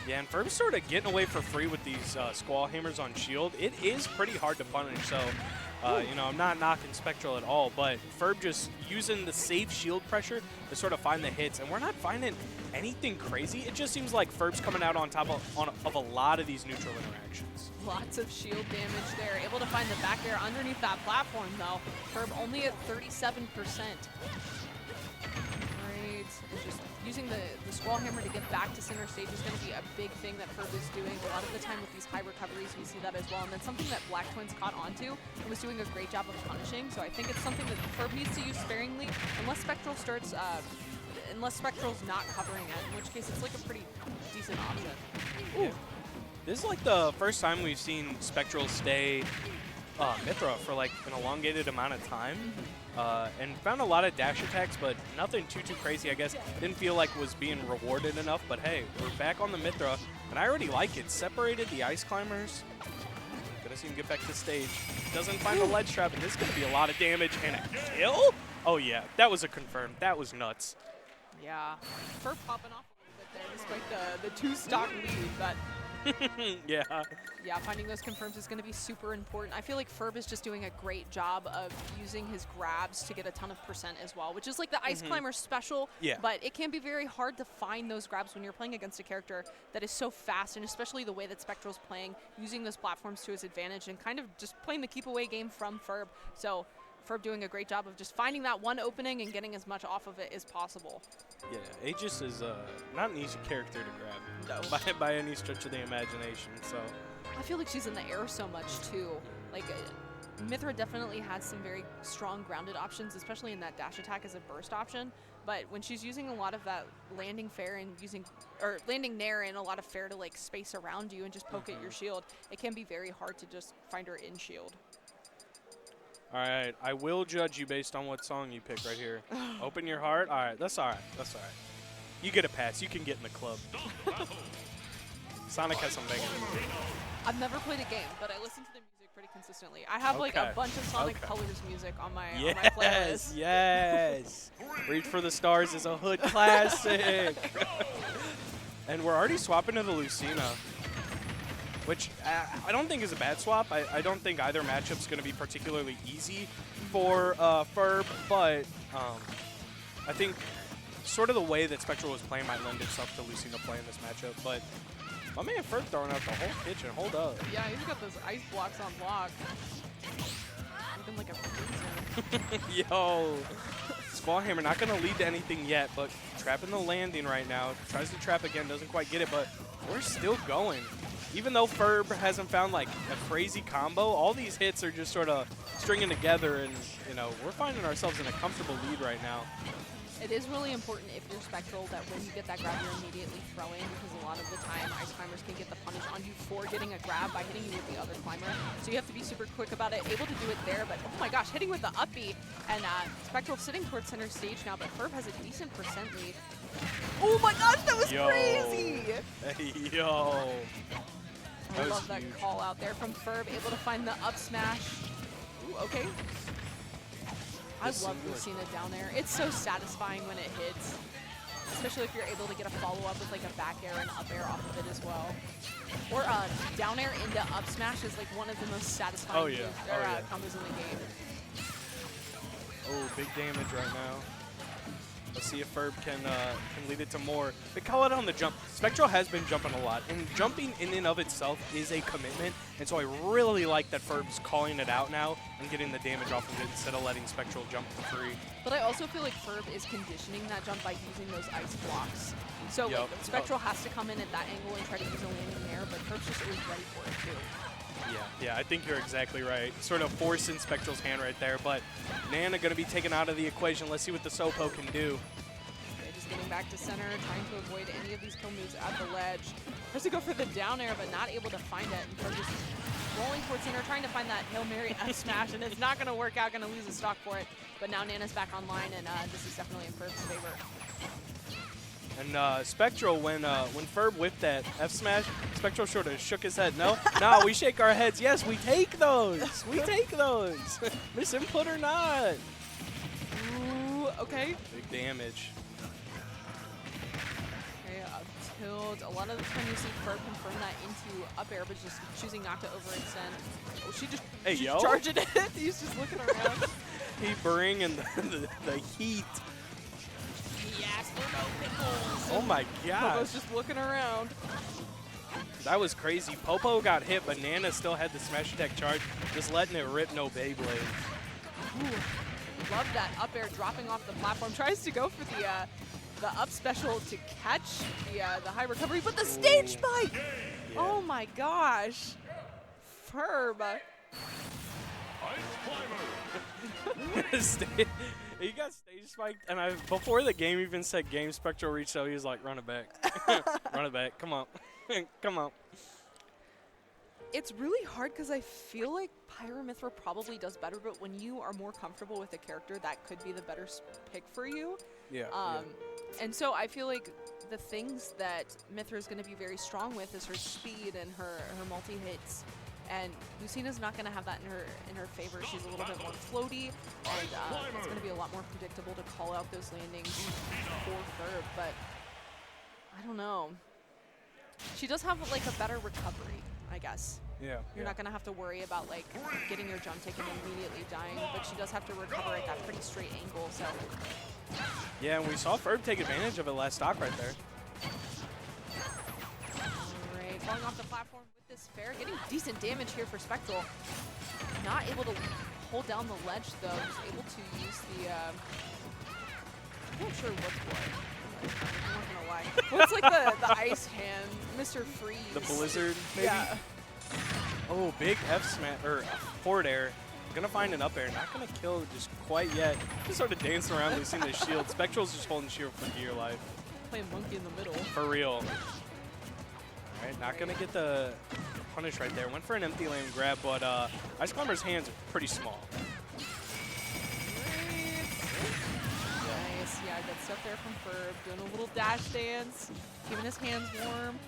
Yeah, and Ferb's sort of getting away for free with these Squall Hammers on shield. It is pretty hard to punish, so, you know, I'm not knocking Spectral at all, but Ferb just using the safe shield pressure to sort of find the hits, and we're not finding anything crazy. It just seems like Ferb's coming out on top of a lot of these neutral interactions. Lots of shield damage there. Able to find the back air underneath that platform, though. Ferb only at 37%. And just using the Squall Hammer to get back to center stage is going to be a big thing that Ferb is doing. A lot of the time with these high recoveries, we see that as well. And then something that Black Twins caught onto and was doing a great job of punishing. So I think it's something that Ferb needs to use sparingly unless Spectral starts, unless Spectral's not covering it, in which case it's like a pretty decent option. Ooh. Yeah. This is like the first time we've seen Spectral stay Mythra for like an elongated amount of time. And found a lot of dash attacks, but nothing too crazy, I guess. Didn't feel like was being rewarded enough, but hey, we're back on the Mythra, and I already like it. Separated the Ice Climbers. Gonna see him get back to stage. Doesn't find the ledge trap, and this is gonna be a lot of damage and a kill? Oh yeah, that was a confirm. That was nuts. Yeah, Ferb popping off a little bit there, despite the two-stock lead, but Yeah. Yeah, finding those confirms is going to be super important. I feel like Ferb is just doing a great job of using his grabs to get a ton of percent as well, which is like the Ice Climber special. Yeah. But it can be very hard to find those grabs when you're playing against a character that is so fast, and especially the way that Spectral's playing, using those platforms to his advantage and kind of just playing the keep away game from Ferb. So Ferb doing a great job of just finding that one opening and getting as much off of it as possible. Yeah, Aegis is not an easy character to grab by any stretch of the imagination. So I feel like she's in the air so much too. Like Mythra definitely has some very strong grounded options, especially in that dash attack as a burst option. But when she's using a lot of that landing fair and landing nair and a lot of fair to like space around you and just poke at your shield, it can be very hard to just find her in shield. all right, I will judge you based on what song you pick right here. Open your heart. All right, that's all right. That's all right. You get a pass. You can get in the club. Sonic has some banging music. I've never played a game, but I listen to the music pretty consistently. I have like a bunch of Sonic Colors music on my playlist. Yes. Reach for the Stars is a hood classic. And we're already swapping to the Lucina, which I don't think is a bad swap. I don't think either matchup's going to be particularly easy for Ferb, but I think sort of the way that Spectral was playing might lend itself to Lucina playing this matchup. But my man Ferb throwing out the whole kitchen. Hold up. Yeah, he's got those ice blocks on block. Looking like a freezer. Yo. Squall Hammer not going to lead to anything yet, but trapping the landing right now. Tries to trap again, doesn't quite get it, but we're still going. Even though Ferb hasn't found like a crazy combo, all these hits are just sort of stringing together, and you know, we're finding ourselves in a comfortable lead right now. It is really important if you're Spectral that when you get that grab, you're immediately throwing, because a lot of the time Ice Climbers can get the punish on you for getting a grab by hitting you with the other climber. So you have to be super quick about it, able to do it there, but oh my gosh, hitting with the up B, and Spectral sitting towards center stage now, but Ferb has a decent percent lead. Oh my gosh, that was crazy! Hey, yo. I love that call out there from Ferb, able to find the up smash. Ooh, okay. I love Lucina down there. It's so satisfying when it hits, especially if you're able to get a follow-up with like a back air and up air off of it as well. Or down air into up smash is like one of the most satisfying combos in the game. Oh, big damage right now. Let's see if Ferb can lead it to more. They call it on the jump. Spectral has been jumping a lot, and jumping in and of itself is a commitment, and so I really like that Ferb's calling it out now and getting the damage off of it instead of letting Spectral jump for free. But I also feel like Ferb is conditioning that jump by using those ice blocks. So like, Spectral has to come in at that angle and try to use a landing there, but Ferb's just always ready for it too. Yeah, I think you're exactly right. Sort of forcing Spectral's hand right there, but Nana going to be taken out of the equation. Let's see what the Sopo can do. Okay, just getting back to center, trying to avoid any of these kill moves at the ledge. Tries to go for the down air, but not able to find it. And Ferb just rolling towards center, trying to find that Hail Mary F smash, and it's not going to work out, going to lose a stock for it. But now Nana's back online, and this is definitely in Ferb's favor. And Spectral, when Ferb whipped that F smash, Spectral sort of shook his head. No, we shake our heads. Yes, we take those. We take those. Miss input or not. Ooh, okay. Big damage. Okay, tilt. A lot of the time you see Ferb confirm that into up air, but just choosing not to overextend. Oh, she's charging it. He's just looking around. He bringing the heat. Oh my gosh. Popo's just looking around. That was crazy. Popo got hit, but Nana still had the smash attack charge, just letting it rip, no Beyblade. Ooh, love that up air dropping off the platform. Tries to go for the up special to catch the high recovery, but the stage spike! Yeah. Oh my gosh. Ferb. He got stage spiked, and before the game even said game, Spectral reached out. He was like, run it back. Run it back. Come on. Come on. It's really hard because I feel like Pyramithra probably does better, but when you are more comfortable with a character, that could be the better pick for you. Yeah. And so I feel like the things that Mithra is going to be very strong with is her speed and her multi-hits. And Lucina's not going to have that in her favor. She's a little bit more floaty, and it's going to be a lot more predictable to call out those landings for Ferb. But I don't know. She does have like a better recovery, I guess. Yeah. You're not going to have to worry about like getting your jump taken and immediately dying, but she does have to recover at that pretty straight angle. So Yeah, and we saw Ferb take advantage of it last stock right there. all right, falling off the platform with this fair, getting decent damage here for Spectral. Not able to hold down the ledge though, just able to use the, I'm not sure what's what. I'm not gonna lie. What's like the ice hand, Mr. Freeze? The Blizzard, maybe? Yeah. Oh, big F smash, or forward air. Gonna find an up air, not gonna kill just quite yet. Just sort of dancing around losing the shield. Spectral's just holding shield for dear life. Playing monkey in the middle. For real. All right, not gonna get the punish right there. Went for an empty lane grab, but Ice Climber's hands are pretty small. Nice, yeah, good stuff there from Ferb. Doing a little dash dance, keeping his hands warm.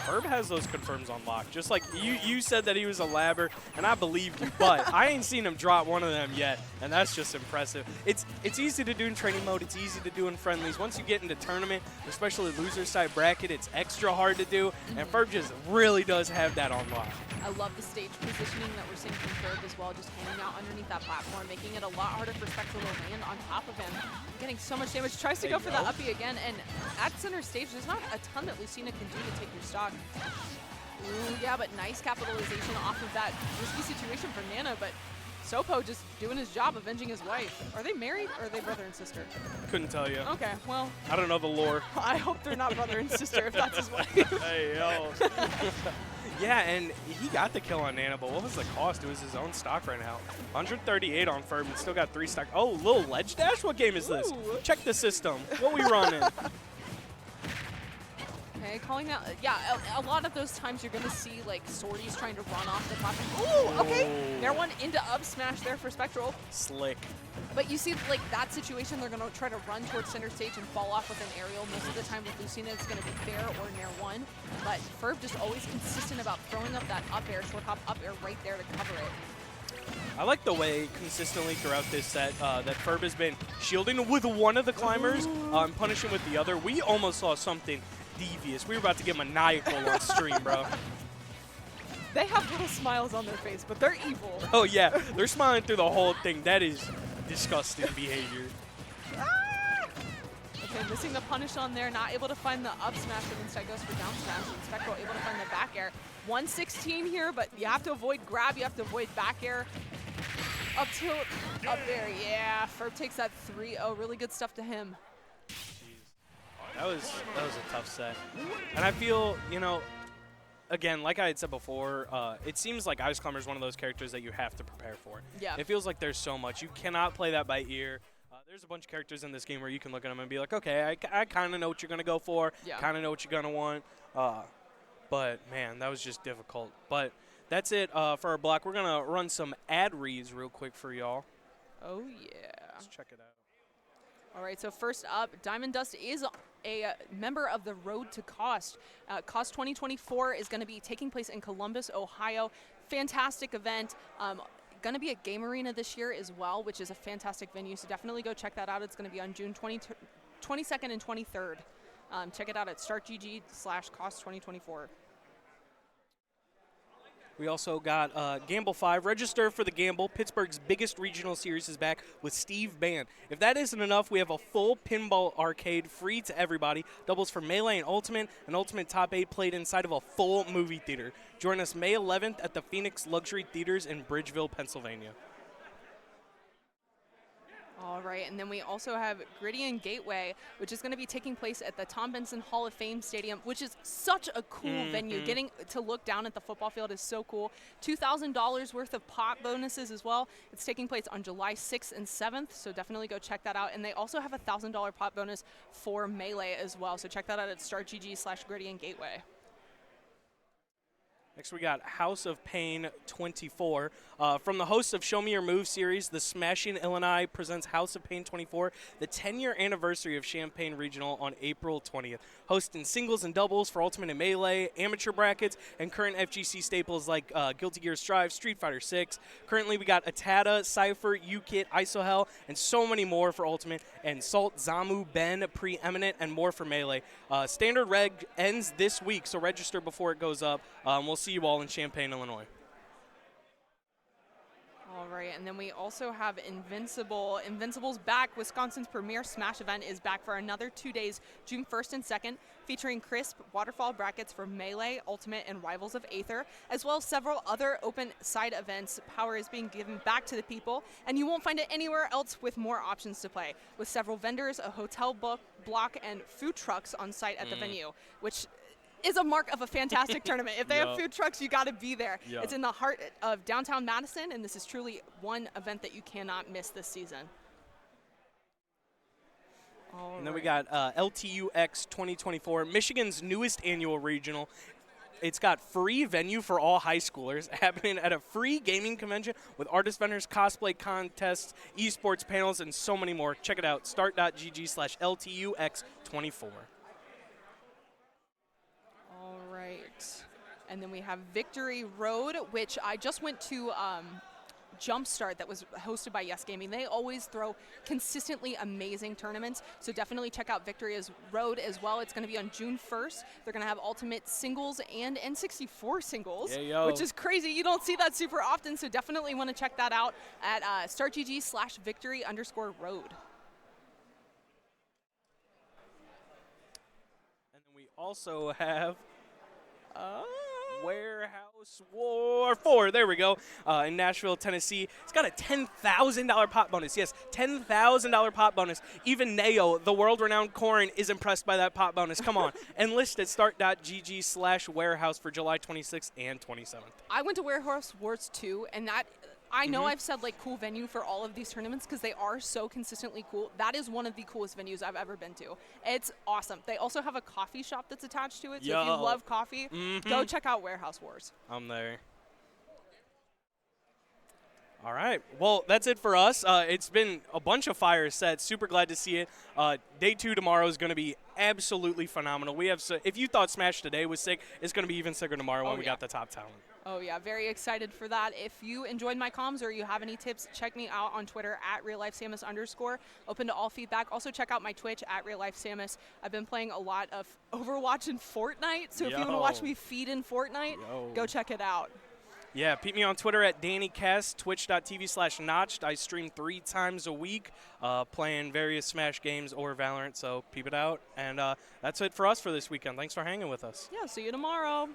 Herb has those confirms on lock. Just like you said that he was a labber, and I believed you, but I ain't seen him drop one of them yet, and that's just impressive. It's easy to do in training mode. It's easy to do in friendlies. Once you get into tournament, especially loser side bracket, it's extra hard to do, and Ferb just really does have that on lock. I love the stage positioning that we're seeing from Ferb as well, just hanging out underneath that platform, making it a lot harder for Spectral to land on top of him. Getting so much damage, tries to go for the uppie again, and at center stage, there's not a ton that Lucina can do to take your stock. Ooh, yeah, but nice capitalization off of that risky situation for Nana, but Sopo just doing his job, avenging his wife. Are they married, or are they brother and sister? Couldn't tell you. Okay, well, I don't know the lore. I hope they're not brother and sister if that's his wife. Hey, yo. Yeah, and he got the kill on Nana, but what was the cost? It was his own stock right now. 138 on Ferb and still got 3 stock. Oh, little ledge dash? What game is this? Ooh. Check the system. What we running? Okay, calling out. Yeah, a lot of those times you're going to see like sorties trying to run off the platform. Ooh, okay. They're one into up smash there for Spectral. Slick. But you see, like, that situation, they're going to try to run towards center stage and fall off with an aerial. Most of the time with Lucina, it's going to be fair or near one. But Ferb just always consistent about throwing up that up air, short hop up air right there to cover it. I like the way consistently throughout this set that Ferb has been shielding with one of the climbers and punishing with the other. We almost saw something devious. We were about to get maniacal on stream, bro. They have little smiles on their face, but they're evil. Oh, yeah. They're smiling through the whole thing. That is disgusting behavior. Okay, missing the punish on there, not able to find the up smash, but instead goes for down smash, and Spectral able to find the back air. 116 here, but you have to avoid grab, you have to avoid back air. Up tilt, up there, yeah. Ferb takes that 3-0, really good stuff to him. That was a tough set. And I feel, you know, again, like I had said before, it seems like Ice Climber is one of those characters that you have to prepare for. Yeah. It feels like there's so much. You cannot play that by ear. There's a bunch of characters in this game where you can look at them and be like, okay, I kind of know what you're going to go for, kind of know what you're going to want. But, man, that was just difficult. But that's it for our block. We're going to run some ad reads real quick for y'all. Oh, yeah. Let's check it out. All right, so first up, Diamond Dust is a member of the Road to Cost. Cost 2024 is going to be taking place in Columbus, Ohio. Fantastic event. Going to be at Game Arena this year as well, which is a fantastic venue, so definitely go check that out. It's going to be on June 22nd and 23rd. Check it out at startgg/cost2024. We also got Gamble 5. Register for the Gamble. Pittsburgh's biggest regional series is back with Steve Bann. If that isn't enough, we have a full pinball arcade free to everybody. Doubles for Melee and Ultimate Top 8 played inside of a full movie theater. Join us May 11th at the Phoenix Luxury Theaters in Bridgeville, Pennsylvania. All right, and then we also have Griddy Gateway, which is going to be taking place at the Tom Benson Hall of Fame Stadium, which is such a cool venue. Getting to look down at the football field is so cool. $2,000 worth of pot bonuses as well. It's taking place on July 6th and 7th, so definitely go check that out. And they also have a $1,000 pot bonus for Melee as well, so check that out at startgg/Griddy Gateway. Next, we got House of Pain 24. From the hosts of Show Me Your Move series, the Smashing Illini presents House of Pain 24, the 10-year anniversary of Champaign Regional on April 20th. Hosting singles and doubles for Ultimate and Melee, amateur brackets, and current FGC staples like Guilty Gear Strive, Street Fighter 6. Currently, we got Atada, Cypher, UKIT, ISOHEL, and so many more for Ultimate, and Salt, Zamu, Ben, Preeminent, and more for Melee. Standard reg ends this week, so register before it goes up. We'll see you all in Champaign, Illinois. All right, and then we also have Invincible. Invincible's back. Wisconsin's premier Smash event is back for another 2 days, June 1st and 2nd, featuring crisp waterfall brackets for Melee, Ultimate, and Rivals of Aether, as well as several other open side events. Power is being given back to the people, and you won't find it anywhere else with more options to play, with several vendors, a hotel block, and food trucks on site at the venue, which is a mark of a fantastic tournament. If they have food trucks, you got to be there. It's in the heart of downtown Madison, and this is truly one event that you cannot miss this season. And then we got LTUX 2024, Michigan's newest annual regional. It's got free venue for all high schoolers, happening at a free gaming convention with artist vendors, cosplay contests, esports panels, and so many more. Check it out, start.gg/LTUX24. And then we have Victory Road, which I just went to Jumpstart that was hosted by Yes Gaming. They always throw consistently amazing tournaments, so definitely check out Victory Road as well. It's going to be on June 1st. They're going to have Ultimate singles and N64 singles, which is crazy. You don't see that super often, so definitely want to check that out at startgg/victory_road. And then we also have Warehouse War 4, there we go, in Nashville, Tennessee. It's got a $10,000 pot bonus. Yes, $10,000 pot bonus. Even Neo, the world-renowned Corrin, is impressed by that pot bonus. Come on. Enlist at start.gg/warehouse for July 26th and 27th. I went to Warehouse Wars 2, and that I know I've said like cool venue for all of these tournaments because they are so consistently cool. That is one of the coolest venues I've ever been to. It's awesome. They also have a coffee shop that's attached to it, so if you love coffee, go check out Warehouse Wars. I'm there. All right. Well, that's it for us. It's been a bunch of fire sets. Super glad to see it. Day 2 tomorrow is going to be absolutely phenomenal. We have if you thought Smash today was sick, it's going to be even sicker tomorrow when we got the top talent. Oh, yeah, very excited for that. If you enjoyed my comms or you have any tips, check me out on Twitter at reallifesamus_. Open to all feedback. Also, check out my Twitch at reallifesamus. I've been playing a lot of Overwatch and Fortnite, so if you want to watch me feed in Fortnite, go check it out. Yeah, peep me on Twitter at DannyCast, twitch.tv/notched. I stream 3 times a week playing various Smash games or Valorant, so peep it out. And that's it for us for this weekend. Thanks for hanging with us. Yeah, see you tomorrow.